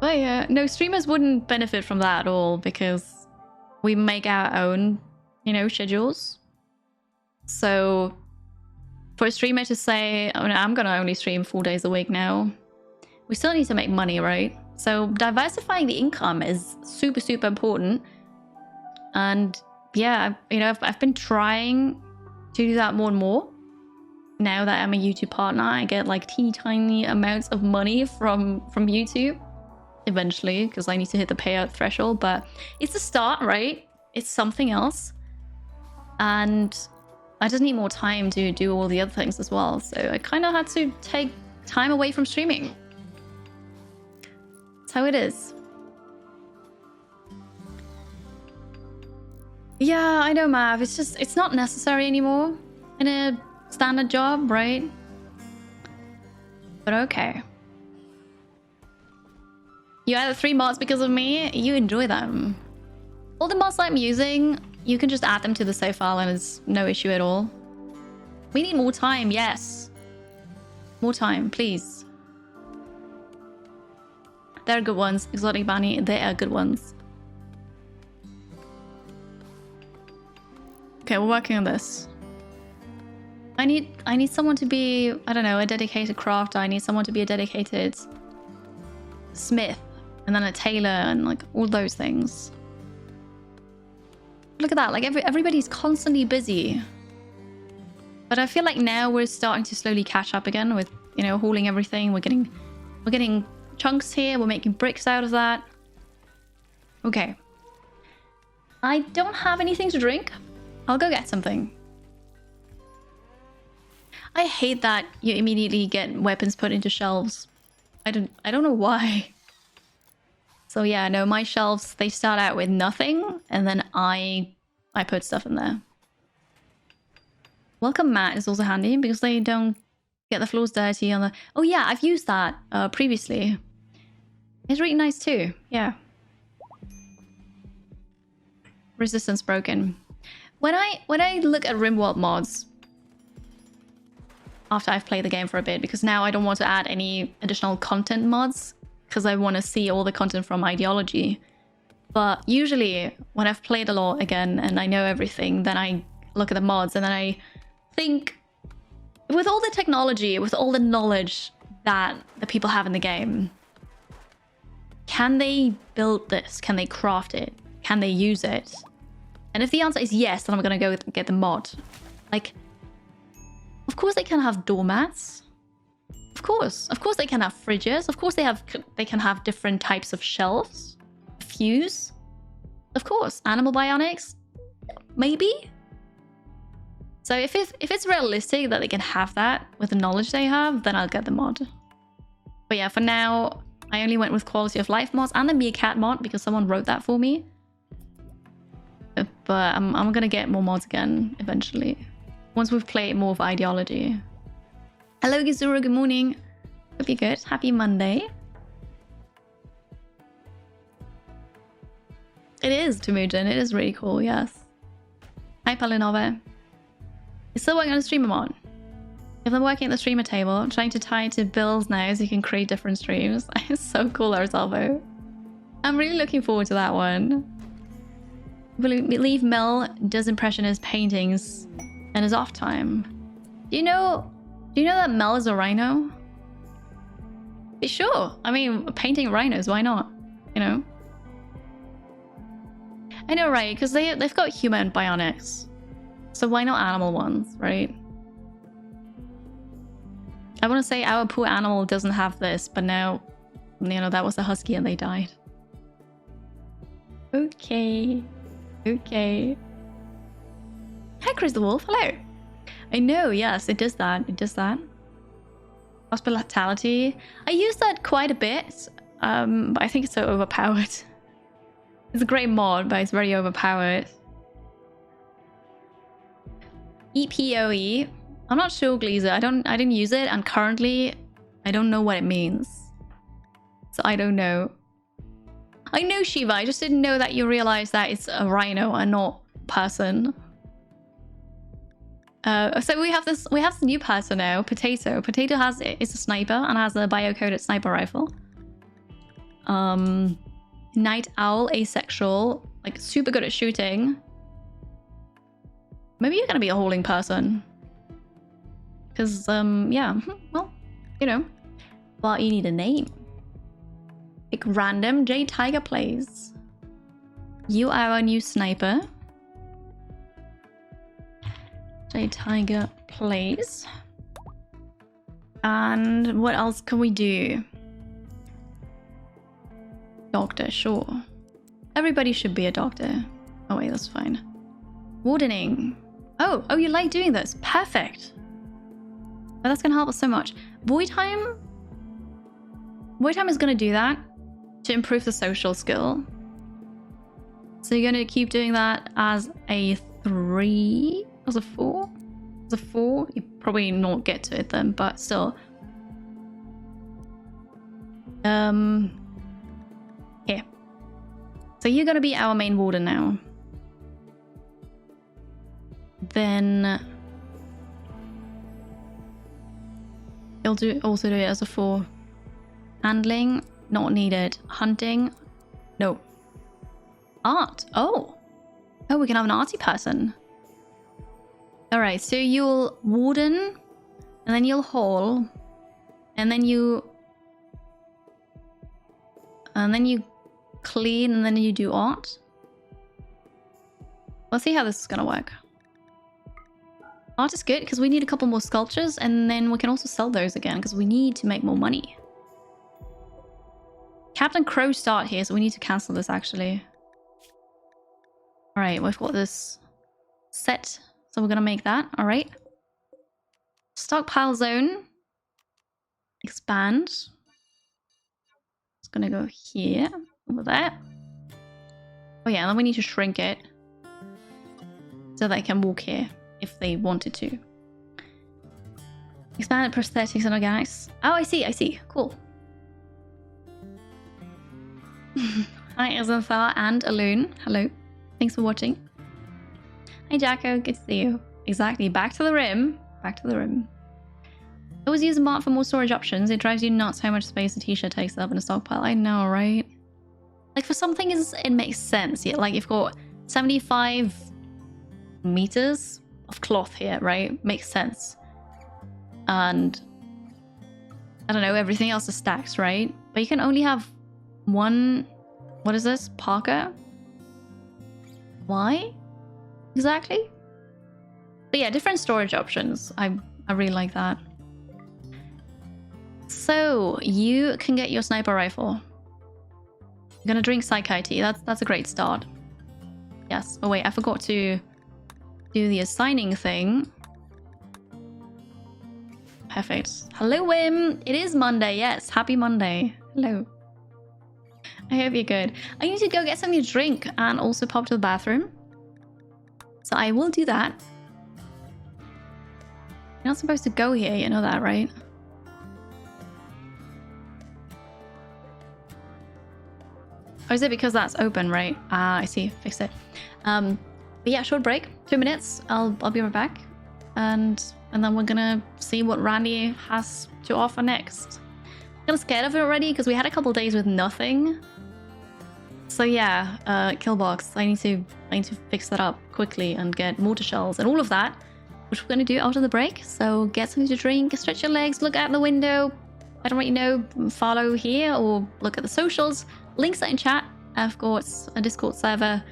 But yeah, no, streamers wouldn't benefit from that at all because we make our own, schedules. So for a streamer to say, oh, no, I'm going to only stream 4 days a week now, we still need to make money, right? So diversifying the income is super, super important. And yeah, I've been trying to do that more and more. Now that I'm a YouTube partner, I get like teeny tiny amounts of money from YouTube eventually because I need to hit the payout threshold. But it's a start, right? It's something else. And I just need more time to do all the other things as well. So I kind of had to take time away from streaming. That's how it is. Yeah, I know, Mav. It's not necessary anymore in a standard job, right? But okay. You added 3 mods because of me. You enjoy them. All the mods I'm using, you can just add them to the save file and it's no issue at all. We need more time, yes. More time, please. They're good ones. Exotic Bunny, they are good ones. Okay, we're working on this. I need someone to be, I don't know, a dedicated crafter. I need someone to be a dedicated smith. And then a tailor and like all those things. Look at that, like everybody's constantly busy. But I feel like now we're starting to slowly catch up again with, hauling everything. We're getting chunks here. We're making bricks out of that. Okay. I don't have anything to drink. I'll go get something. I hate that you immediately get weapons put into shelves. I don't know why. So yeah, no, my shelves, they start out with nothing, and then I put stuff in there. Welcome mat is also handy because they don't get the floors dirty on the... Oh yeah, I've used that previously. It's really nice too, yeah. Resistance broken. When I look at RimWorld mods, after I've played the game for a bit, because now I don't want to add any additional content mods, because I want to see all the content from Ideology. But usually, when I've played a lot again and I know everything, then I look at the mods and then I think, with all the technology, with all the knowledge that the people have in the game, can they build this? Can they craft it? Can they use it? And if the answer is yes, then I'm going to go get the mod. Like, of course they can have doormats. Of course they can have fridges. Of course they can have different types of shelves. Fuse. Of course, animal bionics. Maybe. So if it's realistic that they can have that with the knowledge they have, then I'll get the mod. But yeah, for now, I only went with quality of life mods and the meerkat mod because someone wrote that for me. But I'm gonna get more mods again eventually. Once we've played more of Ideology. Hello Gizuru, good morning. Hope you're good. Happy Monday. It is Temujin. It is really cool, yes. Hi, Palinova. You're still working on a streamer mod. If I'm working at the streamer table, trying to tie it to bills now so you can create different streams. It's so cool, Arsalvo. I'm really looking forward to that one. I believe Mel does impressionist paintings in his off time. Do you know that Mel is a rhino? Sure. I mean, painting rhinos, why not? You know? I know, right? Because they've got human bionics. So why not animal ones, right? I want to say our poor animal doesn't have this, but now, you know, that was a husky and they died. Okay. Okay. Hi, Chris the Wolf. Hello. I know, yes, it does that. It does that. Hospitality. I use that quite a bit, but I think it's so overpowered. It's a great mod, but it's very overpowered. EPOE. I'm not sure, Gleezer. I didn't use it, and currently I don't know what it means. So I don't know. I know, Shiva. I just didn't know that you realized that it's a rhino and not person. So we have this new person now, Potato. Potato is a sniper and has a bio-coded sniper rifle. Night owl, asexual, like super good at shooting. Maybe you're gonna be a hauling person. Because, yeah, well, you know. But you need a name. Pick random. J Tiger plays. You are our new sniper. J Tiger plays. And what else can we do? Doctor, sure. Everybody should be a doctor. Oh wait, that's fine. Wardening. Oh, you like doing this. Perfect. Oh, that's gonna help us so much. Void time is gonna do that to improve the social skill. So you're gonna keep doing that as a 3, as a 4? As a 4? You probably not get to it then, but still. Here. So you're gonna be our main warden now. Then you'll also do it as a 4. Handling, not needed. Hunting, no. Art, oh, we can have an arty person. All right, so you'll warden, and then you'll haul, and then you clean, and then you do art. Let's see how this is gonna work. Art is good because we need a couple more sculptures, and then we can also sell those again because we need to make more money. Captain Crow start here, so we need to cancel this actually. All right, we've got this set, so we're gonna make that. All right. Stockpile zone. Expand. It's gonna go here, over there. Oh yeah, and then we need to shrink it so they can walk here if they wanted to. Expanded prosthetics and organics. Oh, I see. Cool. Hi, Azanthar and Alune. Hello. Thanks for watching. Hi, Jacko. Good to see you. Exactly. Back to the rim. Back to the rim. Always use a mart for more storage options. It drives you nuts how much space a t-shirt takes up in a stockpile. I know, right? Like, for some things, it makes sense. Yeah, like, you've got 75 meters of cloth here, right? Makes sense. And I don't know, everything else is stacked, right? But you can only have one. What is this? Parka? Why? Exactly? But yeah, different storage options. I really like that. So you can get your sniper rifle. You're gonna drink Psychi tea. That's a great start. Yes. Oh wait, I forgot to do the assigning thing. Perfect. Hello, Wim. It is Monday. Yes, happy Monday. Hello. I hope you're good. I need to go get something to drink and also pop to the bathroom. So I will do that. You're not supposed to go here, you know that, right? Oh, is it because that's open, right? Ah, I see. Fix it. But yeah, short break. 2 minutes. I'll be right back. And then we're gonna see what Randy has to offer next. I'm kind of scared of it already because we had a couple days with nothing. So yeah, Killbox. I need to fix that up quickly and get mortar shells and all of that, which we're gonna do after the break. So get something to drink, stretch your legs, look out the window. I don't really know, follow here or look at the socials. Links are in chat. I've got a Discord server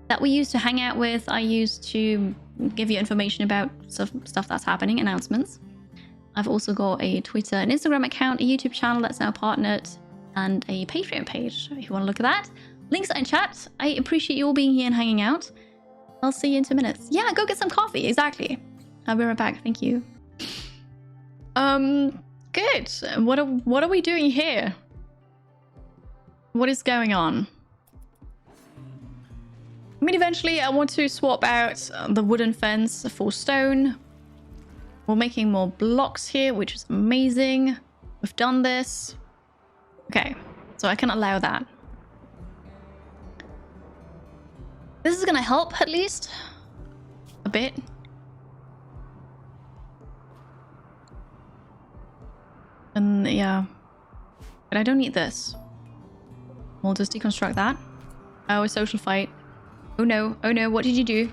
that we use to hang out with. I use to give you information about stuff that's happening, announcements. I've also got a Twitter and Instagram account, a YouTube channel that's now partnered, and a Patreon page if you want to look at that. Links are in chat. I appreciate you all being here and hanging out. I'll see you in 2 minutes. Yeah, go get some coffee. Exactly. I'll be right back. Thank you. Good. What are we doing here? What is going on? I mean, eventually I want to swap out the wooden fence for stone. We're making more blocks here, which is amazing. We've done this. Okay, so I can allow that. This is gonna help, at least. A bit. And yeah. But I don't need this. We'll just deconstruct that. Oh, a social fight. Oh no, what did you do?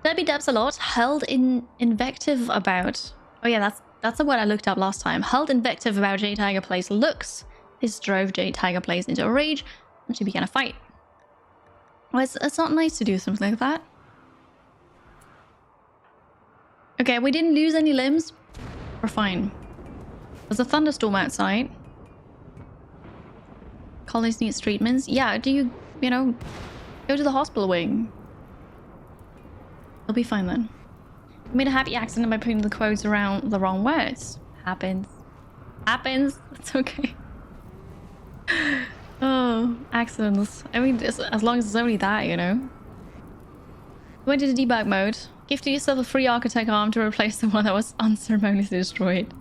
Derby dubs a lot. Held in invective about... Oh yeah, that's the word I looked up last time. Held invective about J Tiger Play's looks. This drove J Tiger Plays into a rage, and she began a fight. Well, it's not nice to do something like that. Okay, we didn't lose any limbs. We're fine. There's a thunderstorm outside. Colonies needs treatments. Yeah, do you know, go to the hospital wing. They'll be fine then. I made a happy accident by putting the quotes around the wrong words. Happens. Happens. It's okay. Oh, accidents. I mean, as long as it's only that, you know. Went into debug mode. Gifted yourself a free architect arm to replace the one that was unceremoniously destroyed.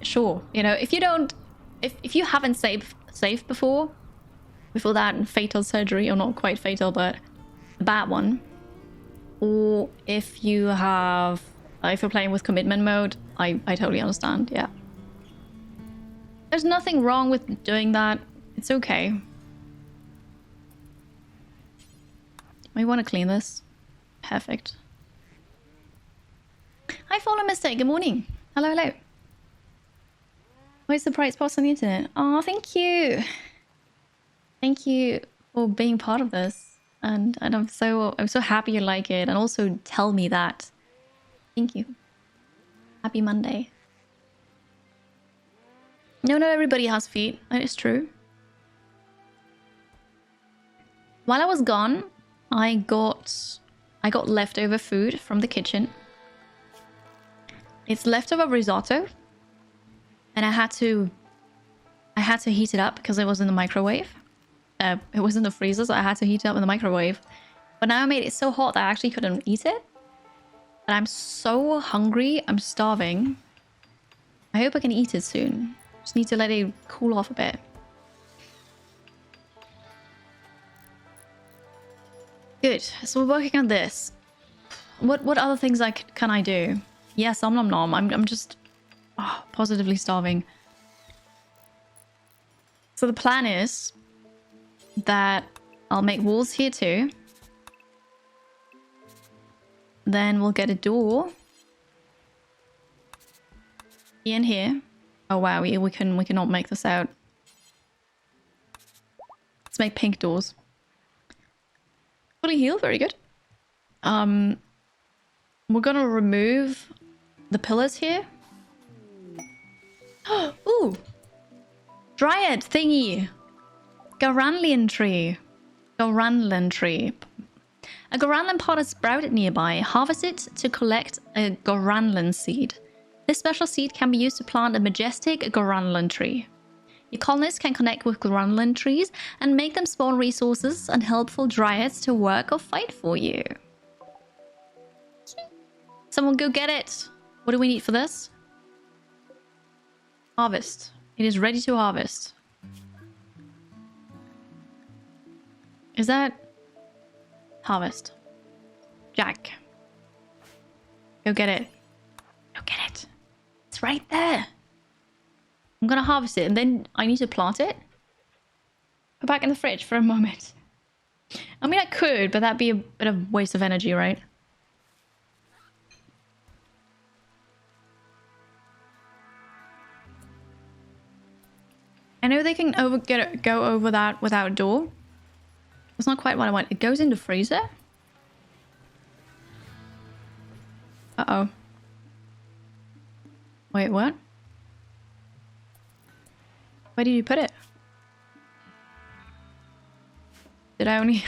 Sure. You know, if you don't... If you haven't saved before that fatal surgery, or not quite fatal, but the bad one, or if you have... if you're playing with commitment mode, I totally understand, yeah. There's nothing wrong with doing that. It's okay. We want to clean this. Perfect. Hi, Fallen Mistake. Good morning. Hello, hello. Where's the bright spots on the internet? Oh, thank you. Thank you for being part of this. And I'm so happy you like it. And also tell me that. Thank you. Happy Monday. No, not everybody has feet. That is true. While I was gone, I got leftover food from the kitchen. It's leftover risotto. And I had to heat it up because it was in the microwave. It was in the freezer, so I had to heat it up in the microwave. But now I made it so hot that I actually couldn't eat it. And I'm so hungry. I'm starving. I hope I can eat it soon. Just need to let it cool off a bit. Good. So we're working on this. What other things can I do? Yes, nom nom nom. I'm just positively starving. So the plan is that I'll make walls here too. Then we'll get a door here and here. Oh wow, we cannot make this out. Let's make pink doors. Fully heal, very good. We're gonna remove the pillars here. Ooh! Dryad thingy! Garanlian tree. Garanlan tree. A Garanlan pod has sprouted nearby. Harvest it to collect a Garanlan seed. This special seed can be used to plant a majestic Garanlan tree. Your colonists can connect with Garanlan trees and make them spawn resources and helpful Dryads to work or fight for you. Someone go get it! What do we need for this? Harvest. It is ready to harvest. Is that... Harvest. Jack. Go get it. Go get it. It's right there. I'm gonna harvest it and then I need to plant it. Go back in the fridge for a moment. I mean, I could, but that'd be a bit of waste of energy, right? I know they can go over that without a door. That's not quite what I want. It goes in the freezer? Uh-oh. Wait, what? Where did you put it? Did I only...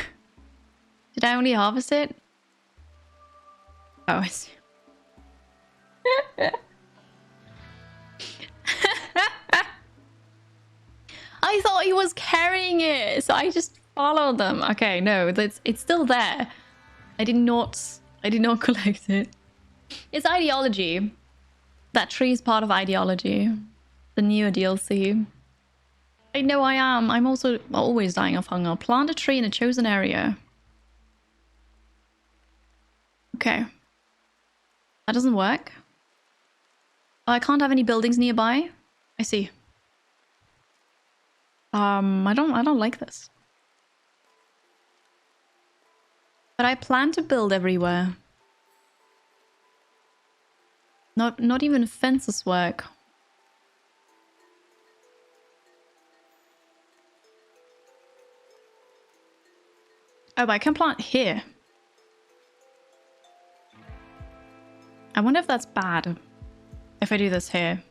Did I only harvest it? Oh, I see. I thought he was carrying it, so I just followed them. Okay, no, it's still there. I did not collect it. It's ideology. That tree is part of ideology. The newer DLC. I know I am. I'm also always dying of hunger. Plant a tree in a chosen area. Okay. That doesn't work. Oh, I can't have any buildings nearby. I see. I don't like this. But I plan to build everywhere. Not even fences work. Oh, but I can plant here. I wonder if that's bad. If I do this here.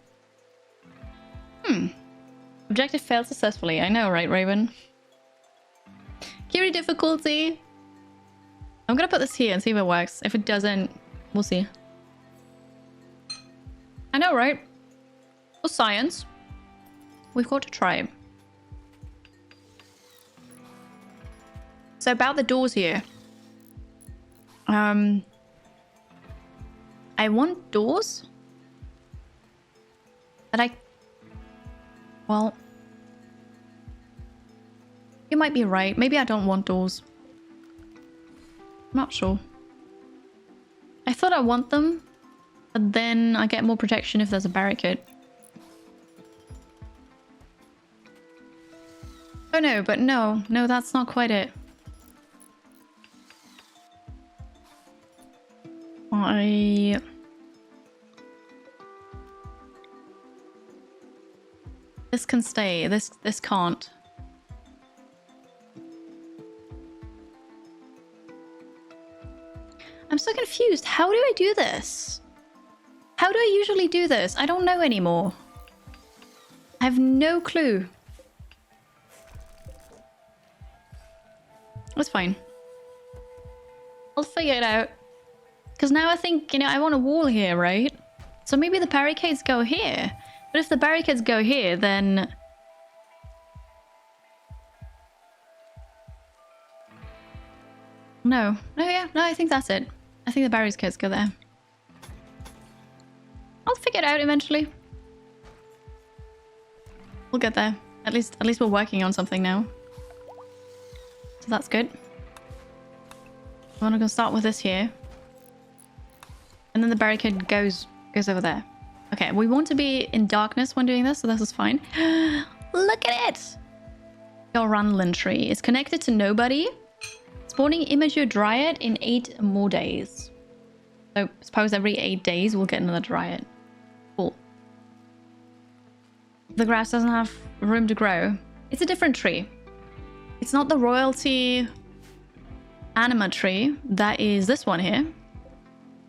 Objective failed successfully. I know, right, Raven? Kiri difficulty. I'm gonna put this here and see if it works. If it doesn't, we'll see. I know, right? For science, we've got to try. So about the doors here. I want doors that well, you might be right. Maybe I don't want doors. I'm not sure. I thought I want them, but then I get more protection if there's a barricade. Oh no, but no, that's not quite it. This can stay. This can't. I'm so confused. How do I do this? How do I usually do this? I don't know anymore. I have no clue. That's fine. I'll figure it out. Because now I think, you know, I want a wall here, right? So maybe the barricades go here. But if the barricades go here, then... No, I think that's it. I think the barricades go there. I'll figure it out eventually. We'll get there. At least we're working on something now. So that's good. I'm gonna start with this here. And then the barricade goes over there. Okay, we want to be in darkness when doing this, so this is fine. Look at it! Your Ranlin tree is connected to nobody. Spawning immature Dryad in 8 more days. So suppose every 8 days we'll get another Dryad. Cool. The grass doesn't have room to grow. It's a different tree. It's not the royalty anima tree. That is this one here.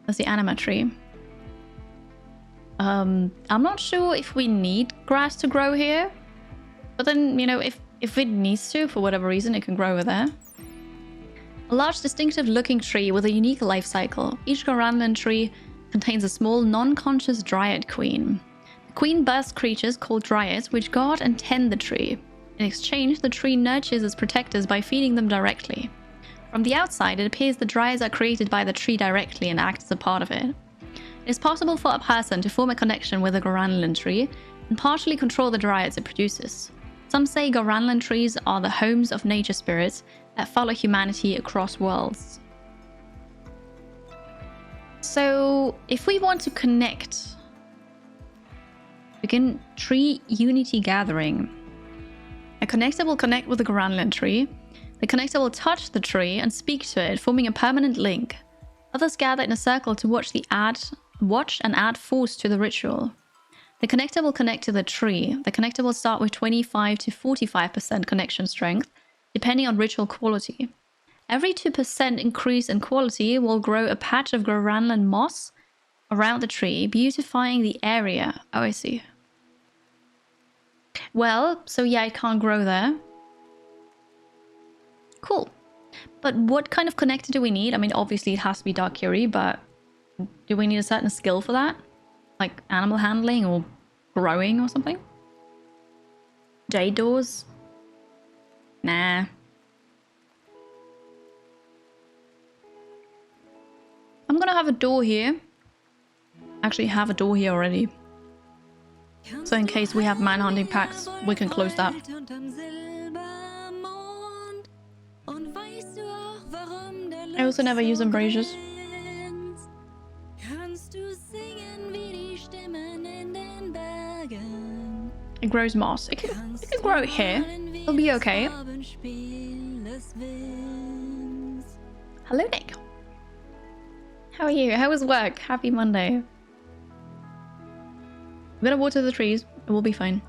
That's the anima tree. I'm not sure if we need grass to grow here. But then, you know, if it needs to, for whatever reason, it can grow over there. A large, distinctive-looking tree with a unique life cycle. Each Goranlan tree contains a small, non-conscious Dryad queen. The queen births creatures called Dryads, which guard and tend the tree. In exchange, the tree nurtures its protectors by feeding them directly. From the outside, it appears the Dryads are created by the tree directly and act as a part of it. It is possible for a person to form a connection with a Goranlan tree and partially control the Dryads it produces. Some say Goranland trees are the homes of nature spirits that follow humanity across worlds. So, if we want to connect, begin tree unity gathering. A connector will connect with the Goranland tree. The connector will touch the tree and speak to it, forming a permanent link. Others gather in a circle to watch and add force to the ritual. The connector will connect to the tree. The connector will start with 25 to 45% connection strength, depending on ritual quality. Every 2% increase in quality will grow a patch of Goranland moss around the tree, beautifying the area. Oh, I see. Well, so yeah, it can't grow there. Cool. But what kind of connector do we need? I mean, obviously it has to be Dark Kiri, but do we need a certain skill for that? Like animal handling or growing or something? Jade doors? Nah. I'm gonna have a door here. Actually have a door here already. So in case we have man-hunting packs, we can close that. I also never use embrasures. It grows moss. It can grow here. It'll be okay. Hello, Nick. How are you? How was work? Happy Monday. I'm gonna water the trees. It will be fine.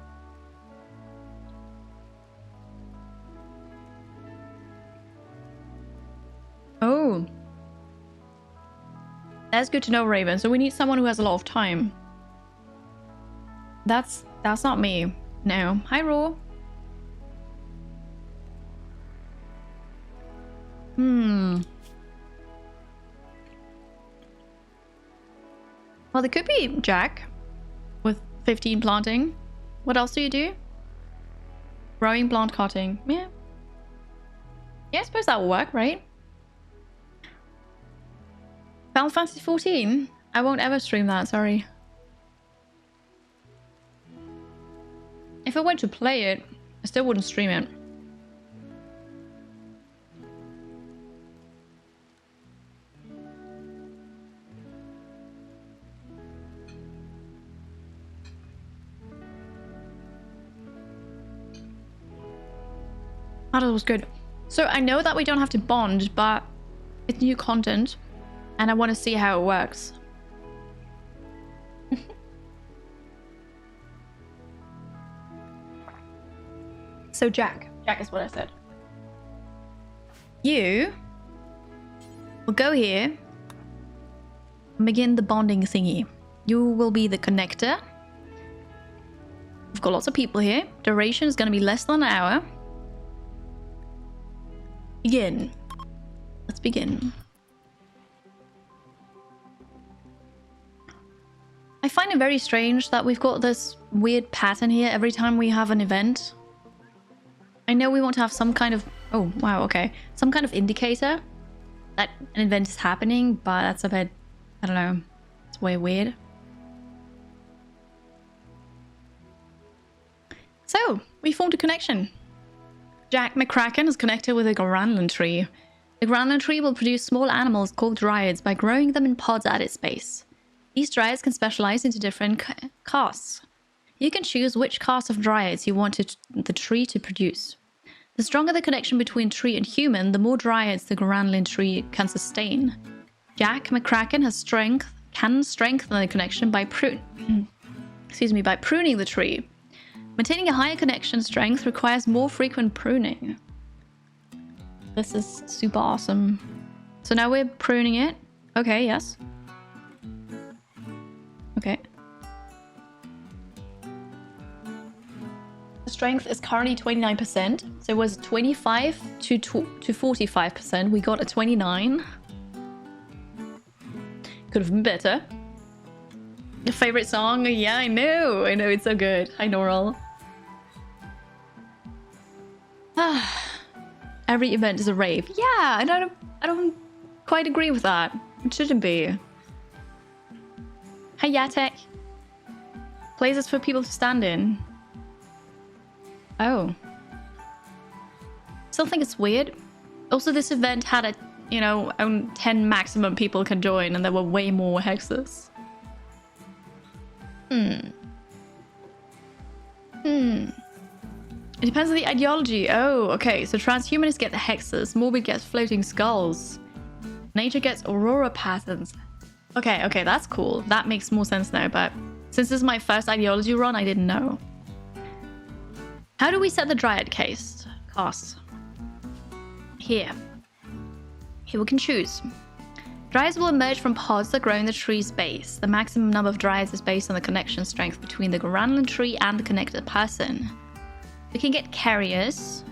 Oh. That's good to know, Raven. So we need someone who has a lot of time. That's not me. No. Hi, Raw. Well, there could be Jack with 15 planting. What else do you do? Growing, plant cutting. Yeah. Yeah, I suppose that will work, right? Final Fantasy 14? I won't ever stream that, sorry. If I went to play it, I still wouldn't stream it. That was good. So I know that we don't have to bond, but it's new content and I want to see how it works. So Jack is what I said. You will go here and begin the bonding thingy. You will be the connector. We've got lots of people here. Duration is going to be less than an hour. Begin. Let's begin. I find it very strange that we've got this weird pattern here every time we have an event. I know we want to have some kind of... Oh, wow, okay. Some kind of indicator that an event is happening, but that's a bit... I don't know. It's way weird. So, we formed a connection. Jack McCracken is connected with a Goranland tree. The Goranland tree will produce small animals called Dryads by growing them in pods at its base. These Dryads can specialize into different castes. You can choose which caste of Dryads you want the tree to produce. The stronger the connection between tree and human, the more Dryads the Goranland tree can sustain. Jack McCracken can strengthen the connection by pruning the tree. Maintaining a higher connection strength requires more frequent pruning. This is super awesome. So now we're pruning it. Okay, yes. Okay. The strength is currently 29%. So it was 25 to 45%. We got a 29. Could have been better. Your favorite song? Yeah, I know. I know, it's so good. Hi, Noral. Every event is a rave. Yeah, and I don't quite agree with that. It shouldn't be. Hey, Yatek. Places for people to stand in. Oh. Still think it's weird. Also, this event had a, you know, only 10 maximum people can join, and there were way more hexes. It depends on the ideology. Oh, okay. So transhumanists get the hexes. Morbid gets floating skulls. Nature gets aurora patterns. Okay, okay, that's cool. That makes more sense now, but since this is my first ideology run, I didn't know. How do we set the Dryad cast? Here we can choose. Dryads will emerge from pods that grow in the tree's base. The maximum number of Dryads is based on the connection strength between the Garanlan tree and the connected person. We can get carriers.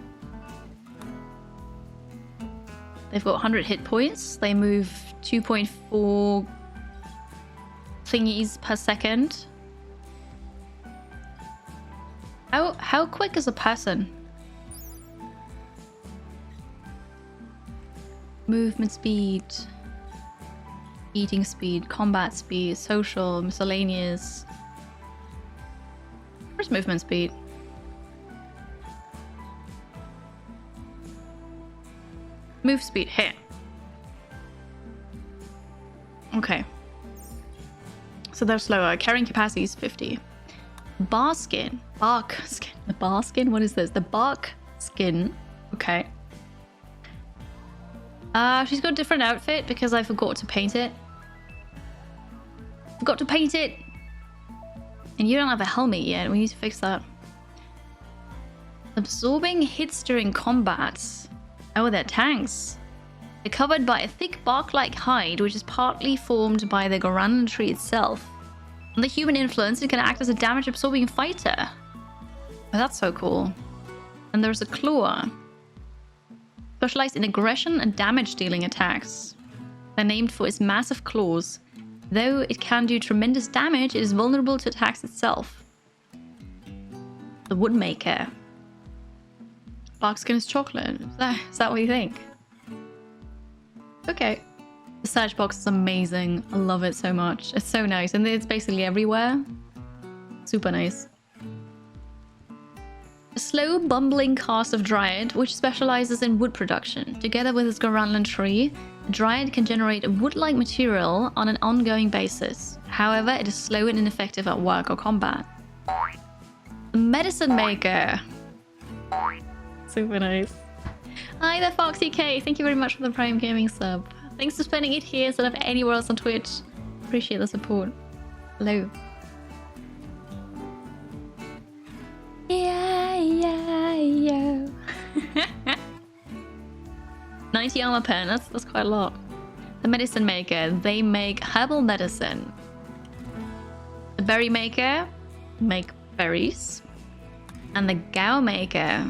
They've got 100 hit points. They move 2.4 thingies per second. How quick is a person? Movement speed, eating speed, combat speed, social, miscellaneous. Where's movement speed? Move speed here. Okay. So they're slower. Carrying capacity is 50. Bark skin. The bark skin? What is this? The bark skin. Okay. She's got a different outfit because I forgot to paint it. Forgot to paint it! And you don't have a helmet yet. We need to fix that. Absorbing hits during combat. Oh, they're tanks. They're covered by a thick bark-like hide, which is partly formed by the Garanlan tree itself. Under human influence, it can act as a damage-absorbing fighter. Oh, that's so cool. And there's a claw. Specialized in aggression and damage-dealing attacks. They're named for its massive claws. Though it can do tremendous damage, it is vulnerable to attacks itself. The Woodmaker. Barkskin is chocolate. Is that what you think? Okay. The search box is amazing. I love it so much. It's so nice. And it's basically everywhere. Super nice. A slow, bumbling caste of Dryad, which specializes in wood production. Together with its Garanlan tree, a Dryad can generate wood-like material on an ongoing basis. However, it is slow and ineffective at work or combat. The Medicine Maker. Super nice. Hi there, Foxy K. Thank you very much for the Prime Gaming sub. Thanks for spending it here instead of anywhere else on Twitch. Appreciate the support. Hello. Yeah. 90 armor pen, that's quite a lot. The Medicine Maker, they make herbal medicine. The Berry Maker, make berries. And the Gao Maker.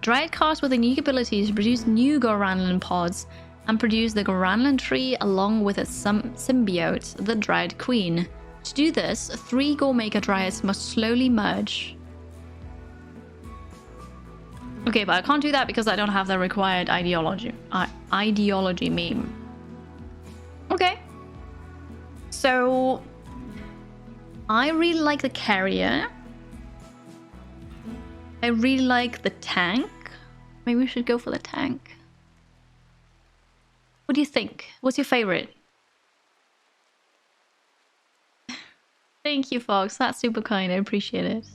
Dryad cast with the unique ability to produce new Garanlan pods and produce the Garanlan tree along with its symbiote, the Dryad Queen. To do this, 3 Goremaker Dryads must slowly merge. Okay, but I can't do that because I don't have the required ideology meme. Okay. So, I really like the carrier. I really like the tank. Maybe we should go for the tank. What do you think? What's your favorite? Thank you, Fox. That's super kind. I appreciate it.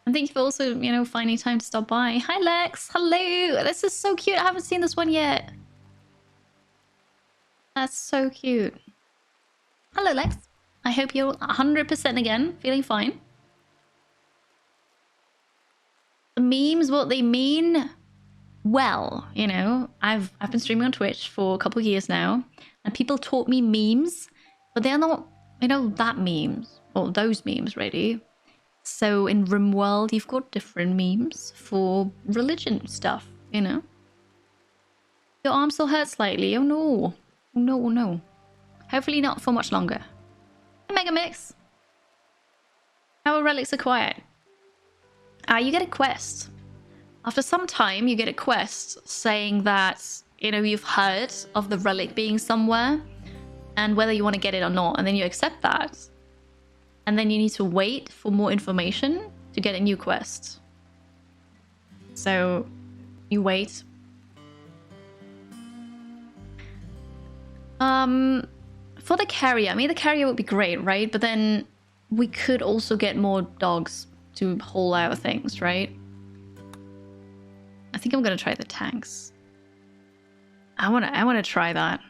And thank you for also, you know, finding time to stop by. Hi, Lex. Hello. This is so cute. I haven't seen this one yet. That's so cute. Hello, Lex. I hope you're 100% again. Feeling fine. The memes, what they mean? Well, you know, I've been streaming on Twitch for a couple of years now, and people taught me memes, but they're not, you know, that memes, or those memes, really. So in RimWorld, you've got different memes for religion stuff, you know? Your arm still hurts slightly. Oh no. Oh no, oh no. Hopefully not for much longer. Hey, Megamix. How are relics acquired? You get a quest. After some time, you get a quest saying that, you know, you've heard of the relic being somewhere and whether you want to get it or not. And then you accept that. And then you need to wait for more information. to get a new quest. So you wait. For the carrier, I mean, the carrier would be great, right? But then we could also get more dogs to haul out things, right? I think I'm gonna try the tanks. I wanna try that.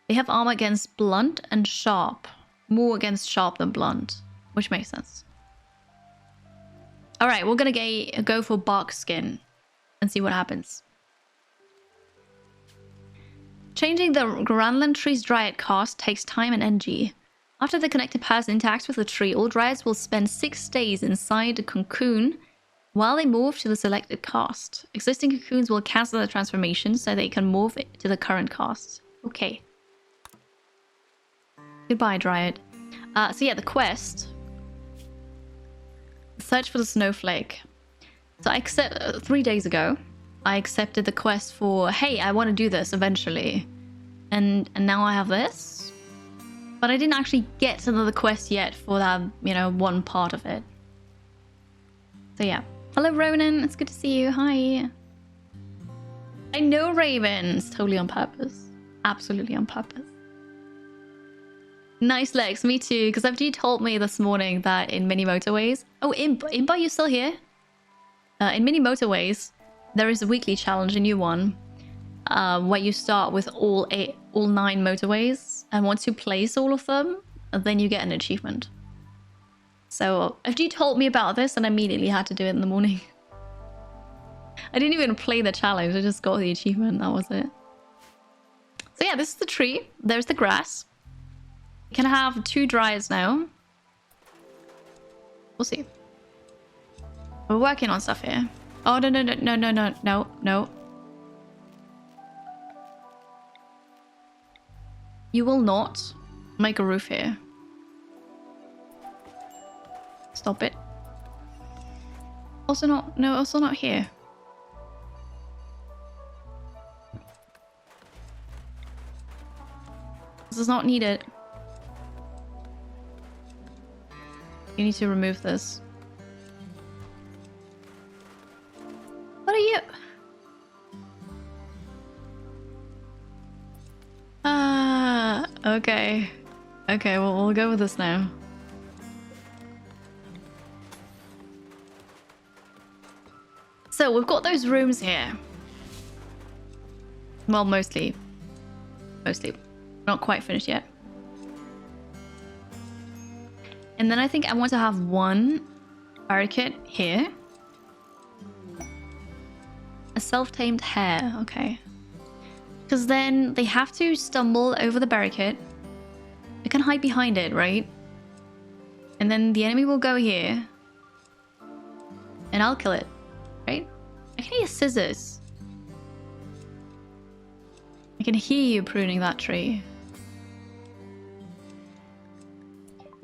They have armor against blunt and sharp. More against sharp than blunt, which makes sense. All right, we're gonna go for bark skin and see what happens. Changing the Granland tree's Dryad cast takes time and energy. After the connected person interacts with the tree, all Dryads will spend 6 days inside the cocoon while they morph to the selected cast. Existing cocoons will cancel the transformation so they can morph to the current cast. Okay. Goodbye, Dryad. So yeah, the quest. Search for the snowflake. So I 3 days ago, I accepted the quest for, hey, I want to do this eventually. And now I have this. But I didn't actually get another quest yet for that, you know, one part of it. So yeah. Hello, Ronan. It's good to see you. Hi. I know, Raven. It's totally on purpose. Absolutely on purpose. Nice legs. Me too. Because FG told me this morning that in mini motorways... Oh, Imba, you still here? In mini motorways, there is a weekly challenge, a new one, where you start with all 9 motorways, and once you place all of them, then you get an achievement. So FG told me about this, and I immediately had to do it in the morning. I didn't even play the challenge, I just got the achievement, that was it. So yeah, this is the tree, there's the grass. We can have 2 Dryads now. We'll see. We're working on stuff here. Oh, no. You will not make a roof here. Stop it. Also not here. This is not needed. You need to remove this. What are you? Okay. Okay, well, we'll go with this now. So, we've got those rooms here. Well, mostly. Not quite finished yet. And then I think I want to have 1 barricade here. A self-tamed hare, okay. Because then they have to stumble over the barricade. They can hide behind it, right? And then the enemy will go here. And I'll kill it, right? I can hear scissors. I can hear you pruning that tree.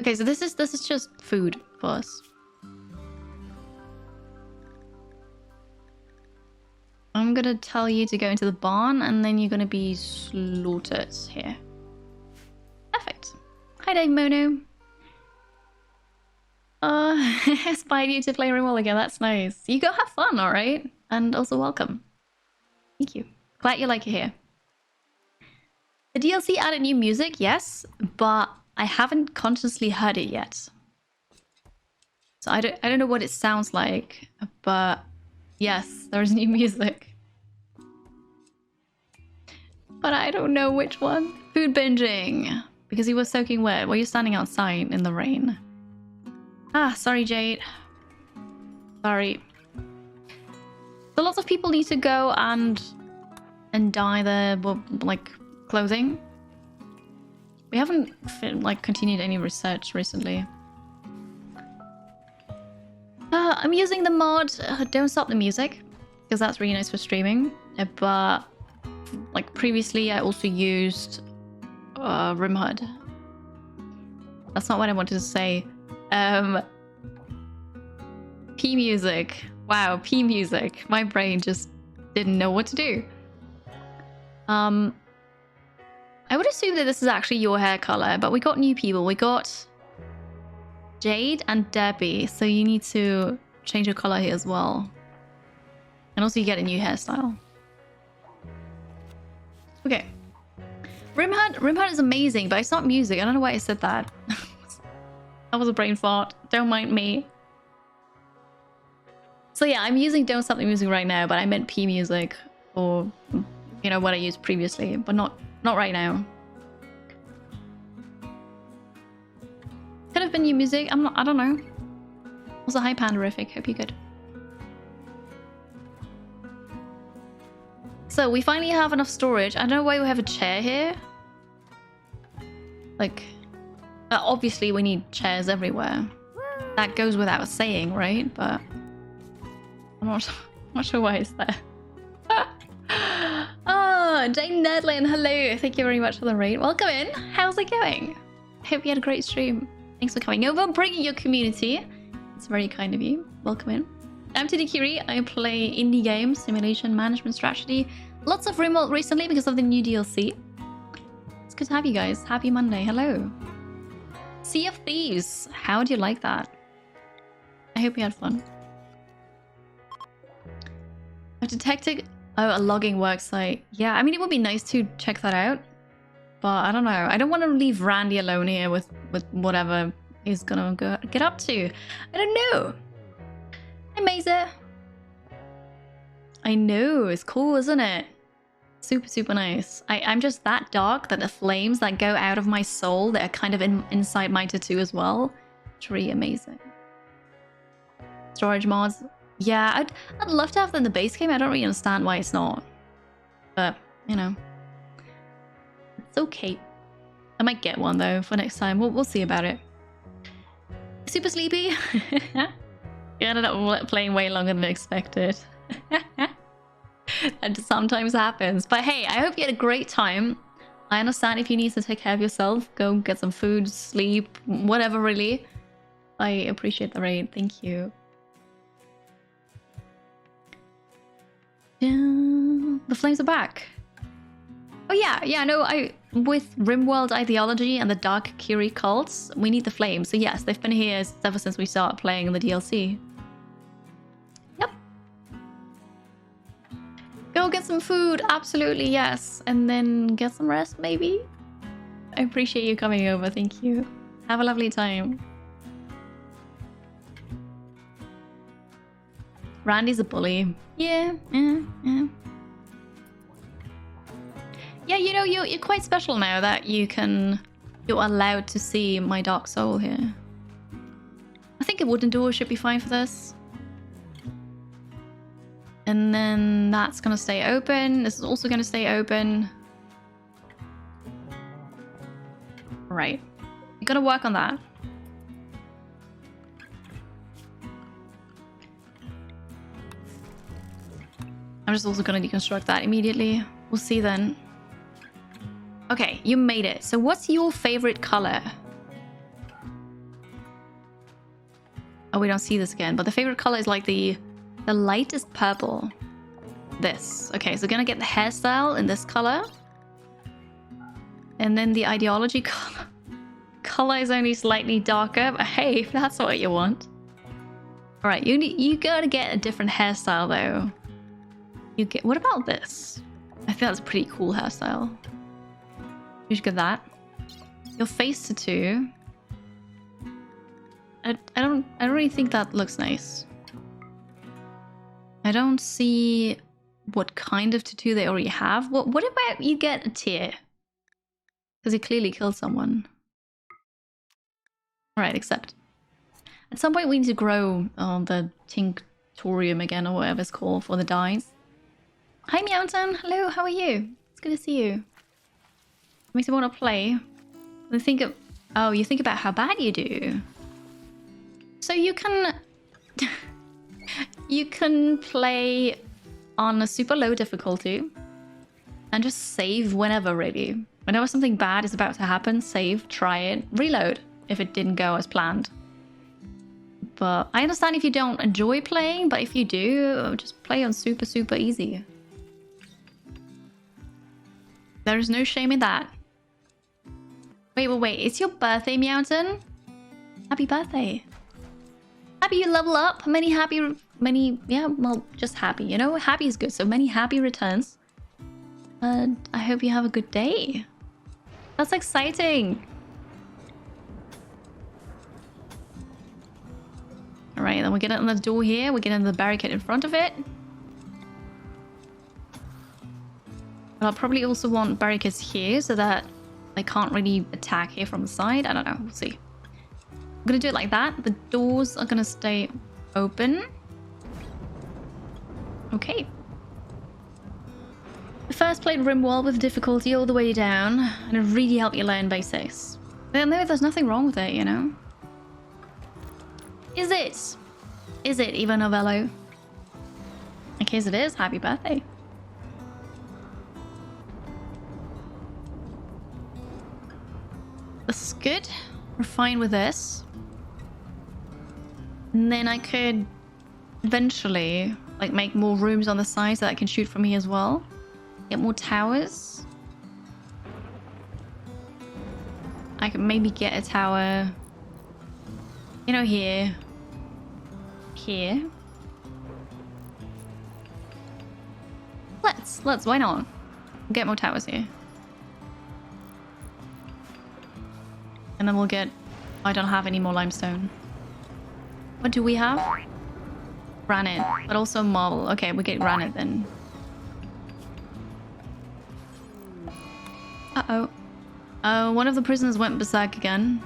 Okay, so this is just food for us. I'm gonna tell you to go into the barn, and then you're gonna be slaughtered here. Perfect. Hi, Dave Mono. Inspired you to play RimWorld again. That's nice. You go have fun, all right? And also welcome. Thank you. Glad you like it here. The DLC added new music, yes, but I haven't consciously heard it yet. So I don't know what it sounds like, but yes, there's new music. But I don't know which one. Food binging. Because he was soaking wet while you're standing outside in the rain. Ah, sorry, Jade. Sorry. So lots of people need to go and dye their, like, clothing. We haven't, like, continued any research recently. I'm using the mod Don't Stop the Music, because that's really nice for streaming. But, like, previously I also used RimWorld. That's not what I wanted to say. P music. Wow, P music. My brain just didn't know what to do. I would assume that this is actually your hair color, but we got new people. We got Jade and Debbie. So you need to change your color here as well. And also you get a new hairstyle. Okay. RimWorld is amazing, but it's not music. I don't know why I said that. That was a brain fart. Don't mind me. So yeah, I'm using Don't Stop the Music right now, but I meant P music, or you know what I used previously, but not right now. Could have been new music. I don't know. Also, hi Panderific. Hope you're good. So we finally have enough storage. I don't know why we have a chair here. Like, obviously we need chairs everywhere. That goes without saying, right? But I'm not sure why it's there. Oh, Jane Nerdlin, hello. Thank you very much for the raid. Welcome in. How's it going? Hope you had a great stream. Thanks for coming over, bringing your community. It's very kind of you. Welcome in. I'm Dark Kiri. I play indie games, simulation, management, strategy. Lots of RimWorld recently because of the new DLC. It's good to have you guys. Happy Monday. Hello. Sea of Thieves. How do you like that? I hope you had fun. I've detected a logging worksite. Yeah, I mean, it would be nice to check that out. But I don't know. I don't want to leave Randy alone here with whatever he's gonna get up to. I don't know. Hi, Mazer. I know. It's cool, isn't it? Super, super nice. I'm just that dark that the flames that go out of my soul, that are kind of inside my tattoo as well. It's really amazing. Storage mods. Yeah, I'd love to have them in the base game. I don't really understand why it's not. But, you know. It's okay. I might get one, though, for next time. We'll see about it. Super sleepy? You ended up playing way longer than expected. That sometimes happens. But hey, I hope you had a great time. I understand if you need to take care of yourself. Go get some food, sleep, whatever, really. I appreciate the raid. Thank you. The flames are back. Oh yeah, no, with RimWorld ideology and the Dark Kiri cults, we need the flames. So yes, they've been here ever since we started playing the DLC. Yep. Go get some food, absolutely yes. And then get some rest, maybe? I appreciate you coming over, thank you. Have a lovely time. Randy's a bully. Yeah. Yeah, you know, you're quite special now that you're allowed to see my dark soul here. I think a wooden door should be fine for this. And then that's gonna stay open. This is also gonna stay open. Right. You're gonna work on that. I'm just also gonna deconstruct that immediately. We'll see then. Okay, you made it. So what's your favorite color? Oh, we don't see this again, but the favorite color is like the lightest purple. This. Okay, so gonna get the hairstyle in this color. And then the ideology color is only slightly darker, but hey, if that's what you want. All right, you gotta get a different hairstyle though. What about this? I think that's a pretty cool hairstyle. You should get that. Your face tattoo. I don't really think that looks nice. I don't see what kind of tattoo they already have. What about you get a tear? Because he clearly killed someone. Alright, accept. At some point we need to grow the tinctorium again, or whatever it's called, for the dyes. Hi Meowton, hello, how are you? It's good to see you. Makes me want to play. You think about how bad you do. So you can you can play on a super low difficulty and just save whenever, really. Whenever something bad is about to happen, save, try it, reload if it didn't go as planned. But I understand if you don't enjoy playing, but if you do, just play on super, super easy. There is no shame in that. Wait, it's your birthday, Meowton? Happy birthday. Happy you level up. Yeah, well, just happy. You know, happy is good. So many happy returns. And I hope you have a good day. That's exciting. All right, then we get it on the door here. We get in the barricade in front of it. But I'll probably also want barricades here so that they can't really attack here from the side. I don't know. We'll see. I'm gonna do it like that. The doors are gonna stay open. Okay. I first played RimWorld with difficulty all the way down, and it really helped you learn basics. Then there's nothing wrong with it, you know? Is it? Is it, Eva Novello? In case it is, happy birthday. This is good. We're fine with this. And then I could eventually like make more rooms on the side so that I can shoot from here as well. Get more towers. I could maybe get a tower, you know, here. Here. Let's, why not? Get more towers here. And then we'll get... I don't have any more limestone. What do we have? Granite, but also marble. Okay, we get granite then. Uh-oh. Oh, one of the prisoners went berserk again.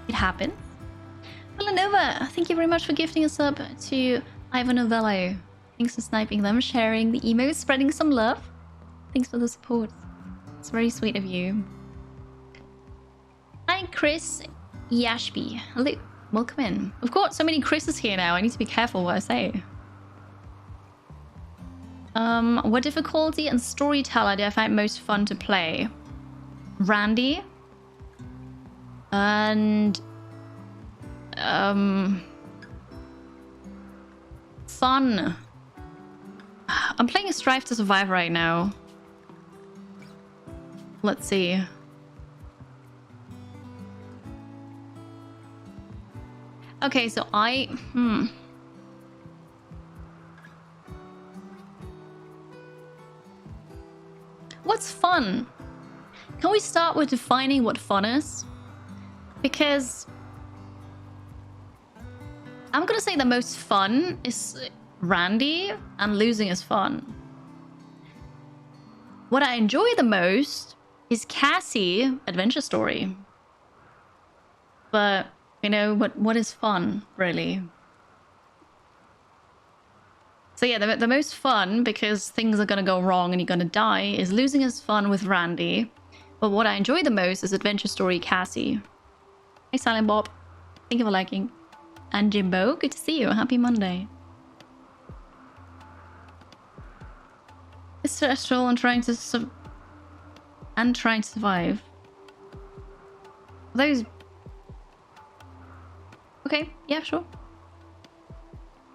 It happened. Villanova, thank you very much for gifting a sub to Ivan Novello. Thanks for sniping them, sharing the emotes, spreading some love. Thanks for the support. It's very sweet of you. Hi, Chris Yashby. Hello, welcome in. We've got so many Chris's here now. I need to be careful what I say. What difficulty and storyteller do I find most fun to play? Randy. And... fun. I'm playing a Strive to Survive right now. Let's see. Okay, so what's fun? Can we start with defining what fun is? Because I'm gonna say the most fun is Randy, and losing is fun. What I enjoy the most is Cassie Adventure Story. But, you know, what is fun, really? So yeah, the most fun, because things are gonna go wrong and you're gonna die, is losing is fun with Randy. But what I enjoy the most is Adventure Story Cassie. Hey Silent Bob, thank you for liking. And Jimbo, good to see you. Happy Monday. It's stressful and trying to survive. Those. Okay, yeah, sure.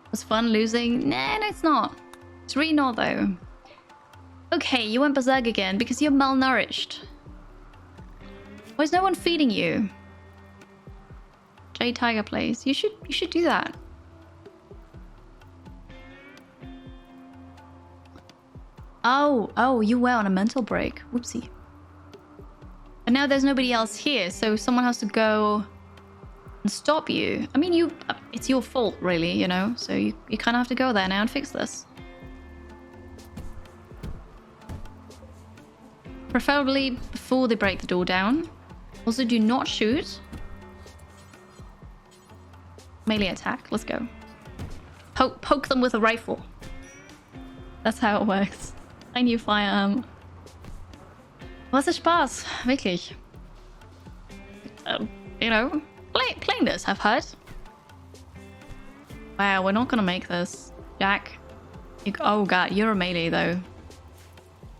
It was fun losing. Nah, no, it's not. It's really not though. Okay, you went berserk again because you're malnourished. Why is no one feeding you? J Tiger plays. You should do that. Oh, you were on a mental break. Whoopsie. And now there's nobody else here, so someone has to go and stop you. I mean, it's your fault, really, you know? So you kind of have to go there now and fix this. Preferably before they break the door down. Also, do not shoot. Melee attack. Let's go. Poke them with a rifle. That's how it works. Ein new firearm. Was ist Spaß? Wirklich. You know, playing this, I've heard. Wow, we're not gonna make this. Jack. Oh god, you're a melee though.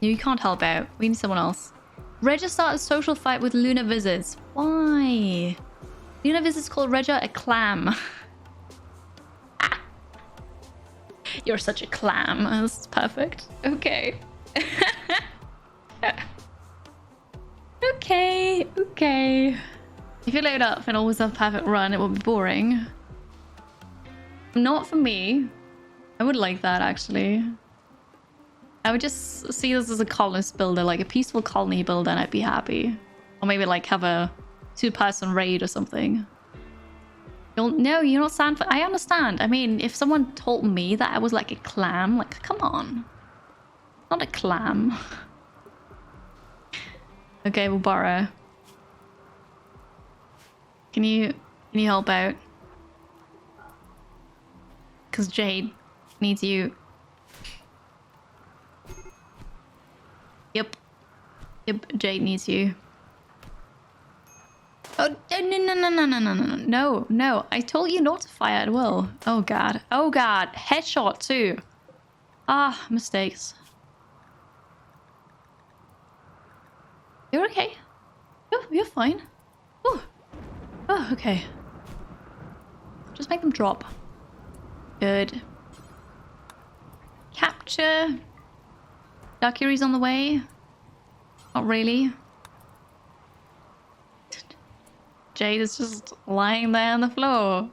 You can't help out. We need someone else. Regia started a social fight with Luna Visits. Why? Luna Visits called Regia a clam. You're such a clam. That's perfect. Okay. Okay. you load up and always have a perfect run, it would be boring. Not for me. I would like that, actually. I would just see this as a colonist builder, like a peaceful colony builder, and I'd be happy. Or maybe like have a 2-person raid or something. No, you're not stand for... I understand. I mean, if someone told me that I was like a clam, like, come on. Not a clam. Okay, we'll borrow. Can you help out? Because Jade needs you. Yep. Yep, Jade needs you. Oh, no. I told you not to fire at will. Oh, God. Oh, God. Headshot, too. Ah, mistakes. You're okay. You're fine. Oh, okay. Just make them drop. Good. Capture. Dark Kiri's on the way. Not really. Jade is just lying there on the floor.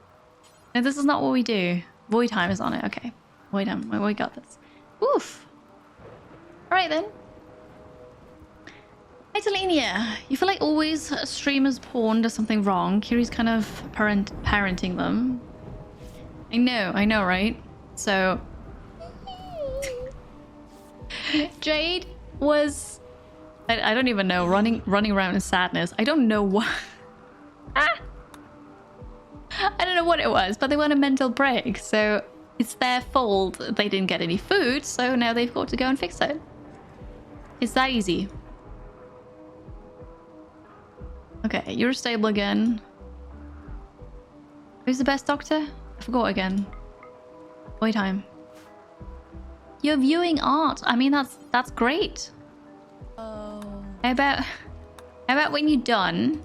No, this is not what we do. Void time is on it. Okay. Void time. We got this. Oof. Alright then. Hey Talenia. You feel like always streamers porn does something wrong. Kiri's kind of parenting them. I know, right? So... Jade was... I don't even know. Running around in sadness. I don't know what... I don't know what it was, but they were on a mental break, so it's their fault they didn't get any food, so now they've got to go and fix it. It's that easy. Okay, you're stable again. Who's the best doctor? I forgot again. Wait time. You're viewing art. I mean, that's great. Oh. How about when you're done,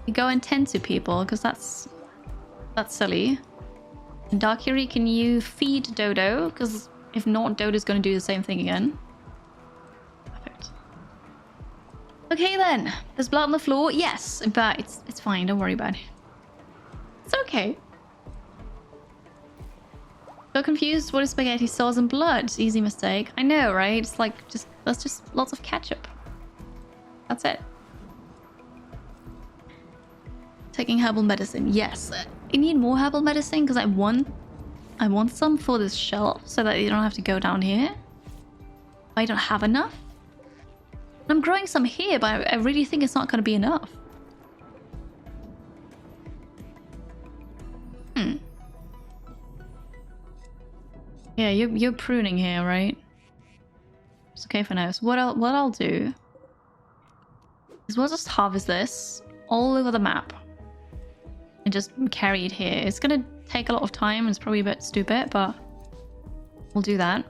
you go and tend to people, because that's silly. And Dark Kiri, can you feed Dodo? Because if not, Dodo's going to do the same thing again. Perfect. Okay then. There's blood on the floor. Yes, but it's fine. Don't worry about it. It's okay. So confused. What is spaghetti sauce and blood? Easy mistake. I know, right? It's like that's just lots of ketchup. That's it. Taking herbal medicine. Yes. I need more herbal medicine because I want some for this shelf so that you don't have to go down here. I don't have enough. I'm growing some here, but I really think it's not going to be enough. Yeah, you're pruning here, right? It's okay for now. So what I'll do is we'll just harvest this all over the map and just carry it here. It's gonna take a lot of time. It's probably a bit stupid, but we'll do that.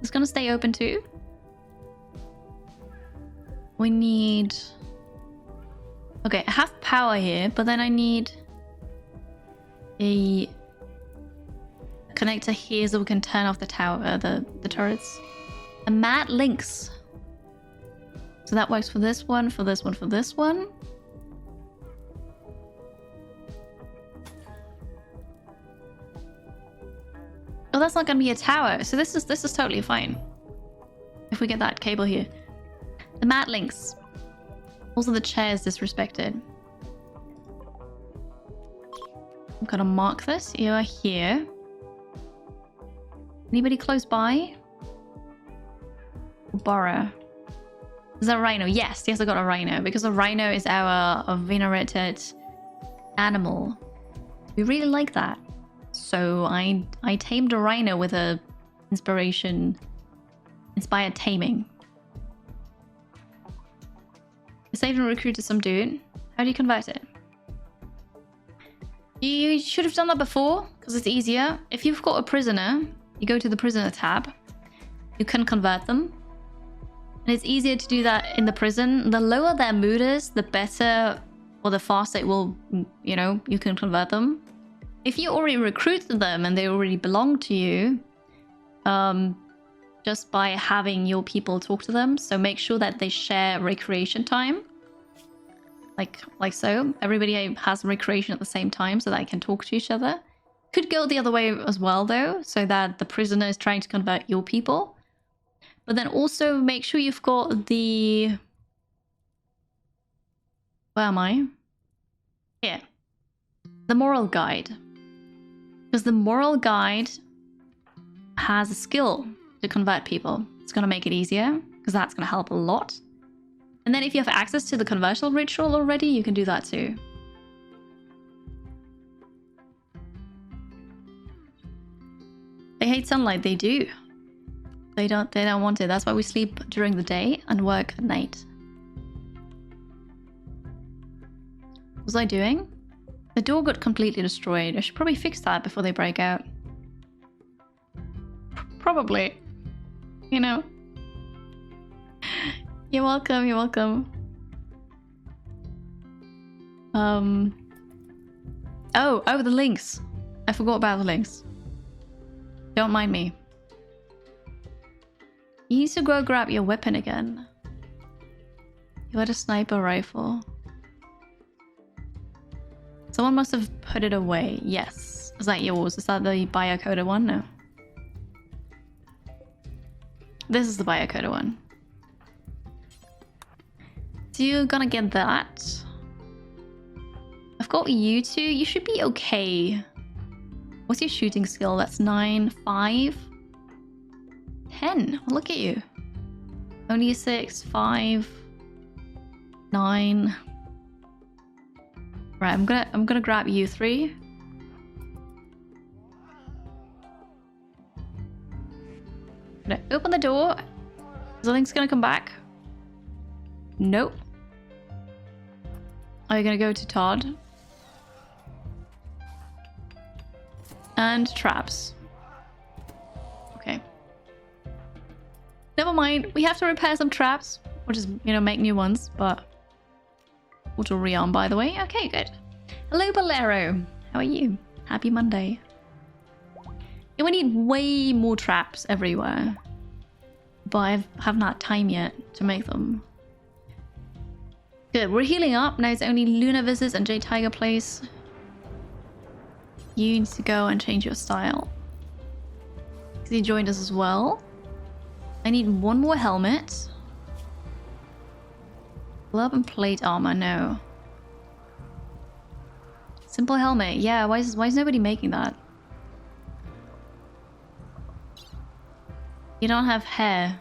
It's gonna stay open too. We need... Okay, I have power here, but then I need a connector here so we can turn off the tower, the turrets. A mad links. So that works for this one, for this one, for this one. Oh, that's not gonna be a tower. So this is totally fine. If we get that cable here. The mat links. Also the chair is disrespected. I'm gonna mark this. You are here. Anybody close by? Borrow. Is that a rhino? Yes, I got a rhino. Because a rhino is our venerated animal. We really like that. So I tamed a rhino with a inspired taming. You saved and recruited some dude. How do you convert it? You should have done that before, because it's easier. If you've got a prisoner, you go to the prisoner tab. You can convert them. And it's easier to do that in the prison. The lower their mood is, the better or the faster it will, you can convert them. If you already recruited them and they already belong to you, just by having your people talk to them, so make sure that they share recreation time. like so. Everybody has recreation at the same time so that they can talk to each other. Could go the other way as well, though, so that the prisoner is trying to convert your people. But then also make sure you've got the... Where am I? Here. The moral guide. Because the moral guide has a skill to convert people. It's going to make it easier, because that's going to help a lot. And then if you have access to the conversion ritual already, you can do that too. They hate sunlight, they do. They don't want it. That's why we sleep during the day and work at night. What was I doing? The door got completely destroyed. I should probably fix that before they break out. Probably. You know. You're welcome, you're welcome. Oh, the links. I forgot about the links. Don't mind me. You need to go grab your weapon again. You had a sniper rifle. Someone must have put it away. Yes. Is that yours? Is that the biocoded one? No. This is the biocoded one. So you're gonna get that. I've got you two. You should be okay. What's your shooting skill? That's 9, 5, 10. Well, look at you. Only a 6, 5, 9. Right, I'm gonna grab you 3. Gonna open the door. Something's gonna come back. Nope. Are you gonna go to Todd? And traps. Okay. Never mind. We have to repair some traps. Or just, you know, make new ones, but... Auto rearm, by the way. Okay, good. Hello, Bolero. How are you? Happy Monday. Yeah, we need way more traps everywhere. But I haven't had time yet to make them. Good, we're healing up. Now it's only Luna Visits and J Tiger Place. You need to go and change your style. Because he joined us as well. I need one more helmet. Glove and plate armor, no. Simple helmet, yeah, why is nobody making that? You don't have hair.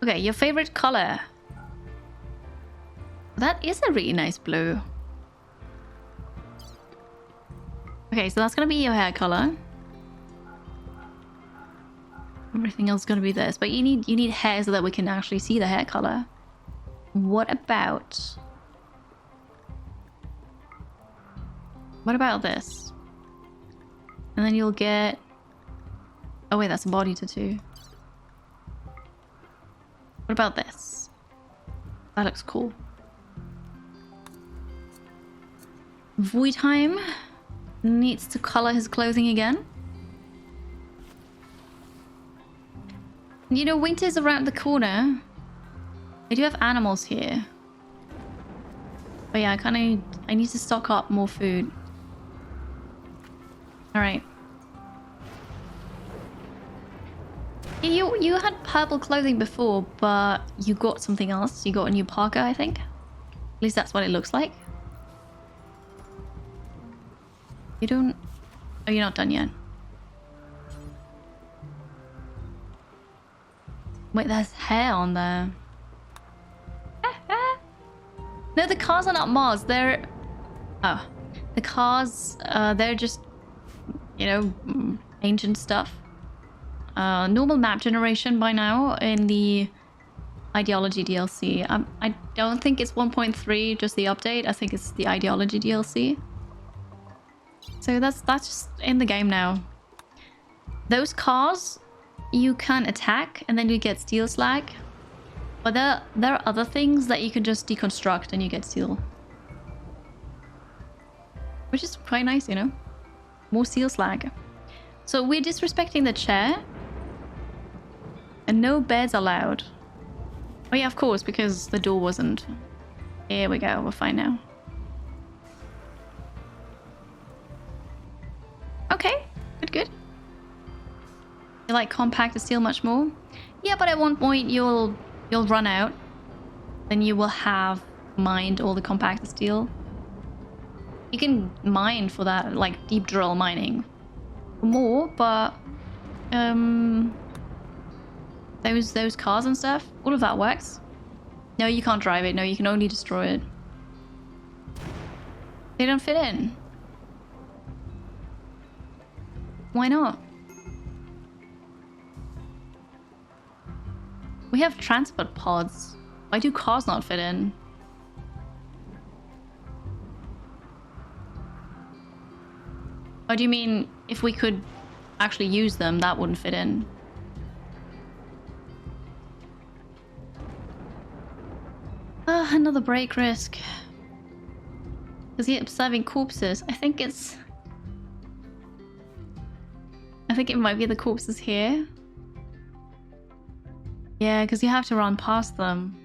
Okay, your favorite color. That is a really nice blue. Okay, so that's gonna be your hair color. Everything else is gonna be this, but you need hair so that we can actually see the hair color. What about this? And then you'll get... Oh wait, that's a body tattoo. What about this? That looks cool. Voidheim needs to color his clothing again. You know, winter's around the corner. I do have animals here. But yeah, I need to stock up more food. Alright. You had purple clothing before, but you got something else. You got a new parka, I think. At least that's what it looks like. You don't... Oh, you're not done yet. Wait, there's hair on there. No, the cars are not Mars. They're... Oh. The cars, they're just... You know, ancient stuff. Normal map generation by now in the Ideology DLC. I don't think it's 1.3, just the update. I think it's the Ideology DLC. So that's just in the game now. Those cars, you can attack and then you get steel slag. But there are other things that you can just deconstruct and you get steel. Which is quite nice, you know? More steel slag. So we're disrespecting the chair. And no beds allowed. Oh yeah, of course, because the door wasn't Here we go. We're fine now. Okay. Good, good. You like compacted steel much more? Yeah, but at one point you'll run out. Then you will have mined all the compacted steel. You can mine for that, like deep drill mining. More, but those cars and stuff, all of that works. No, you can't drive it. No, you can only destroy it. They don't fit in. Why not? We have transport pods. Why do cars not fit in? Or do you mean if we could actually use them, that wouldn't fit in? Another break risk. Is he observing corpses? I think it might be the corpses here. Yeah, because you have to run past them.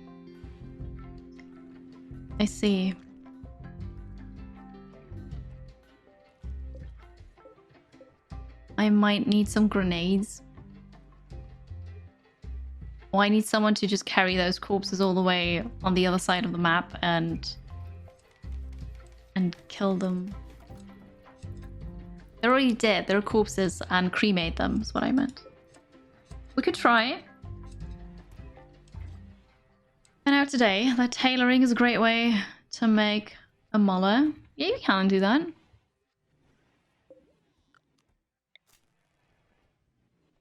I see. I might need some grenades. Or I need someone to just carry those corpses all the way on the other side of the map and kill them. They're already dead. They're corpses, and cremate them is what I meant. We could try. And out today, that tailoring is a great way to make a molar. Yeah, you can do that.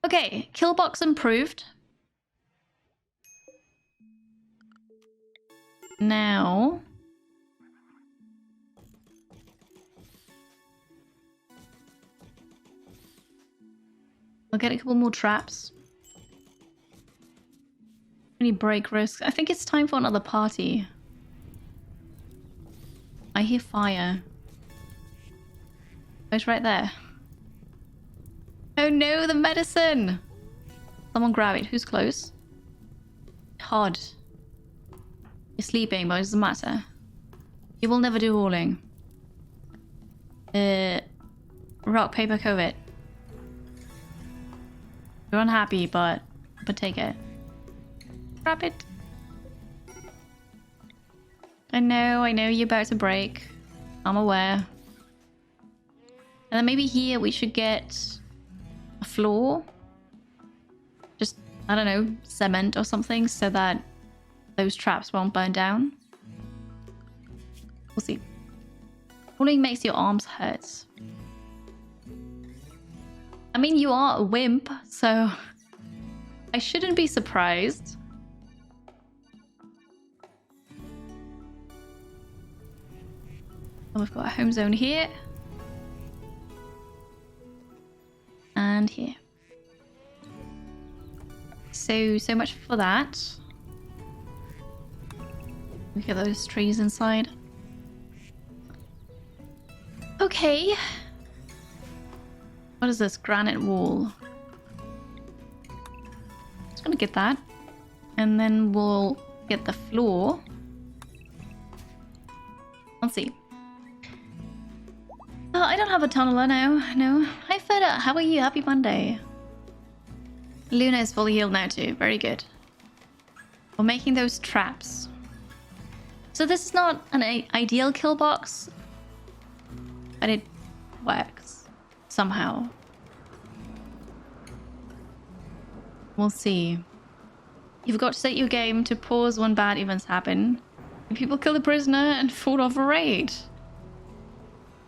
Okay, kill box improved. Now... I'll get a couple more traps. Any break risks? I think it's time for another party. I hear fire. Oh, it's right there. Oh no, the medicine! Someone grab it. Who's close? Todd. You're sleeping, but it doesn't matter. You will never do hauling. Rock, paper, COVID. You're unhappy, but take it. Grab it. I know you're about to break. I'm aware. And then maybe here we should get a floor. Just, I don't know, cement or something so that those traps won't burn down. We'll see. Falling makes your arms hurt. I mean, you are a wimp, so I shouldn't be surprised. And we've got a home zone here. And here. So much for that. Look at those trees inside. Okay. What is this? Granite wall. Just gonna get that. And then we'll get the floor. Let's see. Oh, I don't have a tunneler now. No. Hi, Feta. How are you? Happy Monday. Luna is fully healed now too. Very good. We're making those traps. So this is not an ideal kill box, but it works somehow. We'll see. You forgot to set your game to pause when bad events happen. People kill the prisoner and fought off a raid.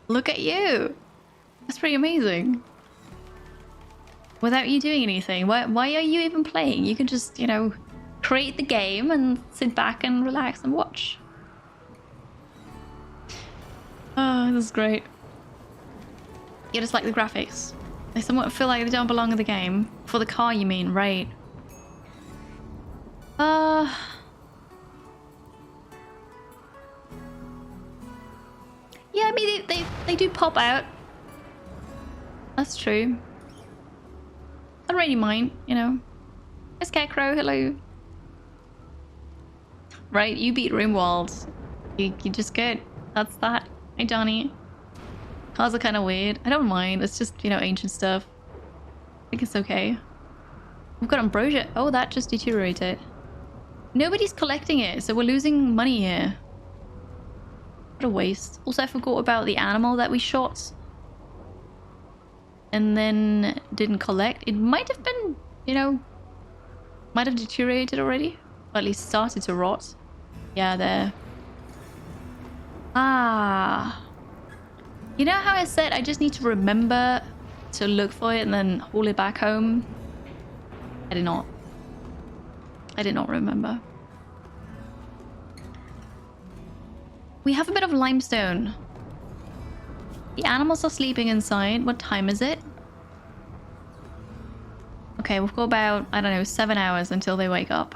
Look at you. That's pretty amazing. Without you doing anything. Why are you even playing? You can just, you know, create the game and sit back and relax and watch. Oh, this is great. You just like the graphics. They somewhat feel like they don't belong in the game. For the car, you mean, right? Yeah, I mean, they do pop out. That's true. I don't really mind, you know. Hey, Scarecrow, hello. Right, you beat RimWorld. You just get... That's that. Hey, Johnny. Cars are kind of weird. I don't mind. It's just, you know, ancient stuff. I think it's okay. We've got ambrosia. Oh, that just deteriorated. Nobody's collecting it, so we're losing money here. What a waste. Also, I forgot about the animal that we shot. And then didn't collect. It might have been, you know... Might have deteriorated already. Or at least started to rot. Yeah, there. Ah. You know how I said I just need to remember to look for it and then haul it back home? I did not. I did not remember. We have a bit of limestone. The animals are sleeping inside. What time is it? Okay, we've got about, I don't know, 7 hours until they wake up.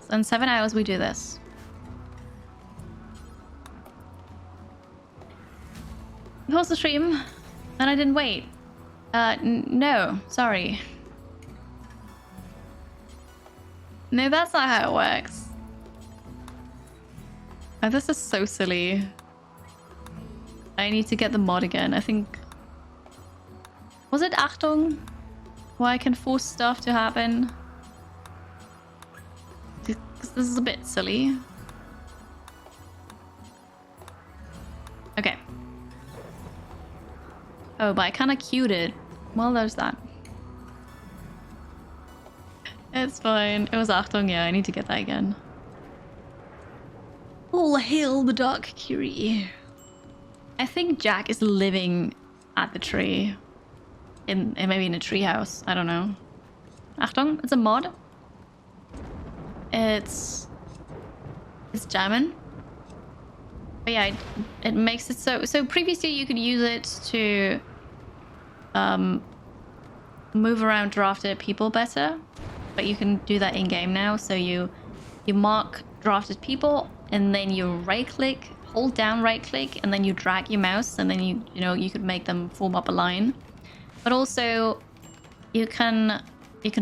So in 7 hours we do this. Pause the stream, and I didn't wait. No, sorry. No, that's not how it works. Oh, this is so silly. I need to get the mod again. I think... Was it Achtung? Where I can force stuff to happen? Because this is a bit silly. Okay. Oh, but I kind of queued it. Well, there's that. It's fine. It was Achtung, yeah. I need to get that again. All hail the Dark Kiri. I think Jack is living at the tree. Maybe in a tree house. I don't know. Achtung, it's a mod. It's jamming. But yeah, it makes it so previously you could use it to move around drafted people better. But you can do that in game now. So you mark drafted people and then you right click, hold down right click, and then you drag your mouse, and then you could make them form up a line. But also you can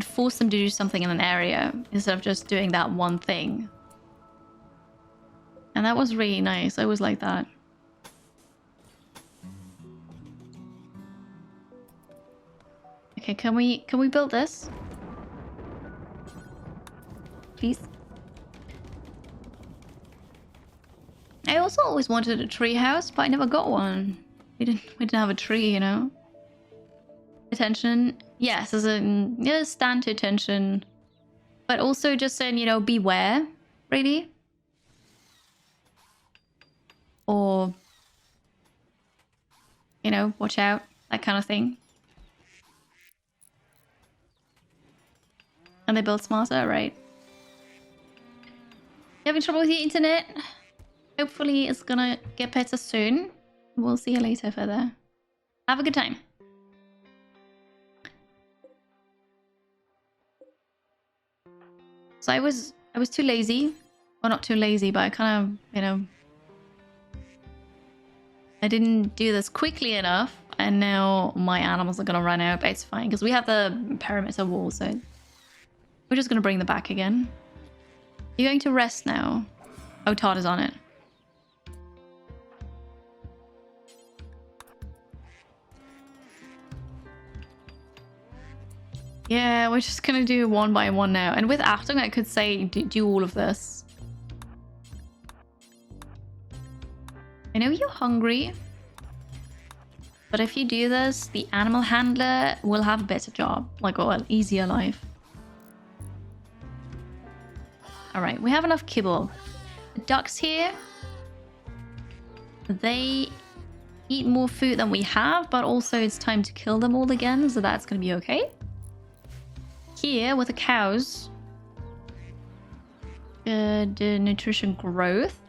force them to do something in an area instead of just doing that one thing. And that was really nice. I always like that. Okay, can we build this? Please. I also always wanted a tree house, but I never got one. We didn't have a tree, you know. Attention. Yes, as in stand to attention. But also just saying, you know, beware, really. Or, you know, watch out, that kind of thing. And they build smarter, right? You having trouble with your internet? Hopefully it's gonna get better soon. We'll see you later further. Have a good time. So I was too lazy. Well, not too lazy, but I kind of, you know, I didn't do this quickly enough, and now my animals are gonna run out, but it's fine because we have the perimeter wall, so we're just gonna bring them back again. You're going to rest now. Oh, Todd is on it. Yeah, we're just gonna do one by one now. And with Achtung, I could say do all of this. I know you're hungry, but if you do this, the animal handler will have a better job, like, or an easier life. All right, we have enough kibble. The ducks here, they eat more food than we have, but also it's time to kill them all again, so that's gonna be okay. Here with the cows, the nutrition growth.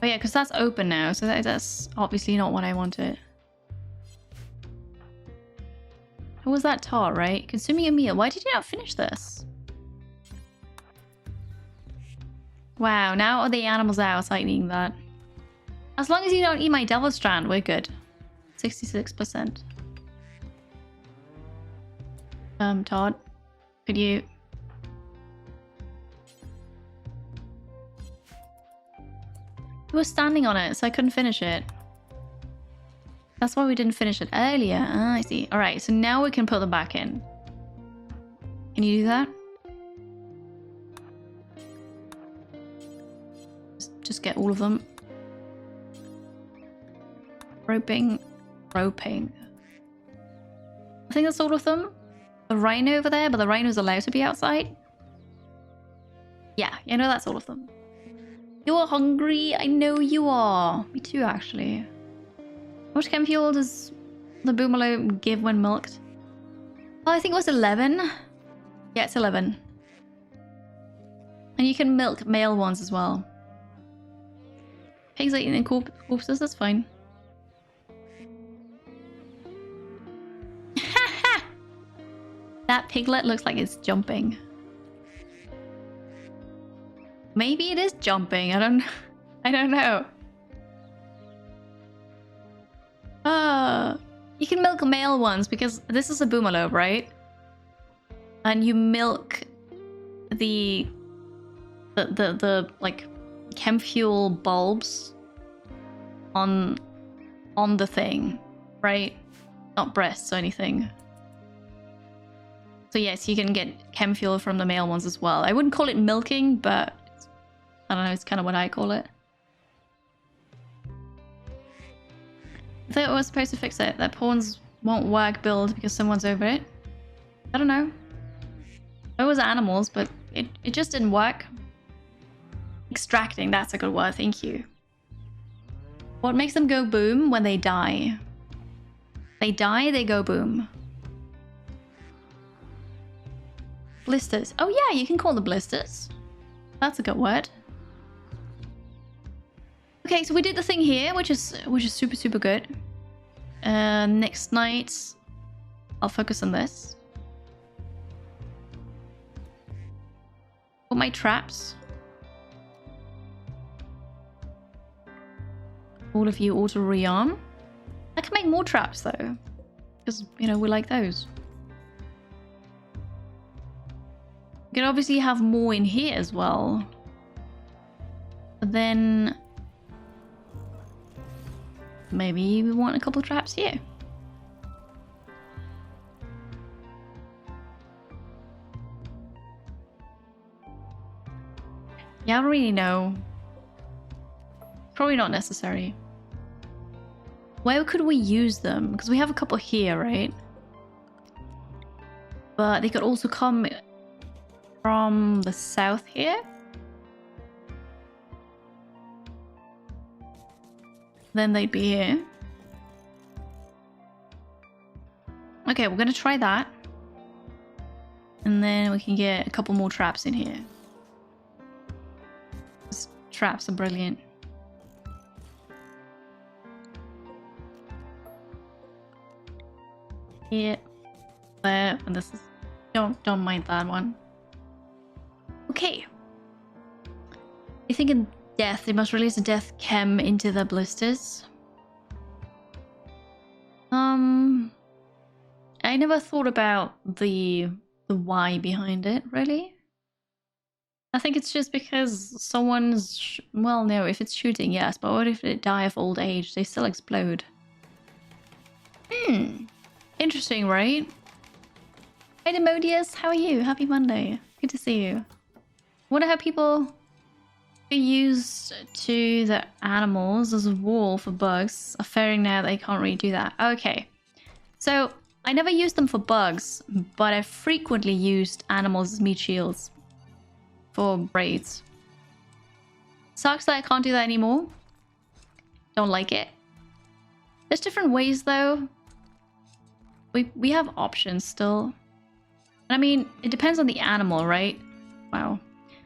Oh yeah, because that's open now, so that's obviously not what I wanted. What was that tart, right? Consuming a meal. Why did you not finish this? Wow, now are the animals outside eating that? As long as you don't eat my devil strand, we're good. 66%. Todd, could you We were standing on it, so I couldn't finish it. That's why we didn't finish it earlier. Ah, I see. All right, so now we can put them back in. Can you do that? Just get all of them. Roping. I think that's all of them. The rhino over there, but the rhino's allowed to be outside. Yeah, you know that's all of them. You're hungry? I know you are. Me too, actually. How much chem fuel does the boomallow give when milked? Oh, I think it was 11. Yeah, it's 11. And you can milk male ones as well. Pigs are eating corpses, that's fine. That piglet looks like it's jumping. Maybe it is jumping. I don't know. You can milk male ones because this is a boomallow, right? And you milk the like chem fuel bulbs on the thing, right? Not breasts or anything. So yes, you can get chem fuel from the male ones as well. I wouldn't call it milking, but I don't know, it's kind of what I call it. I thought I was supposed to fix it. That pawns won't work build because someone's over it. I don't know. It was animals, but it just didn't work. Extracting, that's a good word, thank you. What makes them go boom? When they die. They die, they go boom. Blisters. Oh yeah, you can call them blisters. That's a good word. Okay, so we did the thing here, which is super good. Next night, I'll focus on this. Put my traps. All of you auto rearm. I can make more traps though, because you know we like those. You can obviously have more in here as well. But then maybe we want a couple traps here. Yeah, I don't really know. Probably not necessary. Where could we use them? Because we have a couple here, right? But they could also come from the south here. Then they'd be here. Okay, we're gonna try that. And then we can get a couple more traps in here. These traps are brilliant. Here, there, and this is... Don't mind that one. Okay. You think in death, they must release a death chem into the blisters. I never thought about the why behind it, really. I think it's just because someone's... Well, no, if it's shooting, yes, but what if they die of old age? They still explode. Interesting, right? Hey, Demodius, how are you? Happy Monday. Good to see you. I wonder how people who used to the animals as a wall for bugs are faring now they can't really do that. Okay. So, I never used them for bugs, but I frequently used animals as meat shields for braids. Sucks that I can't do that anymore. Don't like it. There's different ways though. We have options still. I mean, it depends on the animal, right? Wow.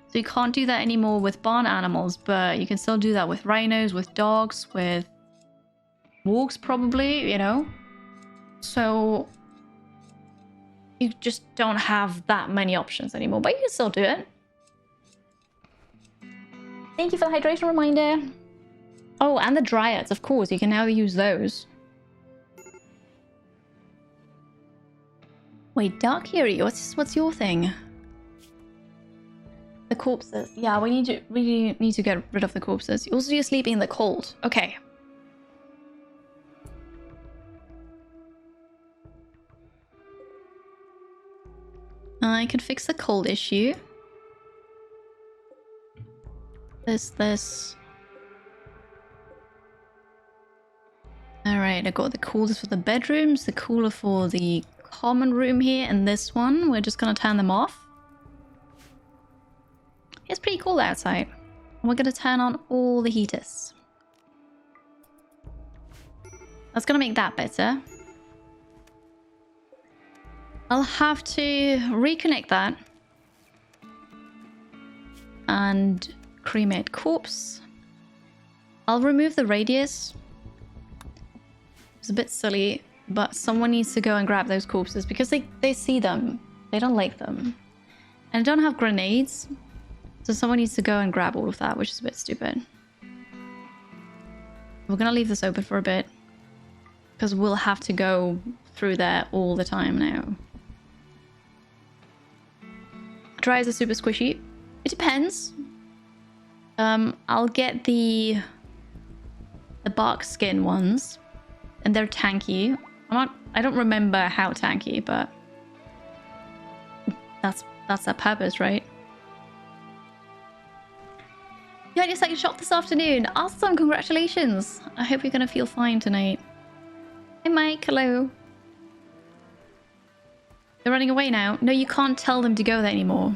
So you can't do that anymore with barn animals, but you can still do that with rhinos, with dogs, with wargs probably, you know? So you just don't have that many options anymore, but you can still do it. Thank you for the hydration reminder. Oh, and the Dryads, of course. You can now use those. Wait, Dark Kiri, what's your thing? The corpses. Yeah, we really need to get rid of the corpses. Also, you're sleeping in the cold. Okay. I can fix the cold issue. This. Alright, I got the coolers for the bedrooms, the cooler for the common room here, and this one. We're just gonna turn them off. It's pretty cool outside. We're gonna turn on all the heaters. That's gonna make that better. I'll have to reconnect that. And cremate corpse. I'll remove the radius. It's a bit silly, but someone needs to go and grab those corpses because they see them. They don't like them. And I don't have grenades. So someone needs to go and grab all of that, which is a bit stupid. We're gonna leave this open for a bit. Because we'll have to go through there all the time now. Dryads are super squishy. It depends. I'll get the bark skin ones. And they're tanky. I don't remember how tanky, but that's their purpose, right? You had your second shot this afternoon. Awesome, congratulations. I hope you're gonna feel fine tonight. Hey Mike, hello. They're running away now. No, you can't tell them to go there anymore.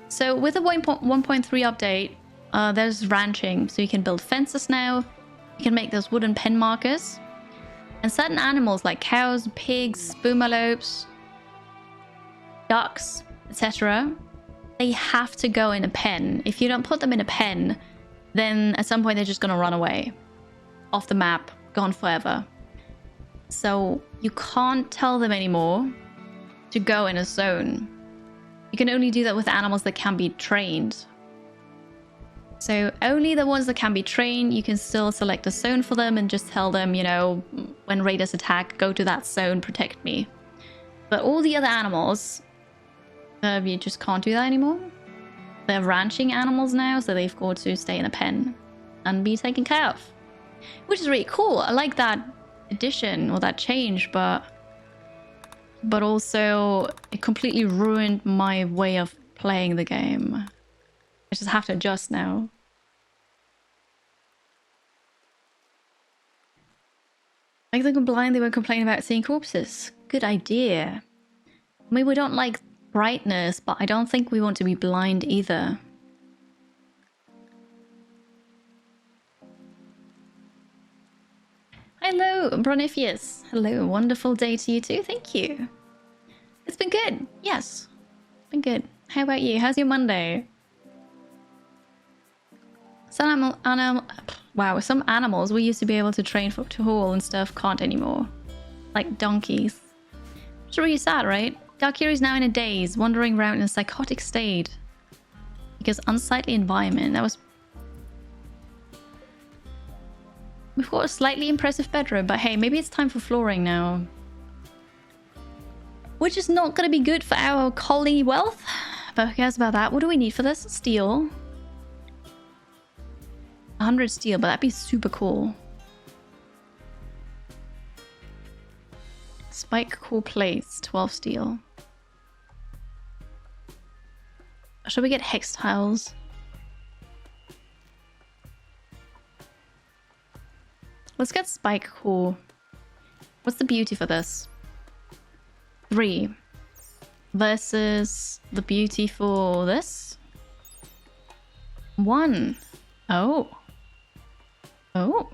So with the 1.3 update, there's ranching. So you can build fences now. You can make those wooden pen markers. And certain animals like cows, pigs, boomalopes, ducks, etc., they have to go in a pen. If you don't put them in a pen, then at some point they're just going to run away. Off the map, gone forever. So you can't tell them anymore to go in a zone. You can only do that with animals that can be trained. So only the ones that can be trained, you can still select a zone for them and just tell them, you know, when raiders attack, go to that zone, protect me. But all the other animals, you just can't do that anymore. They're ranching animals now, so they've got to stay in a pen and be taken care of. Which is really cool. I like that addition or that change, but also it completely ruined my way of playing the game. I just have to adjust now. Like them blind, they won't complain about seeing corpses. Good idea. I mean, we don't like brightness, but I don't think we want to be blind either. Hello, Bronifius. Hello, wonderful day to you too. Thank you. It's been good. Yes, been good. How about you? How's your Monday? Some animals we used to be able to train to haul and stuff can't anymore. Like donkeys. It's really sad, right? Dark Kiri is now in a daze, wandering around in a psychotic state. Because unsightly environment. That was... We've got a slightly impressive bedroom, but hey, maybe it's time for flooring now. Which is not going to be good for our colony wealth. But who cares about that? What do we need for this? Steel. 100 steel, but that'd be super cool. Spike core plates, 12 steel. Should we get hex tiles? Let's get spike core. What's the beauty for this? 3 versus the beauty for this? 1. Oh. Oh.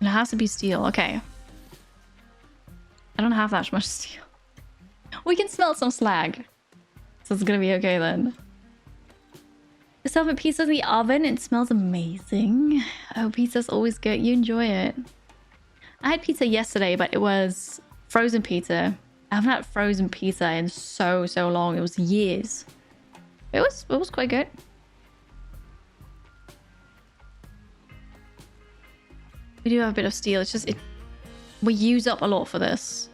It has to be steel. Okay. I don't have that much steel. We can smelt some slag. So it's gonna be okay then. Yourself a pizza in the oven. It smells amazing. Oh, pizza's always good. You enjoy it. I had pizza yesterday, but it was frozen pizza. I haven't had frozen pizza in so long. It was years. It was quite good. We do have a bit of steel. It's just we use up a lot for this.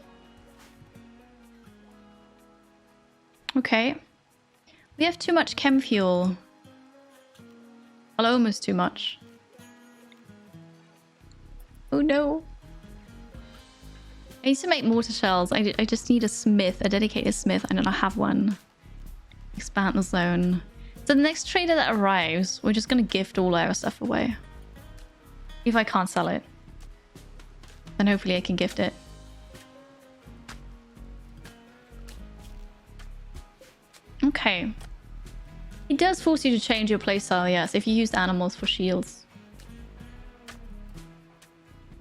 Okay. Okay. We have too much chem fuel. Well, almost too much. Oh no. I need to make mortar shells. I just need a smith, a dedicated smith. I don't have one. Expand the zone. So the next trader that arrives, we're just going to gift all our stuff away. If I can't sell it, then hopefully I can gift it. Okay. It does force you to change your playstyle, yes, if you used animals for shields.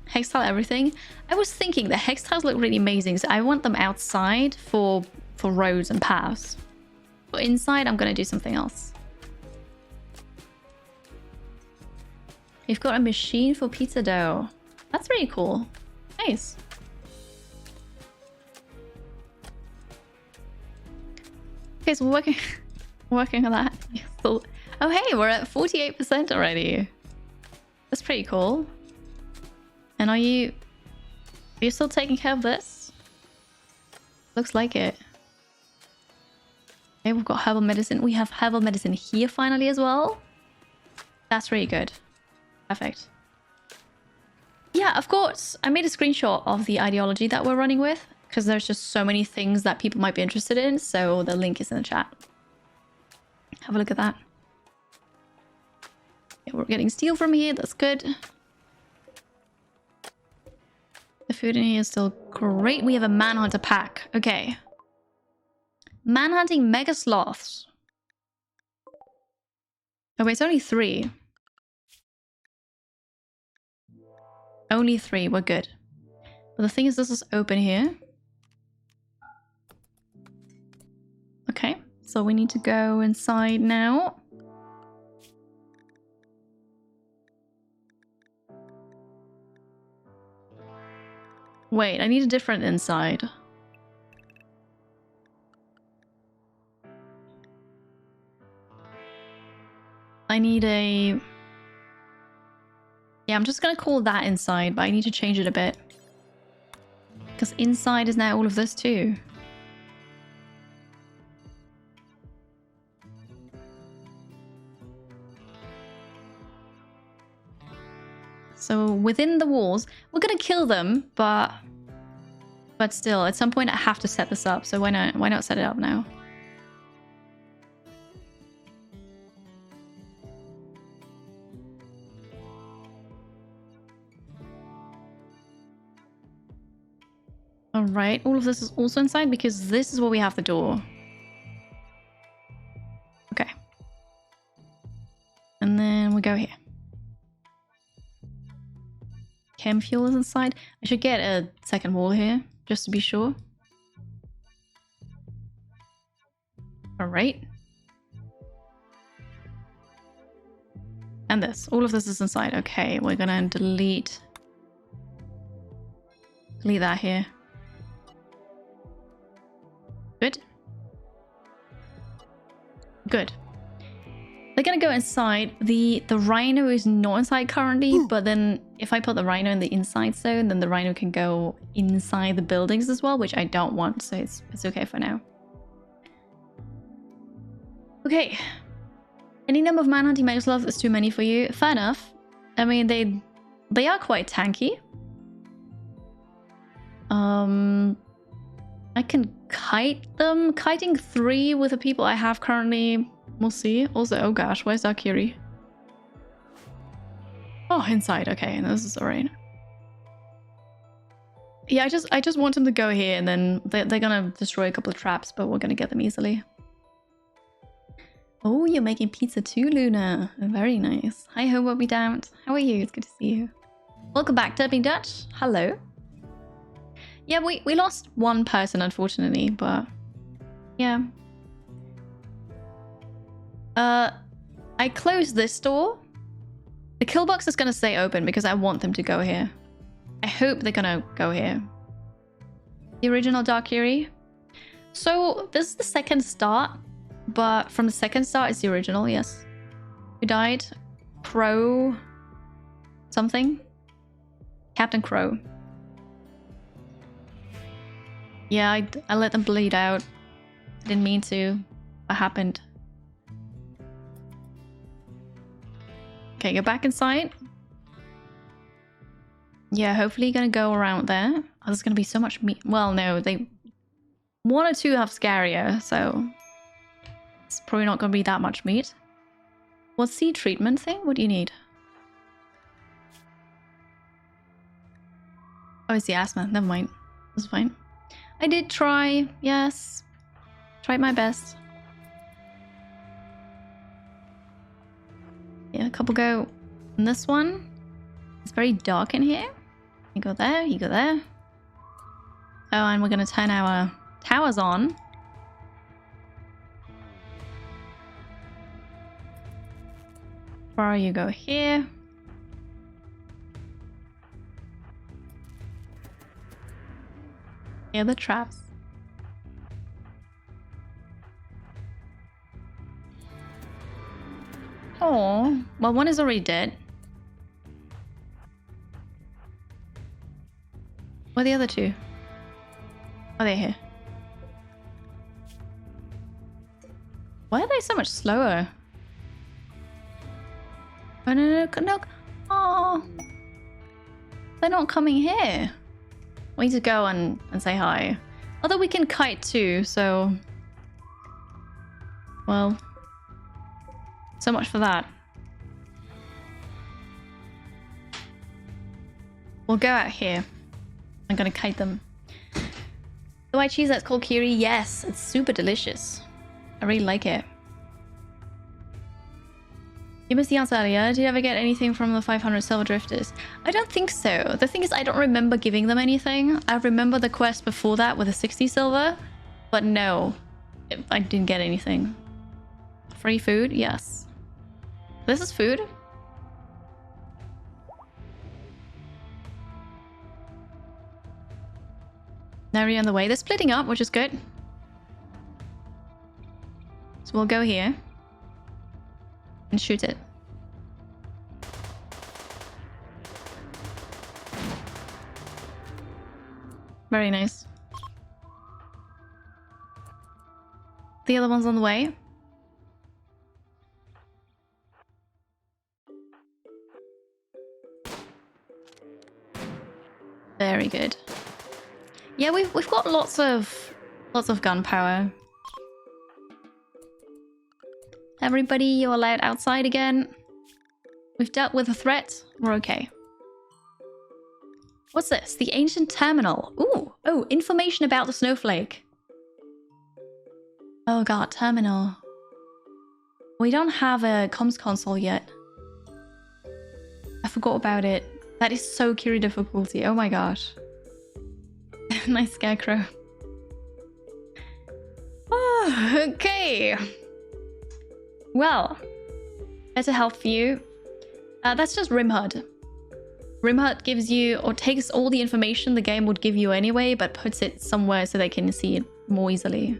Hex tile everything. I was thinking the hex tiles look really amazing, so I want them outside for roads and paths. But inside, I'm going to do something else. You've got a machine for pizza dough. That's really cool. Nice. Okay, so we're working on that. Oh, hey, we're at 48% already. That's pretty cool. And are you still taking care of this? Looks like it. Okay, we've got herbal medicine. We have herbal medicine here finally as well. That's really good. Perfect. Yeah, of course. I made a screenshot of the ideology that we're running with because there's just so many things that people might be interested in. So the link is in the chat. Have a look at that. Yeah, we're getting steel from here. That's good. The food in here is still great. We have a manhunter pack. Okay. Manhunting mega sloths. Oh wait, it's only 3. Only 3. We're good. But the thing is, this is open here. Okay. So we need to go inside now. Wait, I need a different inside. I need a... Yeah, I'm just gonna call that inside, but I need to change it a bit. Because inside is now all of this too. So within the walls, we're gonna kill them, but still, at some point I have to set this up. So why not set it up now? All right, all of this is also inside because this is where we have the door. Okay. And then we go here. Chem fuel is inside. I should get a second wall here, just to be sure. Alright. And this. All of this is inside. Okay, we're gonna delete that here. Good. Good. They're gonna go inside. The rhino is not inside currently, but then if I put the rhino in the inside zone, then the rhino can go inside the buildings as well, which I don't want, so it's okay for now. Okay. Any number of manhunting megasloths is too many for you. Fair enough. I mean, they are quite tanky. I can kite them. Kiting 3 with the people I have currently. We'll see. Also, oh gosh, where's Dark Kiri? Oh, inside. Okay, this is alright. Yeah, I just want them to go here, and then they're gonna destroy a couple of traps, but we're gonna get them easily. Oh, you're making pizza too, Luna. Very nice. Hi, ho, what be damned. How are you? It's good to see you. Welcome back, Derping Dutch. Hello. Yeah, we lost one person, unfortunately, but yeah. I closed this door. The kill box is gonna stay open because I want them to go here. I hope they're gonna go here. The original Dark Kiri. So this is the second start, but from the second start it's the original, yes. Who died? Crow something? Captain Crow. Yeah, I let them bleed out. I didn't mean to. What happened? Okay, go back inside. Yeah, hopefully you're gonna go around there. Oh, there's gonna be so much meat. Well, no, one or two have scarier, so it's probably not gonna be that much meat. What's the treatment thing? What do you need? Oh, it's the asthma. Never mind. That's fine. I did try. Yes. Tried my best. Yeah, a couple go in this one. It's very dark in here. You go there, you go there. Oh, and we're going to turn our towers on. Where you go here. Here are the traps. Oh, well, one is already dead. Where are the other two? Are they here? Why are they so much slower? Oh, no. Oh, they're not coming here. We need to go and say hi. Although we can kite too, so... Well... So much for that. We'll go out here. I'm gonna kite them. The white cheese that's called Kiri, yes, it's super delicious. I really like it. You missed the answer earlier. Did you ever get anything from the 500 silver drifters? I don't think so. The thing is, I don't remember giving them anything. I remember the quest before that with the 60 silver, but no, I didn't get anything. Free food? Yes. This is food? Nary on the way. They're splitting up, which is good. So we'll go here. And shoot it. Very nice. The other one's on the way. Very good. Yeah, we've got lots of gunpowder. Everybody, you're allowed outside again. We've dealt with a threat. We're okay. What's this? The ancient terminal. Ooh. Oh, information about the snowflake. Oh god, terminal. We don't have a comms console yet. I forgot about it. That is so Kiri difficulty. Oh my gosh. Nice scarecrow. Oh, okay. Well, better health for you. That's just RimWorld. RimWorld gives you, or takes all the information the game would give you anyway, but puts it somewhere so they can see it more easily.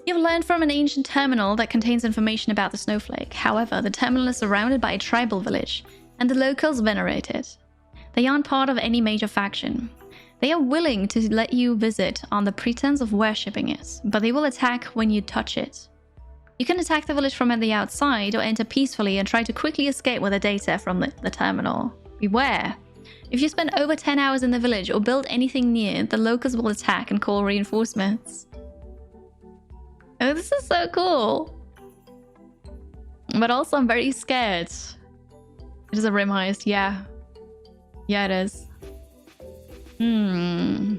You've learned from an ancient terminal that contains information about the snowflake. However, the terminal is surrounded by a tribal village, and the locals venerate it. They aren't part of any major faction. They are willing to let you visit on the pretense of worshipping it, but they will attack when you touch it. You can attack the village from the outside or enter peacefully and try to quickly escape with the data from the terminal. Beware! If you spend over 10 hours in the village or build anything near, the locals will attack and call reinforcements. Oh, this is so cool! But also I'm very scared. It is a rim heist, yeah. Yeah, it is. The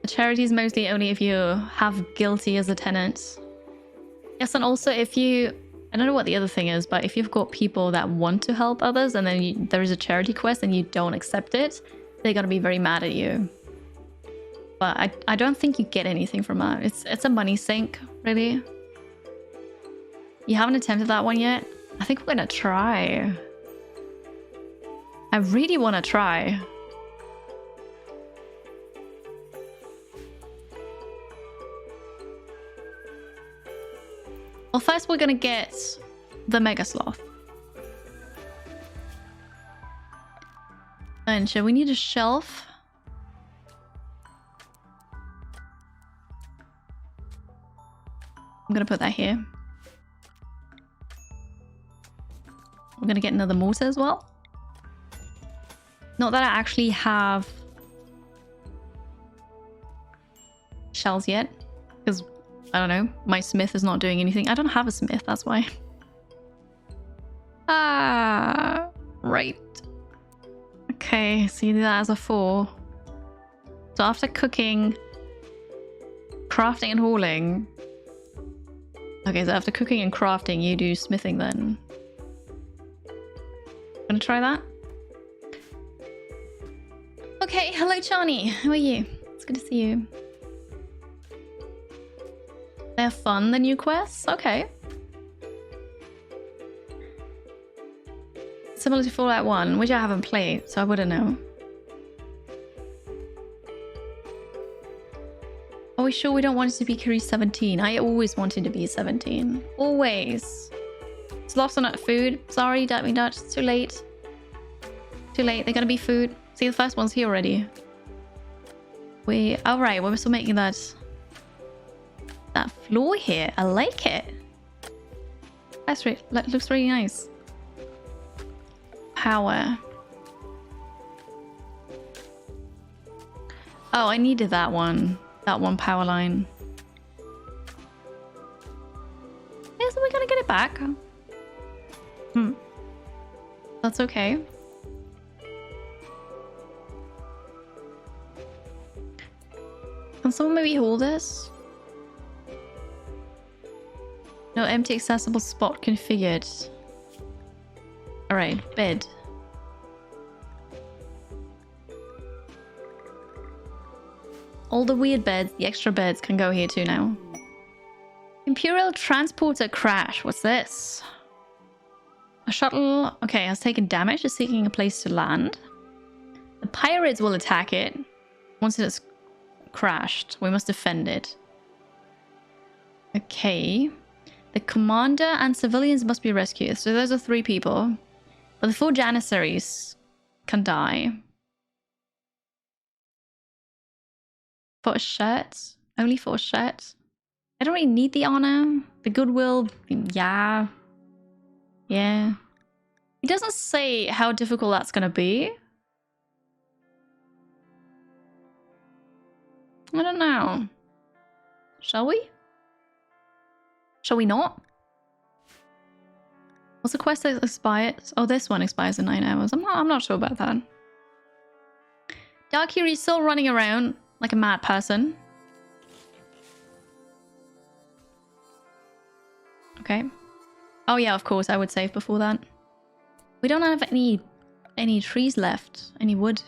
charity is mostly only if you have guilty as a tenant. Yes, and also if you... I don't know what the other thing is, but if you've got people that want to help others and then there is a charity quest and you don't accept it, they're gonna be very mad at you. But I don't think you get anything from that. It's a money sink, really. You haven't attempted that one yet? I think we're gonna try. I really want to try. Well, first we're gonna get the Mega Sloth. And we need a shelf. gonna put that here. I'm gonna get another mortar as well. Not that I actually have shells yet, because I don't know, my smith is not doing anything. I don't have a smith, that's why. Ah, right. Okay, see that as a 4. So after cooking, crafting and hauling. Okay, so after cooking and crafting, you do smithing then. Gonna try that? Okay, hello Chani, how are you? It's good to see you. They're fun, the new quests? Okay. Similar to Fallout 1, which I haven't played, so I wouldn't know. Are we sure we don't want it to be Kiri 17? I always wanted to be 17. Always. It's lost on that food. Sorry, Dutch, it's too late. Too late, they're gonna be food. See, the first one's here already. Alright, we're still making that floor here. I like it. That's right. Looks really nice. Power. Oh, I needed that one. That one power line. Yeah, so we're gonna get it back. That's okay. Can someone maybe hold this? No empty accessible spot configured. Alright, bed. All the weird beds, the extra beds can go here too now. Imperial transporter crash. What's this? A shuttle, okay, has taken damage, is seeking a place to land. The pirates will attack it. Once it has crashed, we must defend it. Okay. The commander and civilians must be rescued. So those are 3 people. But the 4 janissaries can die. For a shirt? Only for a shirt? I don't really need the honor. The goodwill, yeah. Yeah. It doesn't say how difficult that's gonna be. I don't know. Shall we? Shall we not? What's the quest that expires? Oh, this one expires in 9 hours. I'm not sure about that. Dark Kiri is still running around like a mad person. Okay. Oh yeah, of course, I would save before that. We don't have any trees left. Any wood.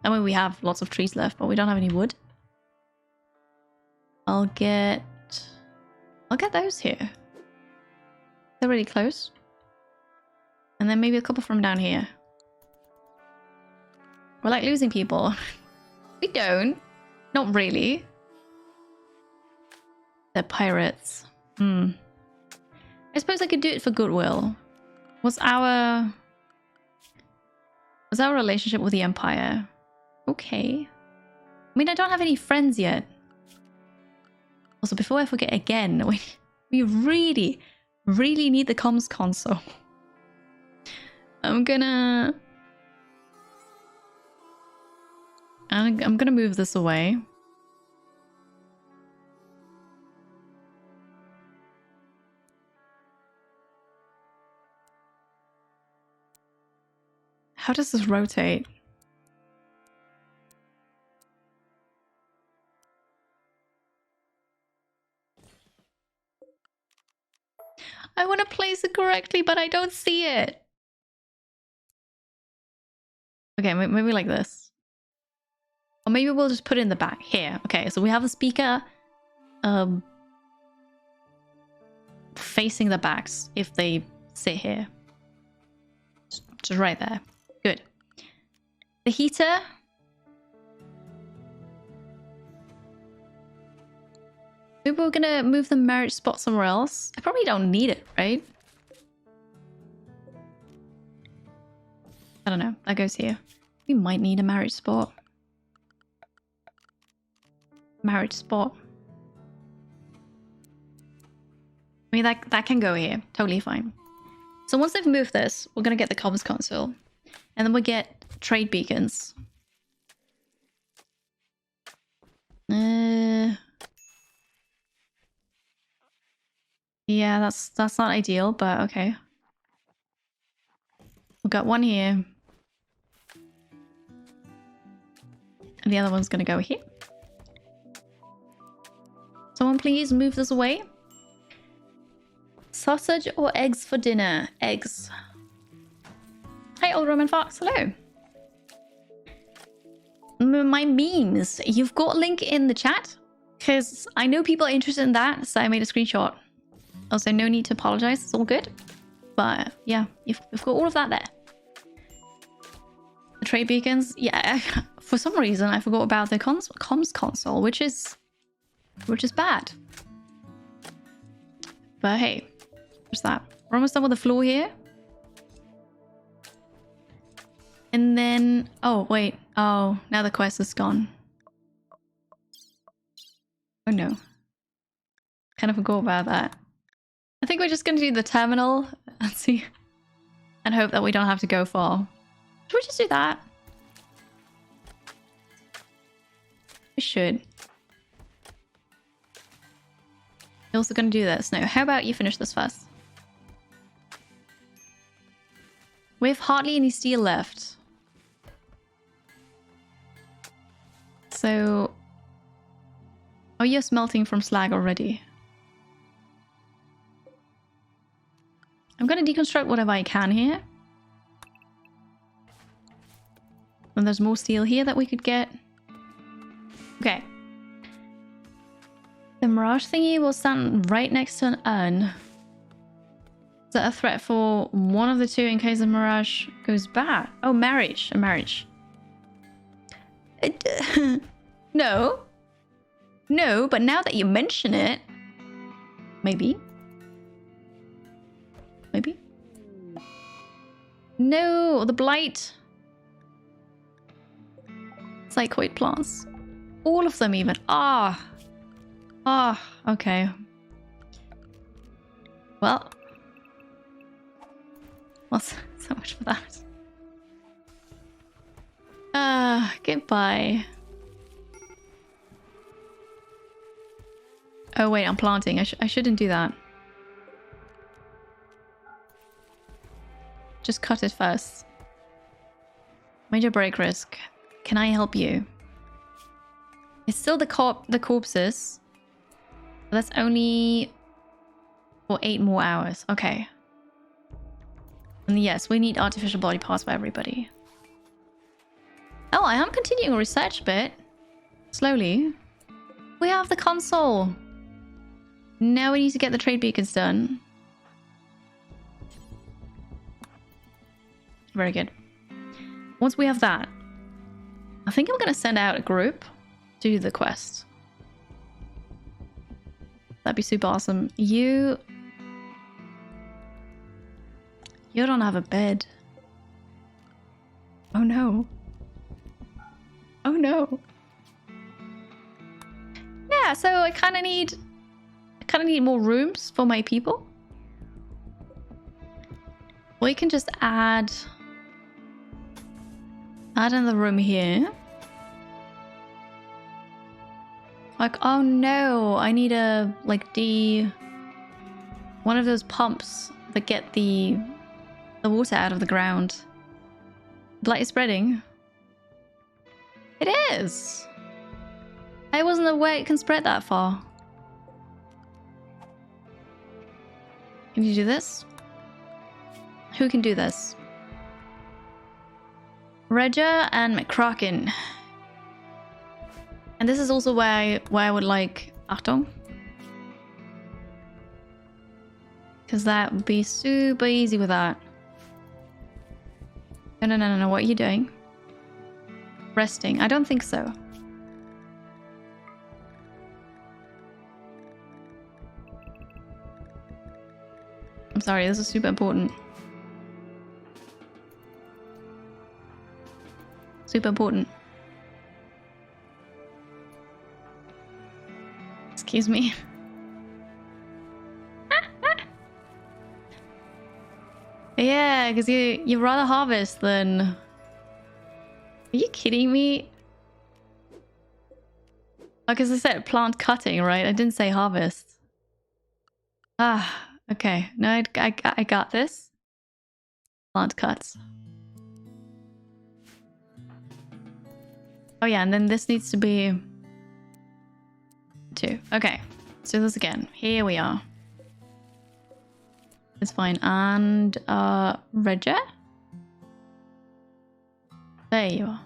I mean, we have lots of trees left, but we don't have any wood. I'll get those here. They're really close. And then maybe a couple from down here. We're like losing people. We don't. Not really. They're pirates. I suppose I could do it for goodwill. What's our relationship with the Empire? Okay. I mean, I don't have any friends yet. Also, before I forget again, we really, really need the comms console. I'm gonna move this away. How does this rotate? I want to place it correctly, but I don't see it. Okay, maybe like this. Or maybe we'll just put it in the back. Here. Okay, so we have the speaker facing the backs if they sit here. Just right there. Good. The heater. Maybe we're gonna move the marriage spot somewhere else. I probably don't need it, right? I don't know. That goes here. We might need a marriage spot. Marriage spot. I mean, that can go here. Totally fine. So once they've moved this, we're going to get the comms console. And then we'll get trade beacons. Yeah, that's not ideal, but okay. We've got one here. And the other one's going to go here. Someone please move this away. Sausage or eggs for dinner? Eggs. Hey, Old Roman Fox. Hello. My memes. You've got a link in the chat? Because I know people are interested in that, so I made a screenshot. Also, no need to apologize. It's all good. But yeah, you've got all of that there. The trade beacons. Yeah, for some reason, I forgot about the comms console, which is bad. But hey, what's that? We're almost done with the floor here. And then... Oh, wait. Oh, now the quest is gone. Oh no. Kind of forgot about that. I think we're just going to do the terminal and see. And hope that we don't have to go far. Should we just do that? We should. We're also going to do this. No, how about you finish this first? We have hardly any steel left. So... Oh, you're smelting from slag already. I'm going to deconstruct whatever I can here. And there's more steel here that we could get. Okay. The mirage thingy will stand right next to an urn. Is that a threat for one of the two in case the mirage goes bad? Oh, marriage. A marriage. No. No, but now that you mention it... Maybe. Maybe. No, the blight. Psychoid plants. All of them even. Ah. Ah, okay. Well. Well, so much for that. Goodbye. Oh wait, I'm planting. I shouldn't do that. Just cut it first. Major break risk. Can I help you? It's still the corpses. But that's only for 8 more hours. Okay. And yes, we need artificial body parts for everybody. Oh, I am continuing a research bit. Slowly. We have the console. Now we need to get the trade beacons done. Very good. Once we have that, I think I'm going to send out a group to do the quest. That'd be super awesome. You don't have a bed. Oh no. Oh no. Yeah, so I kind of need more rooms for my people. We can just add another room here. Like, oh no, I need a one of those pumps that get the water out of the ground. Blight is spreading. It is. I wasn't aware it can spread that far. Can you do this? Who can do this? Regia and McCracken. And this is also where I would like Achtung. Because that would be super easy with that. No. What are you doing? Resting. I don't think so. I'm sorry, this is super important. Super important. Excuse me. Yeah, because you rather harvest than... Are you kidding me? Oh, because I said plant cutting, right? I didn't say harvest. Ah, okay. No, I got this. Plant cuts. Oh yeah, and then this needs to be 2. Okay, let's do this again. Here we are. It's fine. And Regia? There you are.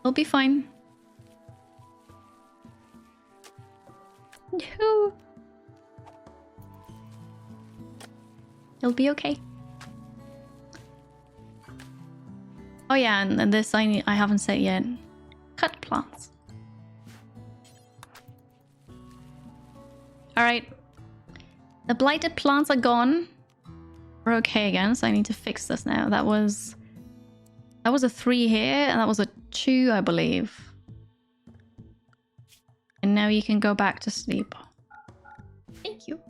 We'll be fine. No. It'll be okay. Oh yeah, and this I haven't said yet. Cut plants. Alright. The blighted plants are gone. We're okay again, so I need to fix this now. That was a 3 here, and that was a 2, I believe. And now you can go back to sleep. Thank you.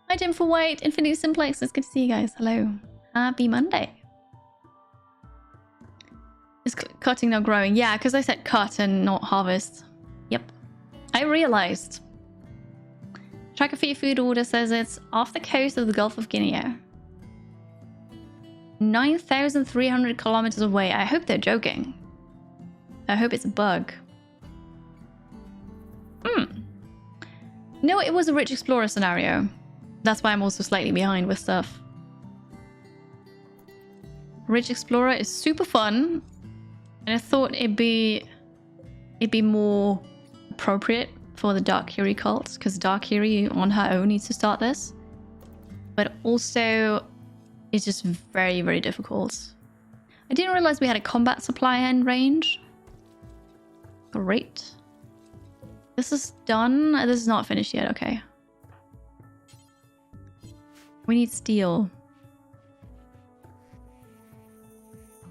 Item for White, Infinity Simplex. It's good to see you guys. Hello. Happy Monday. Is cutting not growing? Yeah, because I said cut and not harvest. Yep. I realized. Tracker for your food order says it's off the coast of the Gulf of Guinea. 9,300 kilometers away. I hope they're joking. I hope it's a bug. No, it was a Rich Explorer scenario. That's why I'm also slightly behind with stuff. Rich Explorer is super fun. And I thought it'd be more appropriate for the Dark Kiri Cult, because Dark Kiri on her own needs to start this. But also, it's just very, very difficult. I didn't realize we had a combat supply end range. Great. This is done. This is not finished yet. Okay. We need steel.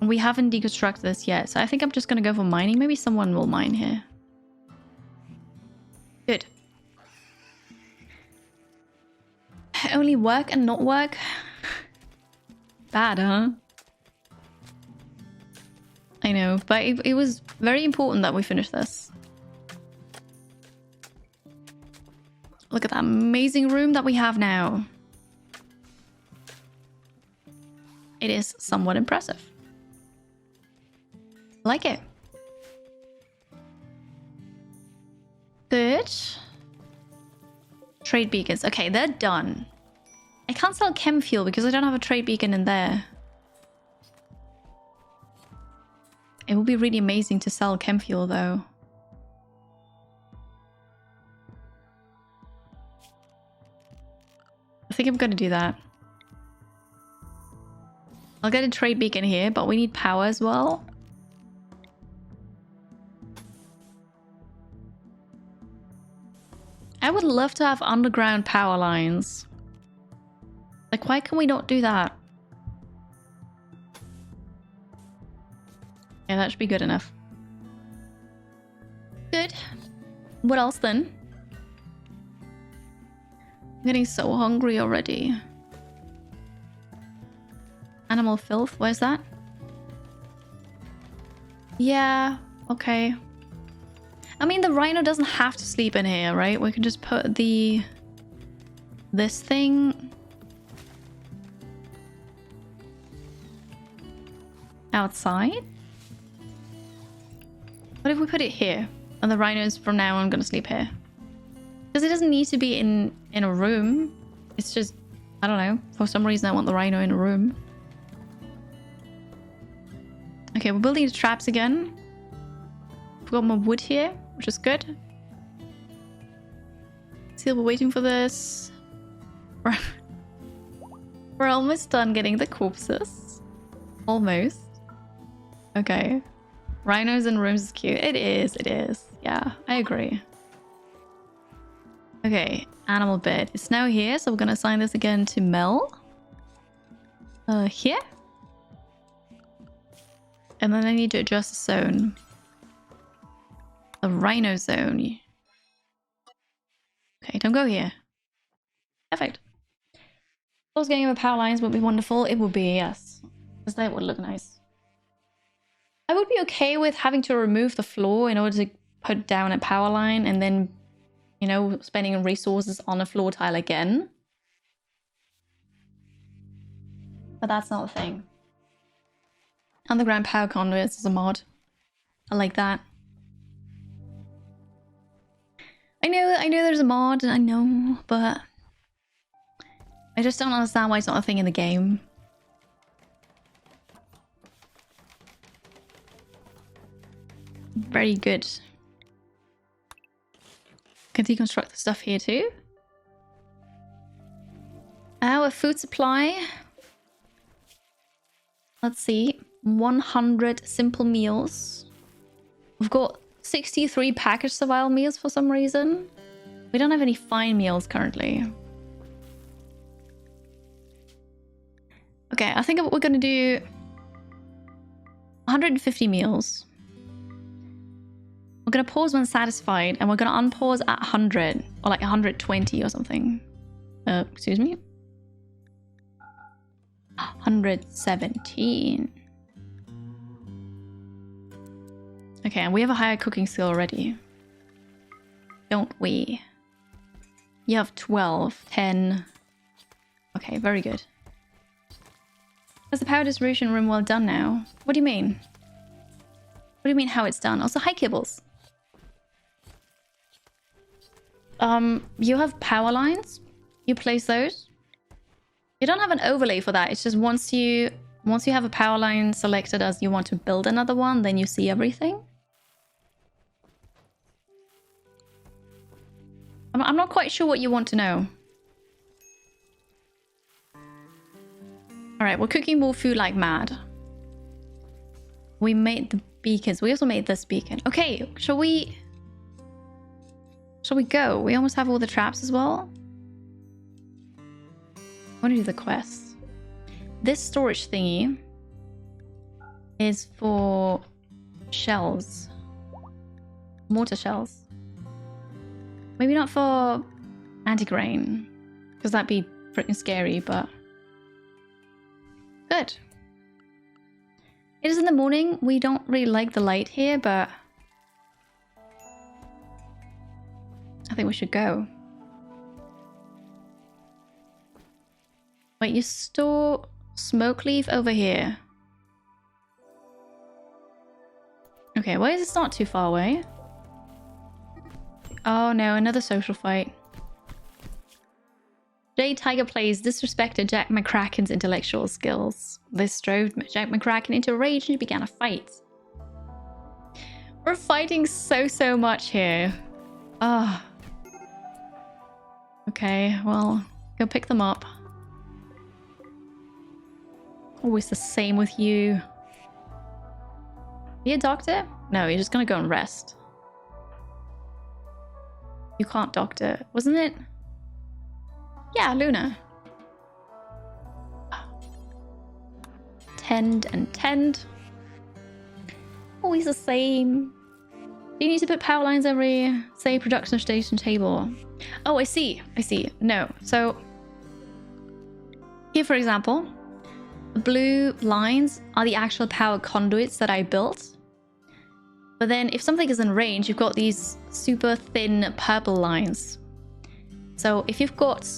We haven't deconstructed this yet, so I think I'm just going to go for mining. Maybe someone will mine here. Good. Only work and not work? Bad, huh? I know, but it was very important that we finish this. Look at that amazing room that we have now. It is somewhat impressive. I like it. Good. Trade beacons. Okay, they're done. I can't sell chem fuel because I don't have a trade beacon in there. It would be really amazing to sell chem fuel though. I think I'm going to do that. I'll get a trade beacon here, but we need power as well. I would love to have underground power lines. Like, why can we not do that? Yeah, that should be good enough. Good. What else then? I'm getting so hungry already. Animal filth, where's that? Yeah, okay. I mean, the rhino doesn't have to sleep in here, right? We can just put this thing outside. What if we put it here? And the rhinos from now on gonna sleep here. Because it doesn't need to be in a room. It's just, I don't know. For some reason I want the rhino in a room. Okay, we're building the traps again. We've got more wood here, which is good. Still, we're waiting for this. We're almost done getting the corpses. Almost. Okay. Rhinos in rooms is cute. It is, it is. Yeah, I agree. Okay, animal bed. It's now here, so we're gonna assign this again to Mel. Here. And then I need to adjust the zone. The rhino zone. Okay, don't go here. Floors going over power lines would be wonderful. It would be, yes. Because that would look nice. I would be okay with having to remove the floor in order to put down a power line and then, you know, spending resources on a floor tile again. But that's not a thing. Underground power conduits is a mod. I like that. I know there's a mod, I know, but I just don't understand why it's not a thing in the game. Very good. Can deconstruct the stuff here too. Our food supply. Let's see. 100 simple meals. We've got 63 packaged survival meals for some reason. We don't have any fine meals currently. Okay, I think we're gonna do 150 meals. We're gonna pause when satisfied, and we're gonna unpause at 100 or like 120 or something. Excuse me. 117. Okay, and we have a higher cooking skill already. Don't we? You have 12, 10. Okay, very good. Has the power distribution room well done now? What do you mean? What do you mean how it's done? Also, hi Kibbles. You have power lines. You place those. You don't have an overlay for that. It's just once you have a power line selected as you want to build another one, then you see everything. I'm not quite sure what you want to know. Alright, we're cooking more food like mad. We made the beacons. We also made this beacon. Okay, shall we go? We almost have all the traps as well. I want to do the quests. This storage thingy is for shells. Mortar shells. Maybe not for anti-grain, because that'd be freaking scary, but good. It is in the morning. We don't really like the light here, but I think we should go. Wait, you store smoke leaf over here. Okay, why is this not too far away? Oh no, another social fight. Jay Tiger plays disrespected Jack McCracken's intellectual skills. This drove Jack McCracken into a rage and he began a fight. We're fighting so much here. Ah. Okay, well, go pick them up. Always the same with you. Are you a doctor? No, you're just gonna go and rest. You can't doctor, wasn't it? Yeah, Luna. Tend and tend. Always the same. Do you need to put power lines every, say, production station table? Oh, I see. I see. No. So, here, for example, the blue lines are the actual power conduits that I built. But then if something is in range, you've got these super thin purple lines. So if you've got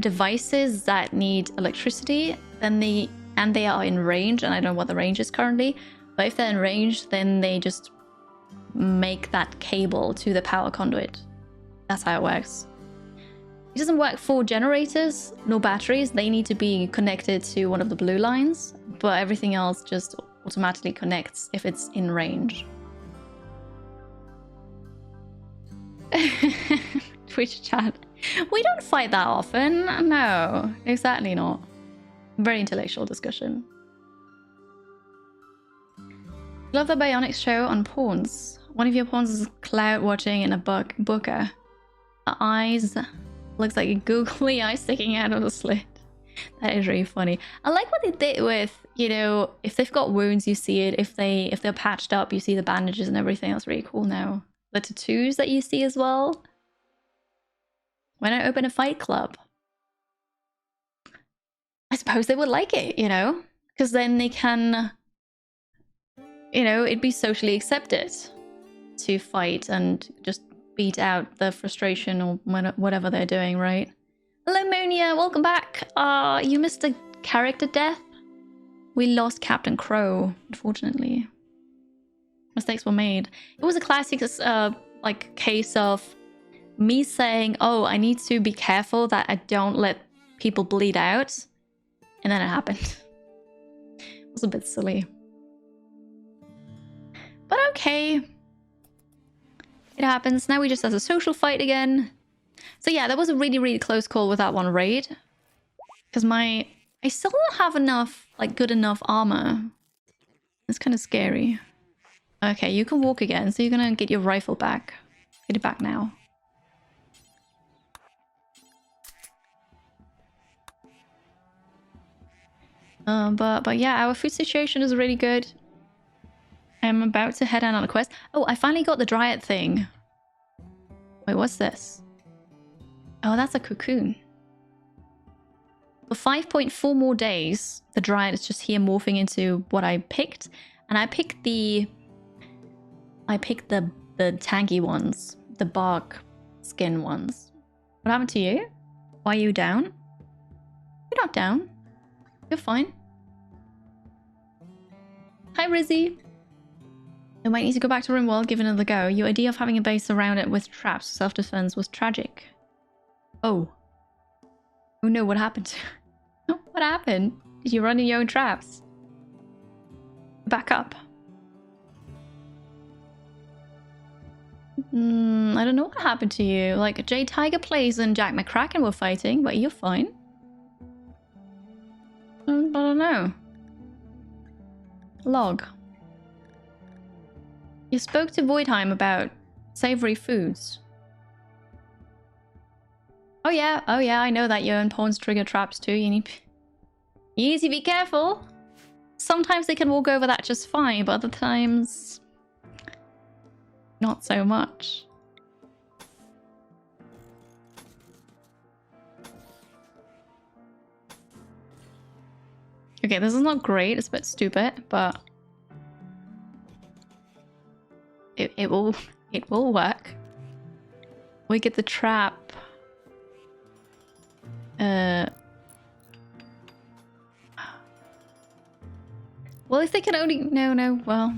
devices that need electricity, then they are in range, and I don't know what the range is currently, but if they're in range, then they just make that cable to the power conduit. That's how it works. It doesn't work for generators, nor batteries. They need to be connected to one of the blue lines, but everything else just automatically connects if it's in range. Twitch chat. We don't fight that often. No, exactly not. Very intellectual discussion. Love the Bionics show on pawns. One of your pawns is cloud watching in a booker. The eyes looks like a googly eye sticking out of the slit. That is really funny. I like what they did with, you know, if they've got wounds, you see it. If they're patched up, you see the bandages and everything. That's really cool now. The tattoos that you see as well. When I open a fight club. suppose they would like it, you know? Because then they can, you know, it'd be socially accepted to fight and just beat out the frustration or whatever they're doing, right? Hello, Monia, welcome back. You missed a character death. We lost Captain Crow, unfortunately. Mistakes were made. It was a classic, like, case of me saying, oh, I need to be careful that I don't let people bleed out. And then it happened. It was a bit silly. But okay. It happens. Now we just have a social fight again. So yeah, that was a really, really close call with that one raid. Because I still don't have enough, like, good enough armor. It's kind of scary. Okay, you can walk again, so you're gonna get your rifle back. Get it back now. But yeah, our food situation is really good. I'm about to head out on a quest. Oh, I finally got the Dryad thing. Wait, what's this? Oh, that's a cocoon. For 5.4 more days, the Dryad is just here morphing into what I picked. And I picked the tanky ones. The bark skin ones. What happened to you? Why are you down? You're not down. You're fine. Hi, Rizzy. I might need to go back to RimWorld, give it another go. Your idea of having a base around it with traps for self-defense was tragic. Oh. Oh no, what happened? What happened? Did you run in your own traps? Back up. I don't know what happened to you. Like, Jay Tiger Plays and Jack McCracken were fighting, but you're fine. I don't know. Log. You spoke to Voidheim about savory foods. Oh yeah, I know that your own pawns trigger traps too. You need to be careful. Sometimes they can walk over that just fine, but other times not so much. Okay, this is not great. It's a bit stupid, but it will work. We get the trap. Well, if they can only... No, well...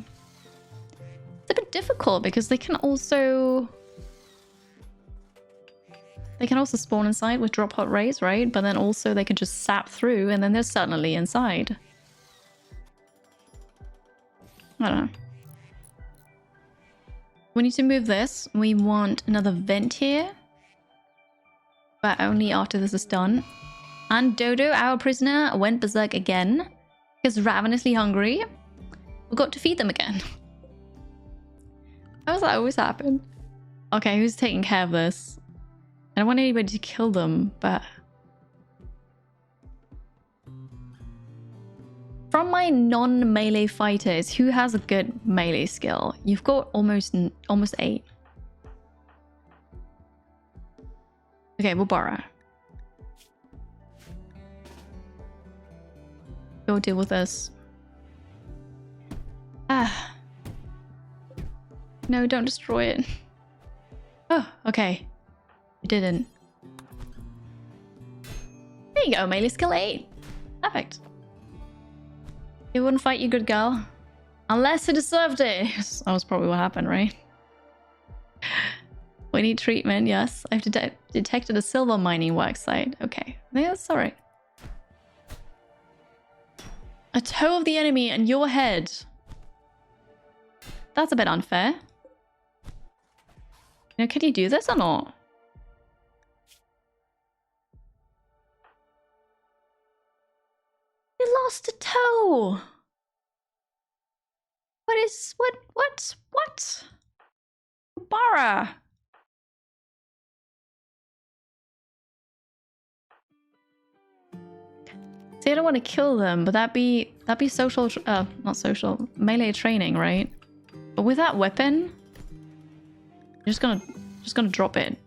It's a bit difficult because they can also... They can also spawn inside with drop hot rays, right? But then also they can just sap through and then they're suddenly inside. I don't know. We need to move this. We want another vent here. But only after this is done. And Dodo, our prisoner, went berserk again. Because ravenously hungry. We got to feed them again. How does that always happen? Okay, who's taking care of this? I don't want anybody to kill them, but... From my non-melee fighters, who has a good melee skill? You've got almost 8. Okay, we'll borrow. Go deal with this. Ah. No, don't destroy it. Oh, okay. You didn't. There you go, melee skill 8. Perfect. It wouldn't fight you, good girl. Unless it deserved it. That was probably what happened, right? We need treatment, yes. I've detected a silver mining worksite. Okay. Yeah, that's alright. A toe of the enemy and your head. That's a bit unfair. You know, can you do this or not? You lost a toe. What? Bara. See, I don't want to kill them, but that'd be social, not social, melee training, right? But with that weapon, you're just gonna drop it.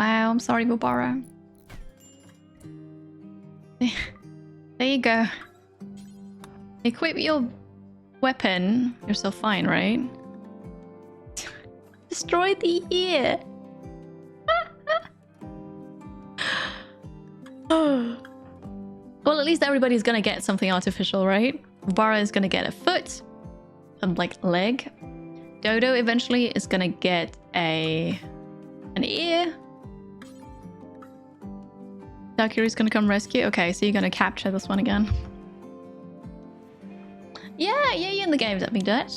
Wow, I'm sorry, Bubara. There you go. Equip your weapon. You're still fine, right? Destroy the ear. Well, at least everybody's gonna get something artificial, right? Bubara is gonna get a foot, like leg. Dodo eventually is gonna get an ear. Dark Kiri's gonna come rescue. Okay, so you're gonna capture this one again. Yeah, you're in the game, that big Dutch.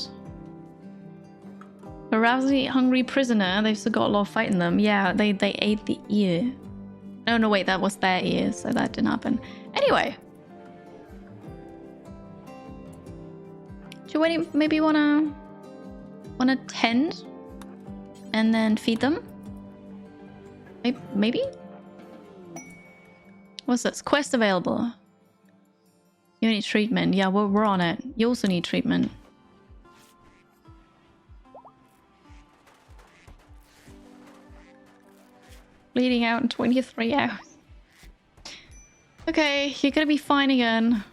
A rousing hungry prisoner. They've still got a lot of fight in them. Yeah, they ate the ear. No, wait, that was their ear, so that didn't happen. Anyway. Do you maybe wanna tend and then feed them? Maybe? What's this? Quest available. You need treatment. Yeah, we're on it. You also need treatment. Bleeding out in 23 hours. Okay, you're gonna be fine again.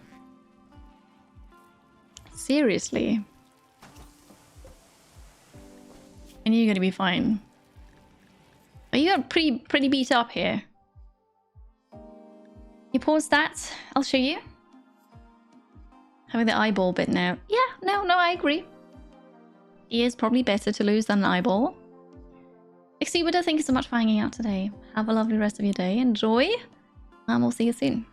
Seriously. And you're gonna be fine. But you got pretty beat up here. You pause that. I'll show you. Having the eyeball bit now. Yeah, no, I agree. It is probably better to lose than an eyeball. Exhibitor, thank you so much for hanging out today. Have a lovely rest of your day. Enjoy. And we'll see you soon.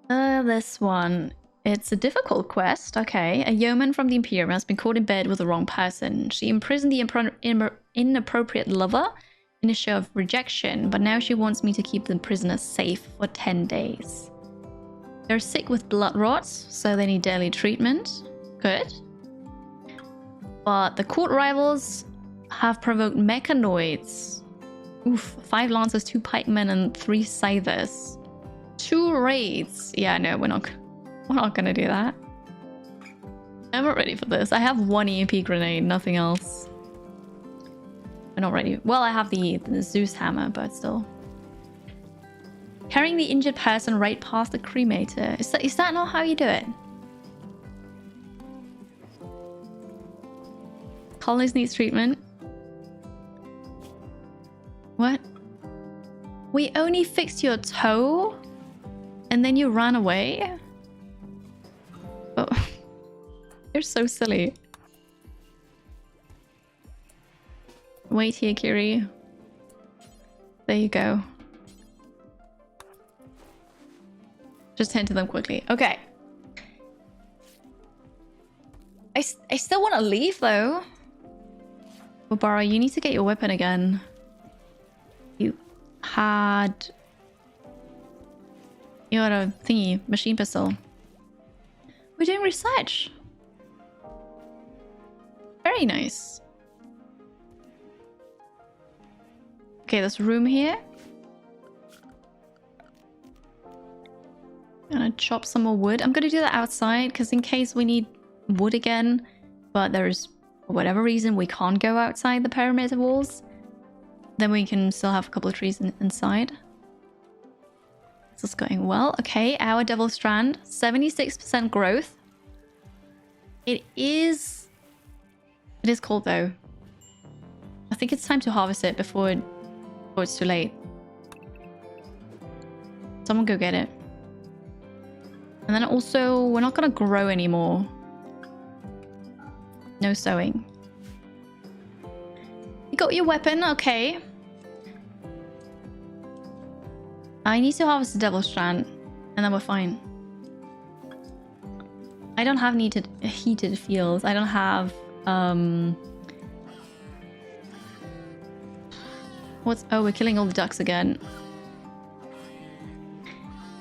This one. It's a difficult quest. Okay. A yeoman from the Imperium has been caught in bed with the wrong person. She imprisoned the inappropriate lover in a show of rejection, but now she wants me to keep the prisoner safe for 10 days. They're sick with blood rot, so they need daily treatment. Good. But the court rivals have provoked mechanoids. Oof, 5 lancers, 2 pikemen, and 3 scythers. 2 raids. Yeah, no, we're not gonna do that. I'm not ready for this. I have 1 EMP grenade, nothing else. We're not ready. Well, I have the Zeus hammer, but still. Carrying the injured person right past the cremator. Is that not how you do it? Collins needs treatment. What? We only fixed your toe? And then you ran away? Oh. You're so silly. Wait here, Kiri. There you go. Just tend to them quickly. Okay. I still want to leave, though. Barbara, you need to get your weapon again. You got a thingy, machine pistol. We're doing research. Very nice. Okay, there's room here. I'm gonna chop some more wood. I'm gonna do that outside because in case we need wood again, but there's, for whatever reason, we can't go outside the perimeter walls, then we can still have a couple of trees inside. This is going well. Okay, our Devil Strand, 76% growth. It is cold though. I think it's time to harvest it before it's too late. Someone go get it. And then also, we're not gonna grow anymore. No sewing. You got your weapon, okay. I need to harvest the Devil Strand, and then we're fine. I don't have heated fields. I don't have oh, we're killing all the ducks again.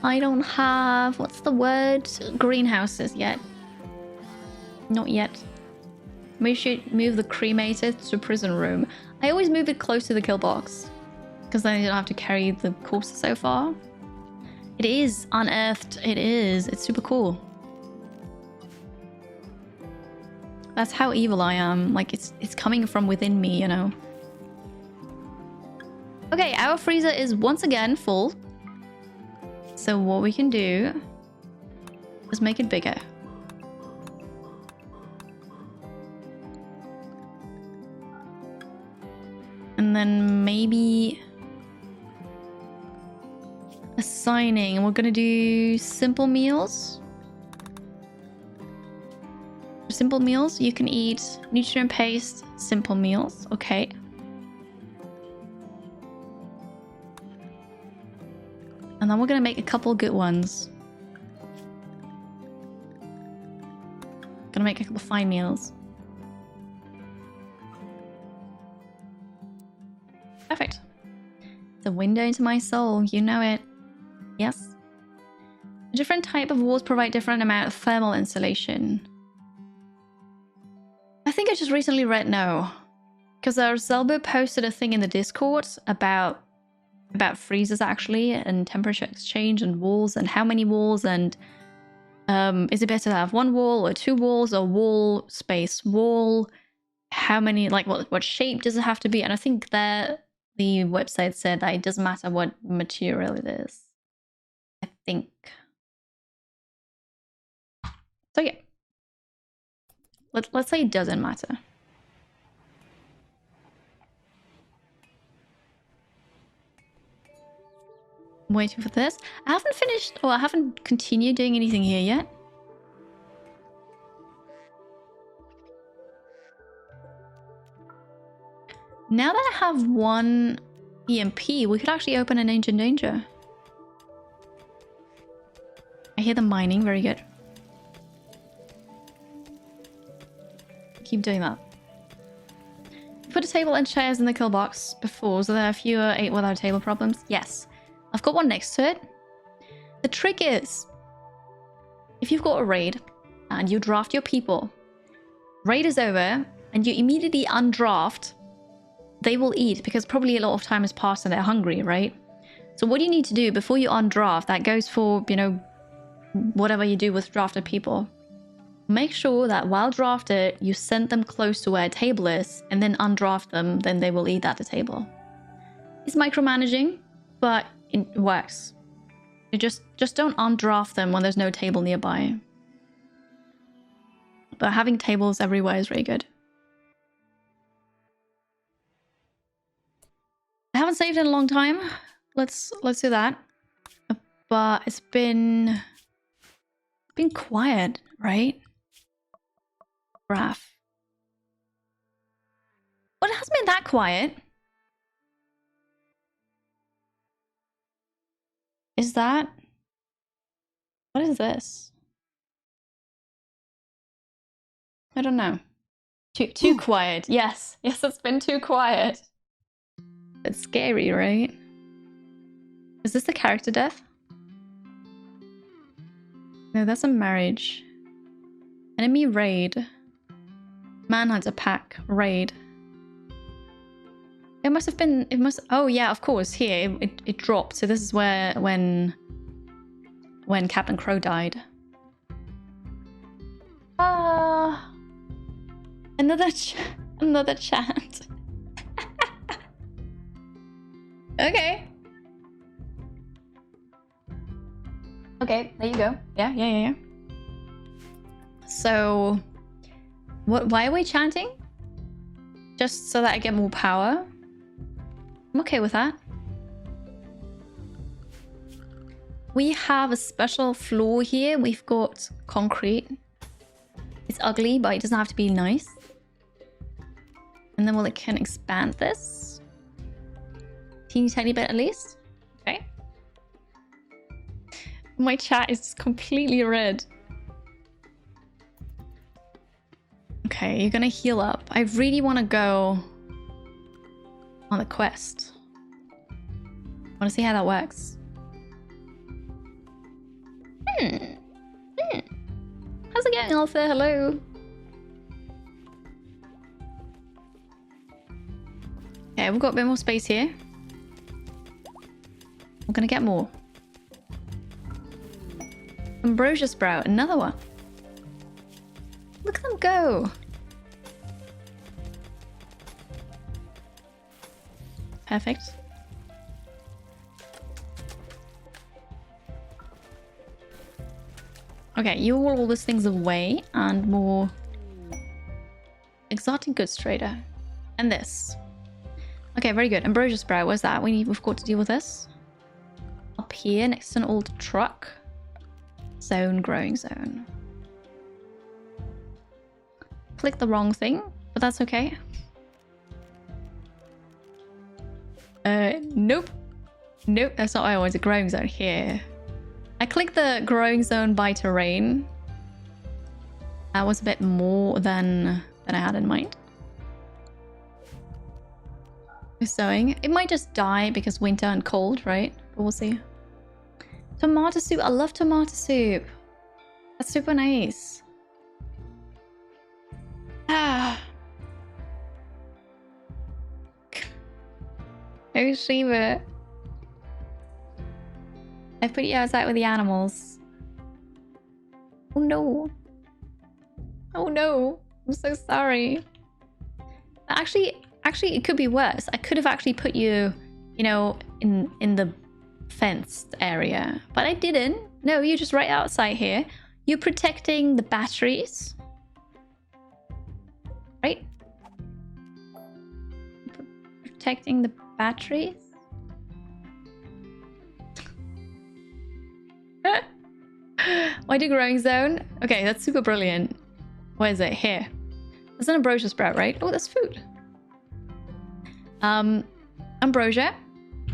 I don't have, what's the word? Greenhouses yet. Not yet. We should move the cremator to prison room. I always move it close to the kill box, because then you don't have to carry the corpses so far. It is unearthed. It is. It's super cool. That's how evil I am. Like, it's coming from within me, you know? Okay, our freezer is once again full. So what we can do is make it bigger. And then maybe assigning, and we're gonna do simple meals. For simple meals, you can eat nutrient paste, simple meals, okay. And then we're gonna make a couple good ones. Gonna make a couple fine meals. Perfect. The window into my soul, you know it. Yes. A different type of walls provide different amount of thermal insulation. I think I just recently read no. Because our Zelbo posted a thing in the Discord about freezers actually, and temperature exchange and walls and how many walls, and is it better to have one wall or two walls or wall space wall? How many, like what shape does it have to be? And I think that the website said that it doesn't matter what material it is. I think. So yeah. Let's say it doesn't matter. I'm waiting for this. I haven't finished, or I haven't continued doing anything here yet. Now that I have one EMP, we could actually open an Ancient Danger. I hear them mining, very good. Keep doing that. Put a table and chairs in the kill box before, so there are fewer 8 without table problems. Yes. I've got one next to it. The trick is, if you've got a raid and you draft your people, raid is over and you immediately undraft, they will eat because probably a lot of time has passed and they're hungry, right? So what you need to do before you undraft, that goes for, you know, whatever you do with drafted people. Make sure that while drafted, you send them close to where a table is and then undraft them, then they will eat at the table. It's micromanaging, but it works. You just don't undraft them when there's no table nearby. But having tables everywhere is really good. I haven't saved in a long time. Let's do that. But it's been quiet, right? Graph. Well, it hasn't been that quiet. Is that... What is this? I don't know. Too quiet. Yes. Yes, it's been too quiet. It's scary, right? Is this the character death? No, that's a marriage. Enemy raid. Manhunter pack raid. It must have been. It must. Oh yeah, of course. Here it dropped. So this is where when Captain Crow died. Another chat. Okay. Okay, there you go. Yeah. So, why are we chanting? Just so that I get more power? I'm okay with that. We have a special floor here. We've got concrete. It's ugly, but it doesn't have to be nice. And then we can expand this. Teeny tiny bit at least. Okay. My chat is completely red. Okay, you're gonna heal up. I really want to go on the quest. I want to see how that works. How's it going, Alpha? Hello. Okay, we've got a bit more space here. We're gonna get more. Ambrosia Sprout, another one. Look at them go. Perfect. Okay, you will all these things away and more exotic goods trader. And this. Okay, very good. Ambrosia sprout, where's that? We've got to deal with this. Up here next to an old truck. Zone, growing zone. Click the wrong thing, but that's okay. Nope. Nope, that's not what I want. It's a growing zone here. I clicked the growing zone by terrain. That was a bit more than I had in mind. Sowing. It might just die because winter and cold, right? But we'll see. Tomato soup. I love tomato soup. That's super nice. Ah. Oh, Shiva. I put you outside with the animals. Oh no. Oh no. I'm so sorry. Actually, it could be worse. I could have actually put you, you know, in the fenced area. But I didn't. No, you're just right outside here. You're protecting the batteries. Right? Protecting the batteries. Why do growing zone? Okay, that's super brilliant. Where is it? Here. There's an ambrosia sprout, right? Oh, that's food. Ambrosia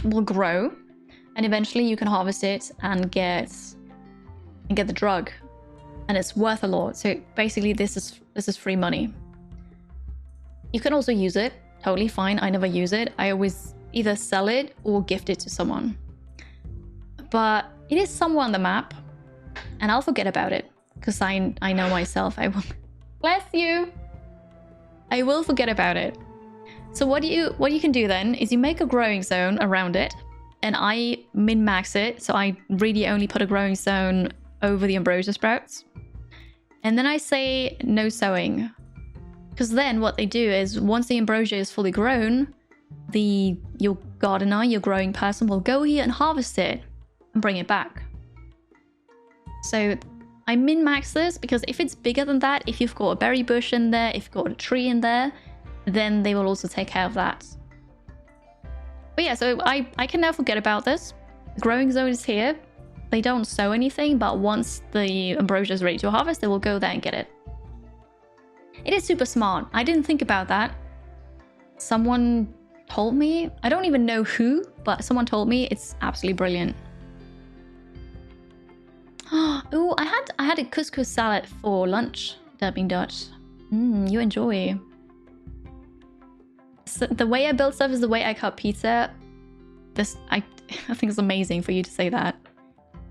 will grow, and eventually you can harvest it and get the drug, and it's worth a lot. So basically, this is free money. You can also use it. Totally fine. I never use it. I always either sell it or gift it to someone. But it is somewhere on the map, and I'll forget about it because I know myself. I will. Bless you. I will forget about it. So what you can do then is you make a growing zone around it, and I min-max it. So I really only put a growing zone over the ambrosia sprouts, and then I say no sowing, because then what they do is once the ambrosia is fully grown, your gardener, your growing person, will go here and harvest it and bring it back. So I min-max this because if it's bigger than that, if you've got a berry bush in there, if you've got a tree in there, then they will also take care of that. But yeah, so I can now forget about this. The growing zone is here. They don't sow anything, but once the ambrosia is ready to harvest, they will go there and get it. It is super smart. I didn't think about that. Someone told me. I don't even know who, but someone told me. It's absolutely brilliant. Oh, I had a couscous salad for lunch. Derping Dutch. You enjoy. So the way I build stuff is the way I cut pizza. I think it's amazing for you to say that.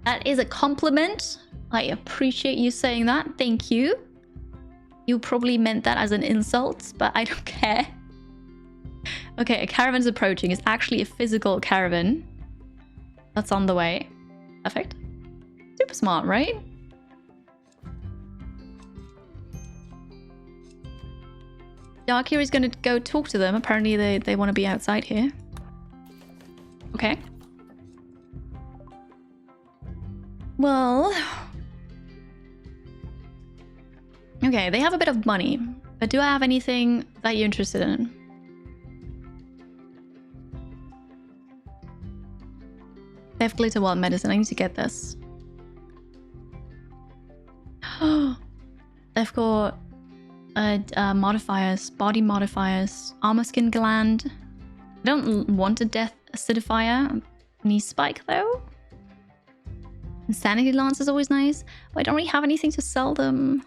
That is a compliment. I appreciate you saying that. Thank you. You probably meant that as an insult, but I don't care. Okay, a caravan's approaching. It's actually a physical caravan that's on the way. Perfect. Super smart, right? Dark Kiri is going to go talk to them. Apparently they want to be outside here. Okay. Well... Okay, they have a bit of money. But do I have anything that you're interested in? They have glitter wild medicine. I need to get this. They've got modifiers, body modifiers, armor skin gland. I don't want a death acidifier. Knee spike though. Insanity lance is always nice, but I don't really have anything to sell them.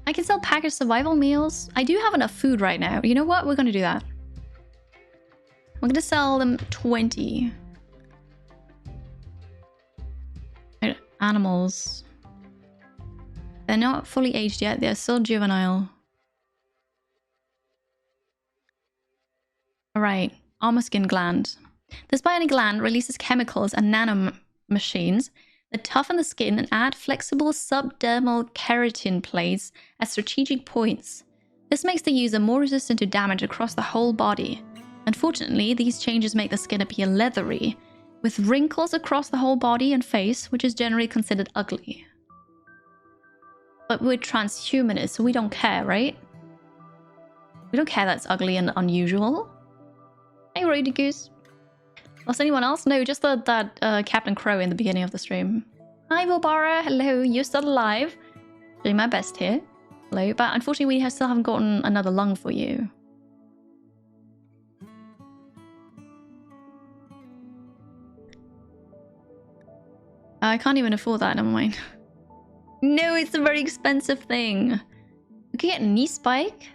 I can sell packaged survival meals. I do have enough food right now. You know what? We're gonna do that. We're gonna sell them 20. Right, animals. They're not fully aged yet. They're still juvenile. Alright. Armor skin gland. This bionic gland releases chemicals and nanomachines that toughen the skin and add flexible subdermal keratin plates at strategic points. This makes the user more resistant to damage across the whole body. Unfortunately, these changes make the skin appear leathery, with wrinkles across the whole body and face, which is generally considered ugly. But we're transhumanists, so we don't care, right? We don't care that's ugly and unusual. Hey, Roady Goose. Was anyone else? No, just that Captain Crow in the beginning of the stream. Hi, Volbara. Hello, you're still alive. Doing my best here. Hello, but unfortunately we still haven't gotten another lung for you. I can't even afford that, never mind. No, it's a very expensive thing. You can get a knee spike.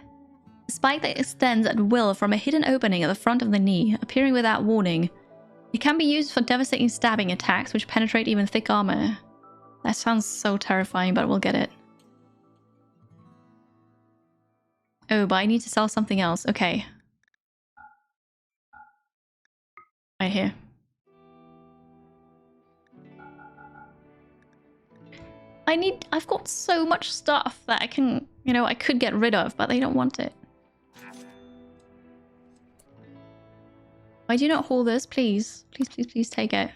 A spike that extends at will from a hidden opening at the front of the knee, appearing without warning. It can be used for devastating stabbing attacks, which penetrate even thick armor. That sounds so terrifying, but we'll get it. Oh, but I need to sell something else. Okay. Right here. I've got so much stuff that I can, you know, I could get rid of, but they don't want it. Why do you not haul this? Please. Please, please, please take it.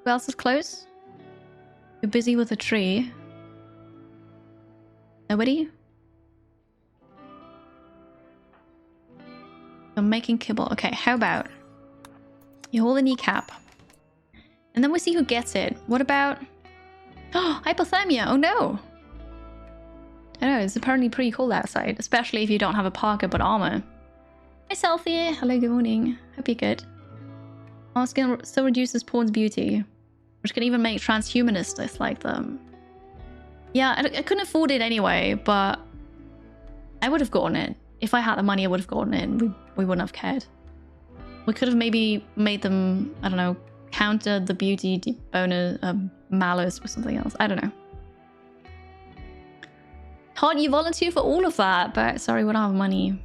Who else is close? You're busy with a tree. Nobody? You're making kibble. Okay, how about you hold the kneecap. And then we see who gets it. What about... Oh, hypothermia! Oh no! I know, it's apparently pretty cold outside, especially if you don't have a parka but armor. Hi Selfie! Hello, good morning. Hope you're good. Our skin still reduces porn's beauty, which can even make transhumanists dislike them. Yeah, I couldn't afford it anyway, but I would have gotten it. If I had the money, I would have gotten it, and we wouldn't have cared. We could have maybe made them, I don't know, counter the beauty bonus malice with something else. I don't know. Can't you volunteer for all of that? But sorry, we don't have money.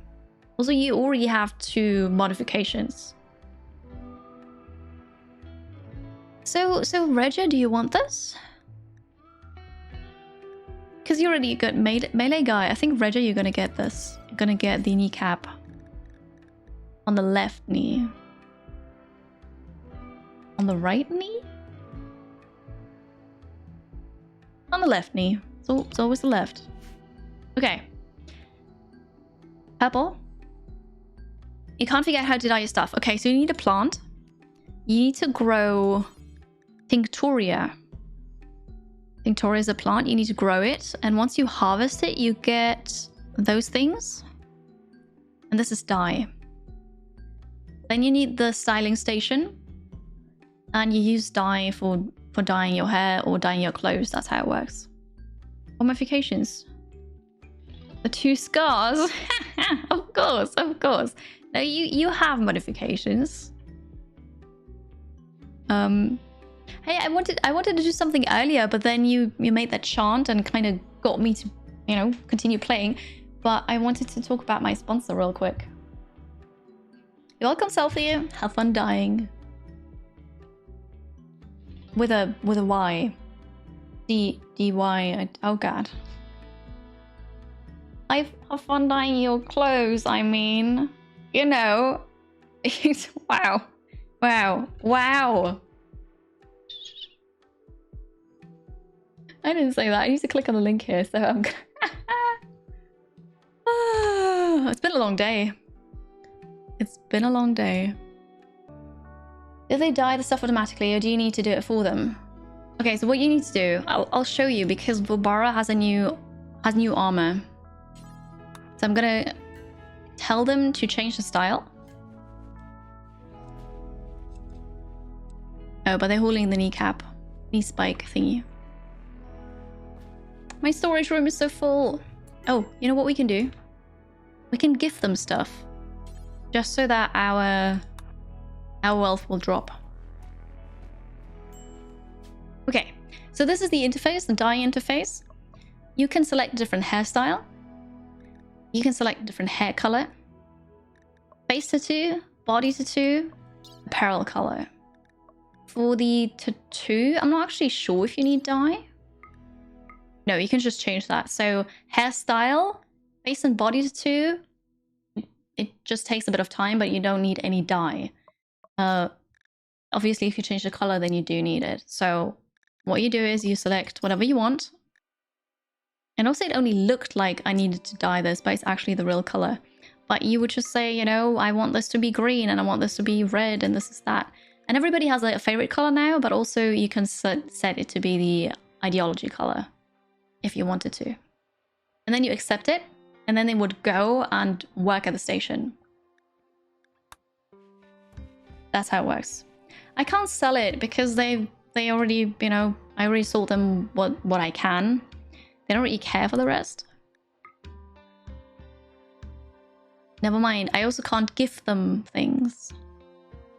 Also, you already have 2 modifications. So Regia, do you want this? Because you're already a good melee guy. I think Regia, you're gonna get this. You're gonna get the kneecap on the left knee. On the right knee? On the left knee. So it's always the left. Okay. Purple. You can't figure out how to dye your stuff. Okay, so you need a plant. You need to grow Tinctoria. Tinctoria is a plant. You need to grow it. And once you harvest it, you get those things. And this is dye. Then you need the styling station. And you use dye for dyeing your hair or dyeing your clothes. That's how it works. Modifications. The 2 scars. Of course, of course. No, you have modifications. Hey, I wanted to do something earlier, but then you made that chant and kind of got me to, you know, continue playing. But I wanted to talk about my sponsor real quick. You're welcome, Selfie. Have fun dyeing. With a Y. D-Y. Oh god. Have fun dyeing your clothes, I mean. You know. Wow. Wow. Wow. I didn't say that. I need to click on the link here, so I'm gonna... It's been a long day. It's been a long day. Do they dye the stuff automatically, or do you need to do it for them? Okay, so what you need to do, I'll show you, because Volbara has new armor. So I'm gonna tell them to change the style. Oh, but they're holding the kneecap, knee spike thingy. My storage room is so full. Oh, you know what we can do? We can gift them stuff, just so that our wealth will drop. Okay, so this is the interface, the dye interface. You can select a different hairstyle. You can select a different hair color, face tattoo, body tattoo, apparel color. For the tattoo, I'm not actually sure if you need dye. No, you can just change that. So hairstyle, face and body tattoo, it just takes a bit of time, but you don't need any dye. Obviously, if you change the color, then you do need it. So what you do is you select whatever you want. And also it only looked like I needed to dye this, but it's actually the real color. But you would just say, you know, I want this to be green and I want this to be red and this is that. And everybody has like a favorite color now, but also you can set it to be the ideology color if you wanted to. And then you accept it, and then they would go and work at the station. That's how it works. I can't sell it because they already, you know, I already sold them what I can. They don't really care for the rest. Never mind, I also can't gift them things.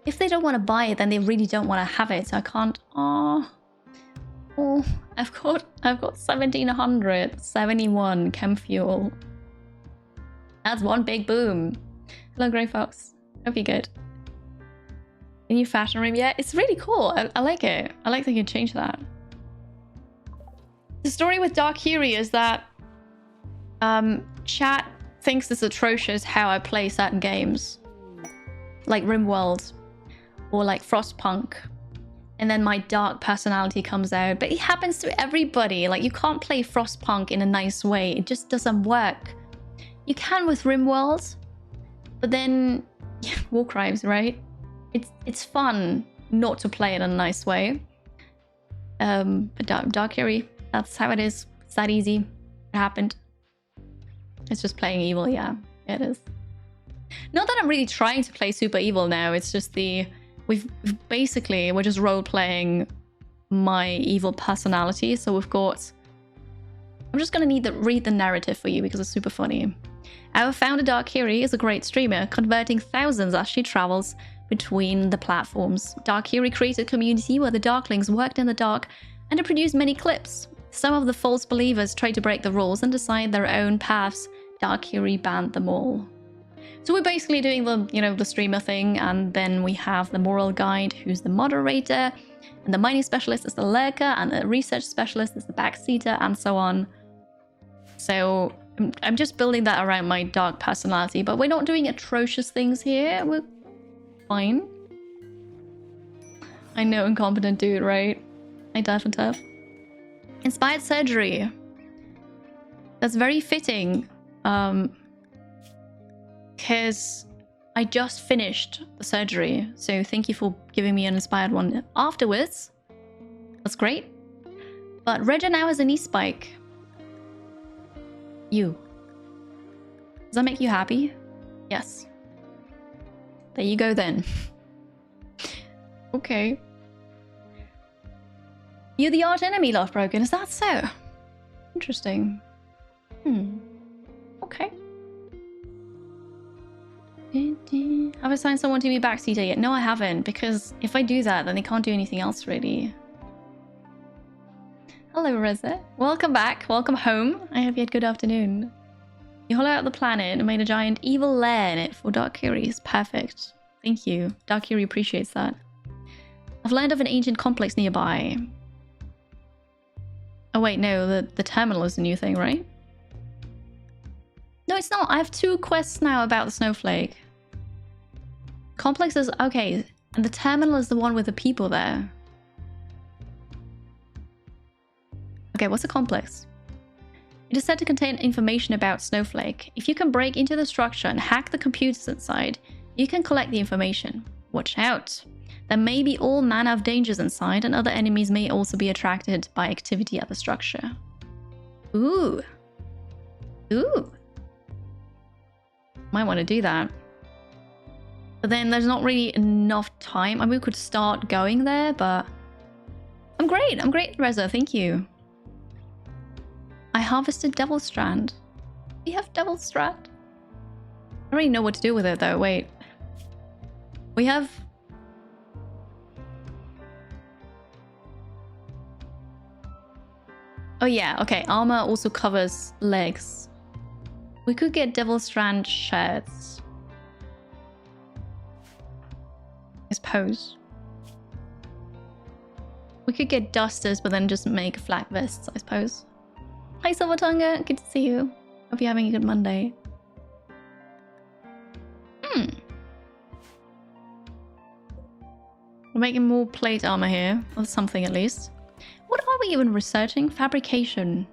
If they don't want to buy it, then they really don't want to have it, so I can't. Oh, I've got 1771 chem fuel. That's one big boom. Hello, Grey Fox. Hope you're good. The new fashion room, yeah, it's really cool. I like it. I like that you change that. The story with Dark Kiri is that chat thinks it's atrocious how I play certain games, like RimWorld or like Frostpunk, and then my dark personality comes out. But it happens to everybody. Like, you can't play Frostpunk in a nice way. It just doesn't work. You can with RimWorld, but then war crimes, right? It's fun not to play it in a nice way. But Dark Kiri, that's how it is. It's that easy. It happened. It's just playing evil, yeah. It is. Not that I'm really trying to play super evil now. It's just we're just role-playing my evil personality. So we've got... I'm just gonna need to read the narrative for you because it's super funny. Our founder Dark Kiri is a great streamer, converting thousands as she travels between the platforms. Dark Kiri created a community where the Darklings worked in the dark and it produced many clips. Some of the false believers tried to break the rules and decide their own paths. Dark Kiri banned them all. So we're basically doing the, you know, the streamer thing, and then we have the moral guide, who's the moderator, and the mining specialist is the lurker, and the research specialist is the backseater, and so on. So I'm just building that around my dark personality, but we're not doing atrocious things here. We're fine. I know, incompetent dude, right? I tough and tough. Inspired surgery. That's very fitting. Because I just finished the surgery. So thank you for giving me an inspired one afterwards. That's great. But Rega now has a knee spike. You. Does that make you happy? Yes. There you go then. Okay. You're the arch enemy, Love Broken. Is that so? Interesting. Okay. Have I assigned someone to be backseater yet? No, I haven't, because if I do that, then they can't do anything else, really. Hello, Reza. Welcome back. Welcome home. I hope you had a good afternoon. You hollow out the planet and made a giant evil lair in it for Dark Kiri's. Perfect. Thank you. Dark Kiri appreciates that. I've learned of an ancient complex nearby. Oh wait, no, the terminal is a new thing, right? No, it's not. I have 2 quests now about the snowflake. Complex is... okay, and the terminal is the one with the people there. Okay, what's a complex? It is said to contain information about Snowflake. If you can break into the structure and hack the computers inside, you can collect the information. Watch out. There may be all manner of dangers inside, and other enemies may also be attracted by activity at the structure. Ooh. Ooh. Might want to do that. But then there's not really enough time. I mean, we could start going there, but... I'm great, Reza, thank you. I harvested Devil Strand. We have Devil Strand. I don't really know what to do with it, though. Wait. We have... oh yeah, okay. Armor also covers legs. We could get Devil Strand shirts. I suppose. We could get dusters, but then just make flat vests, I suppose. Hi, Silvertonga. Good to see you. Hope you're having a good Monday. We're making more plate armor here, or something at least. What are we even researching? Fabrication.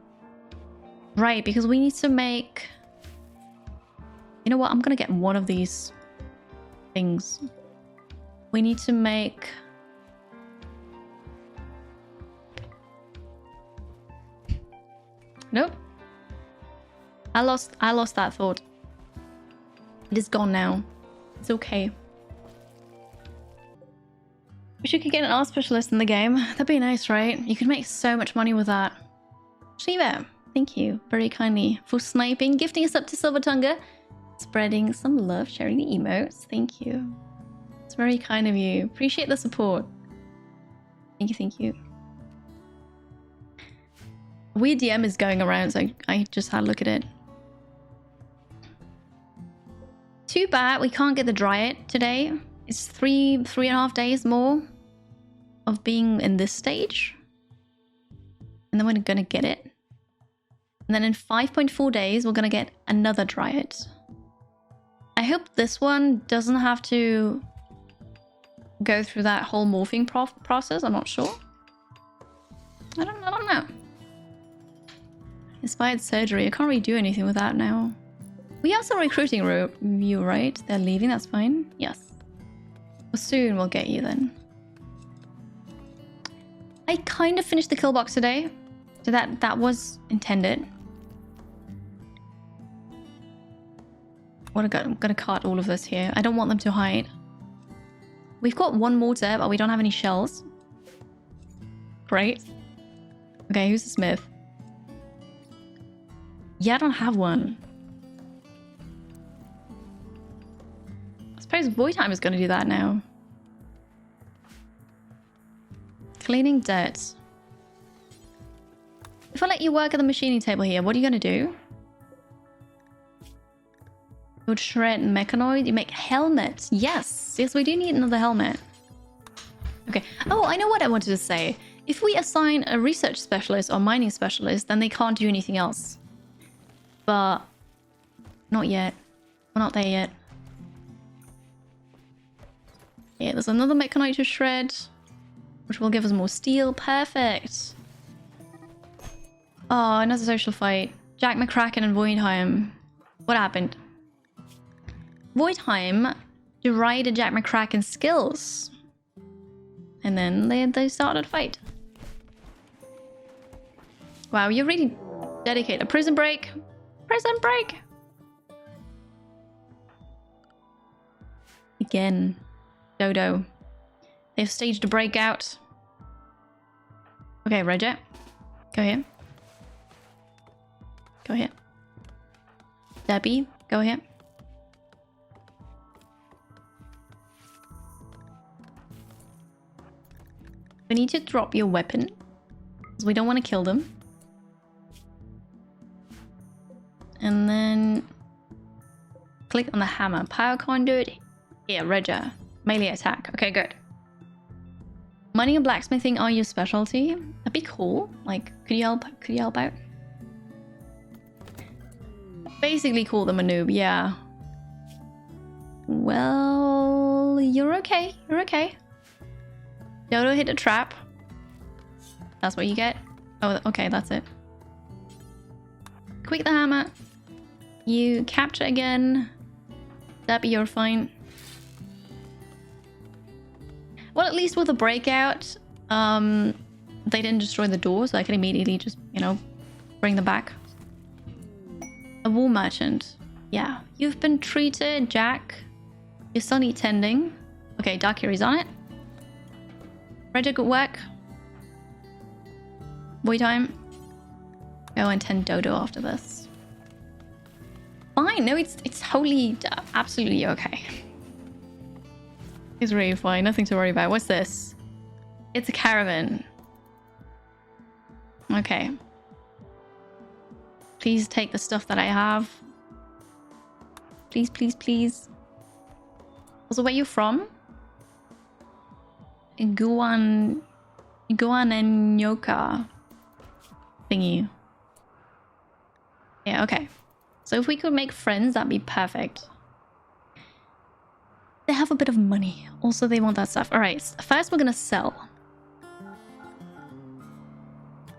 Right, because we need to make... You know what? I'm gonna get one of these things. We need to make... Nope. I lost that thought. It is gone now. It's okay. Wish you could get an art specialist in the game. That'd be nice, right? You could make so much money with that. Shiva, thank you very kindly for sniping, gifting us up to Silver Tonga, spreading some love, sharing the emotes. Thank you. It's very kind of you. Appreciate the support. Thank you, thank you. A weird DM is going around, so I just had a look at it. Too bad we can't get the Dryad today. It's three and a half days more of being in this stage. And then we're gonna get it. And then in 5.4 days, we're gonna get another Dryad. I hope this one doesn't have to go through that whole morphing process. I'm not sure. I don't know. Inspired surgery. I can't really do anything with that now. We have some recruiting review, right? They're leaving, that's fine. Yes. Well, soon we'll get you then. I kind of finished the kill box today. So that was intended. I'm gonna cut all of this here. I don't want them to hide. We've got one mortar, but we don't have any shells. Great. Okay, who's the smith? Yeah, I don't have one. I suppose Void Time is going to do that now. Cleaning dirt. If I let you work at the machining table here, what are you going to do? You would shred mechanoid. You make helmets. Yes. Yes, we do need another helmet. Okay. Oh, I know what I wanted to say. If we assign a research specialist or mining specialist, then they can't do anything else. But not yet. We're not there yet. Yeah, there's another mechanite to shred, which will give us more steel. Perfect. Oh, another social fight. Jack McCracken and Voidheim. What happened? Voidheim derided Jack McCracken's skills. And then they started a fight. Wow, you really dedicate a prison break. Prison break! Again. Dodo. They've staged a breakout. Okay, Roger. Go here. Go here. Debbie, go here. We need to drop your weapon, because we don't want to kill them. And then click on the hammer. Power conduit. Here, Roger. Melee attack. Okay, good. Mining and blacksmithing are your specialty. That'd be cool. Like, could you help out? Basically call them a noob, yeah. Well, you're okay. You're okay. Dodo hit a trap. That's what you get. Oh, okay, that's it. Quick the hammer. You capture again. Debbie, you're fine. Well, at least with the breakout, they didn't destroy the door, so I can immediately just, you know, bring them back. A wool merchant. Yeah. You've been treated, Jack. You still need tending. Okay, Dark Kiri's on it. Roger, good work. Void time. Go and tend Dodo after this. Fine. No, it's totally, absolutely okay. It's really fine. Nothing to worry about. What's this? It's a caravan. Okay. Please take the stuff that I have. Please, please, please. Also, where are you from? Iguanenyoka thingy. Yeah, okay. So if we could make friends, that'd be perfect. They have a bit of money. Also, they want that stuff. All right, first we're gonna sell.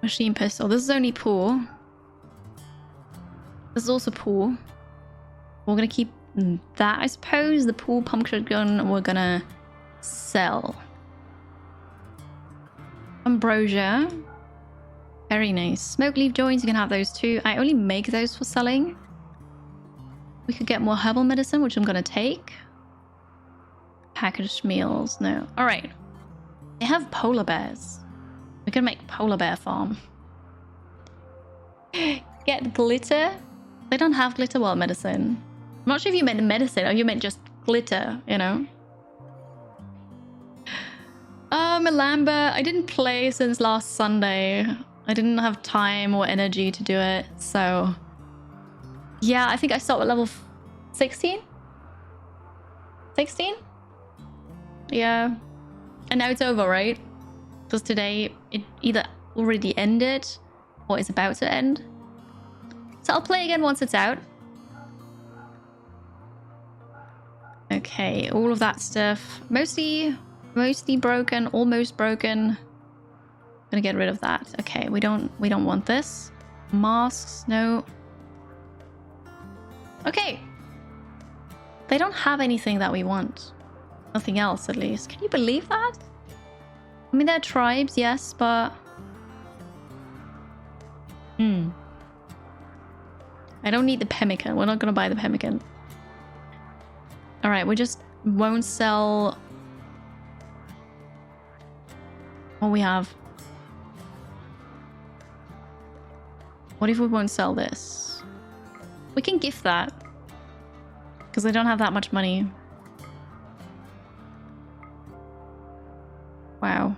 Machine pistol. This is only pool. This is also pool. We're gonna keep that, I suppose. The pool puncture gun we're gonna sell. Ambrosia. Very nice. Smoke leaf joints, you can have those too. I only make those for selling. We could get more herbal medicine, which I'm gonna take. Packaged meals, no. All right. They have polar bears. We can make polar bear farm. Get glitter. They don't have glitter wild medicine. I'm not sure if you meant medicine or you meant just glitter, you know? Melamba, I didn't play since last Sunday. I didn't have time or energy to do it, so... Yeah, I think I stopped at level 16? 16? Yeah. And now it's over, right? Because today it either already ended or is about to end. So I'll play again once it's out. Okay, all of that stuff. Mostly broken, almost broken. I'm gonna get rid of that. Okay, we don't want this. Masks, no. Okay. They don't have anything that we want. Nothing else, at least. Can you believe that? I mean, they're tribes, yes, but... I don't need the pemmican. We're not gonna buy the pemmican. Alright, we just won't sell... what we have. What if we won't sell this? We can gift that. Because I don't have that much money. Wow.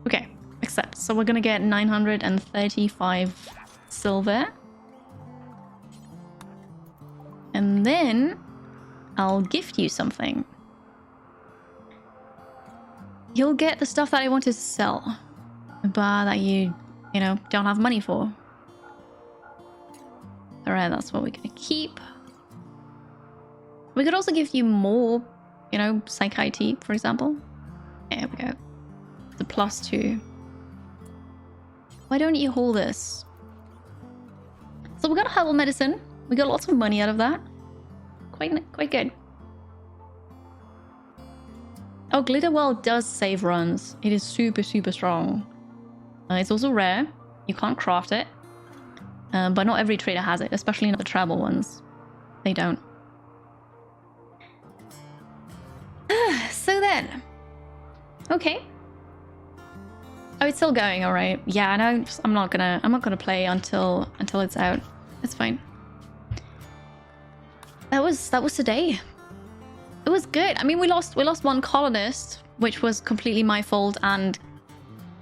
Okay, accept. So we're gonna get 935 silver. And then I'll gift you something. You'll get the stuff that I wanted to sell, but that you know, don't have money for. Alright, that's what we're gonna keep. We could also give you more, you know, psychiatry, for example. There we go. The +2. Why don't you hold this? So we got herbal medicine. We got lots of money out of that. Quite good. Oh, Glitter World does save runs. It is super strong. It's also rare. You can't craft it. But not every trader has it, especially not the travel ones. They don't. So then. Okay. Oh, it's still going, alright. Yeah, I know. I'm not gonna play until it's out. It's fine. That was today. It was good. I mean, we lost one colonist, which was completely my fault and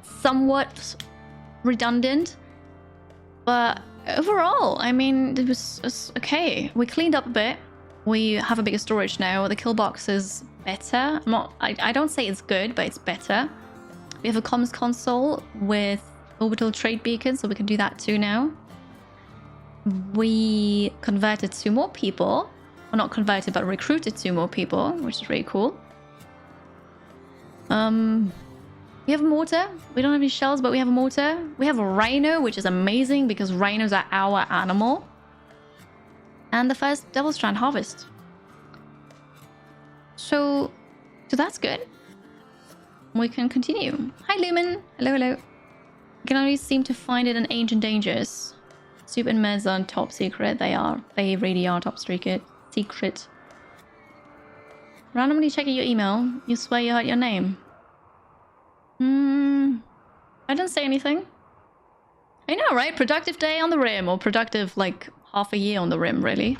somewhat redundant. But overall, I mean, it was okay. We cleaned up a bit. We have a bigger storage now. The kill box is better. I don't say it's good, but it's better. We have a comms console with orbital trade beacons, so we can do that too now. We converted 2 more people. Well, not converted, but recruited 2 more people, which is really cool. We have a mortar. We don't have any shells, but we have a mortar. We have a rhino, which is amazing because rhinos are our animal. And the first Devil Strand harvest. So that's good. We can continue. Hi, Lumen. Hello. You can only seem to find it in Ancient Dangers. Soup and meds are top secret. They are. They really are top secret. Randomly checking your email. You swear you heard your name. I didn't say anything. I know, right? Productive day on the Rim, or productive like half a year on the Rim, really.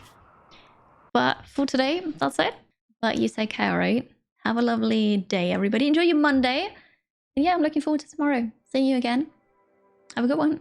But for today, that's it. But you take care, right? Have a lovely day, everybody. Enjoy your Monday. And yeah, I'm looking forward to tomorrow. Seeing you again. Have a good one.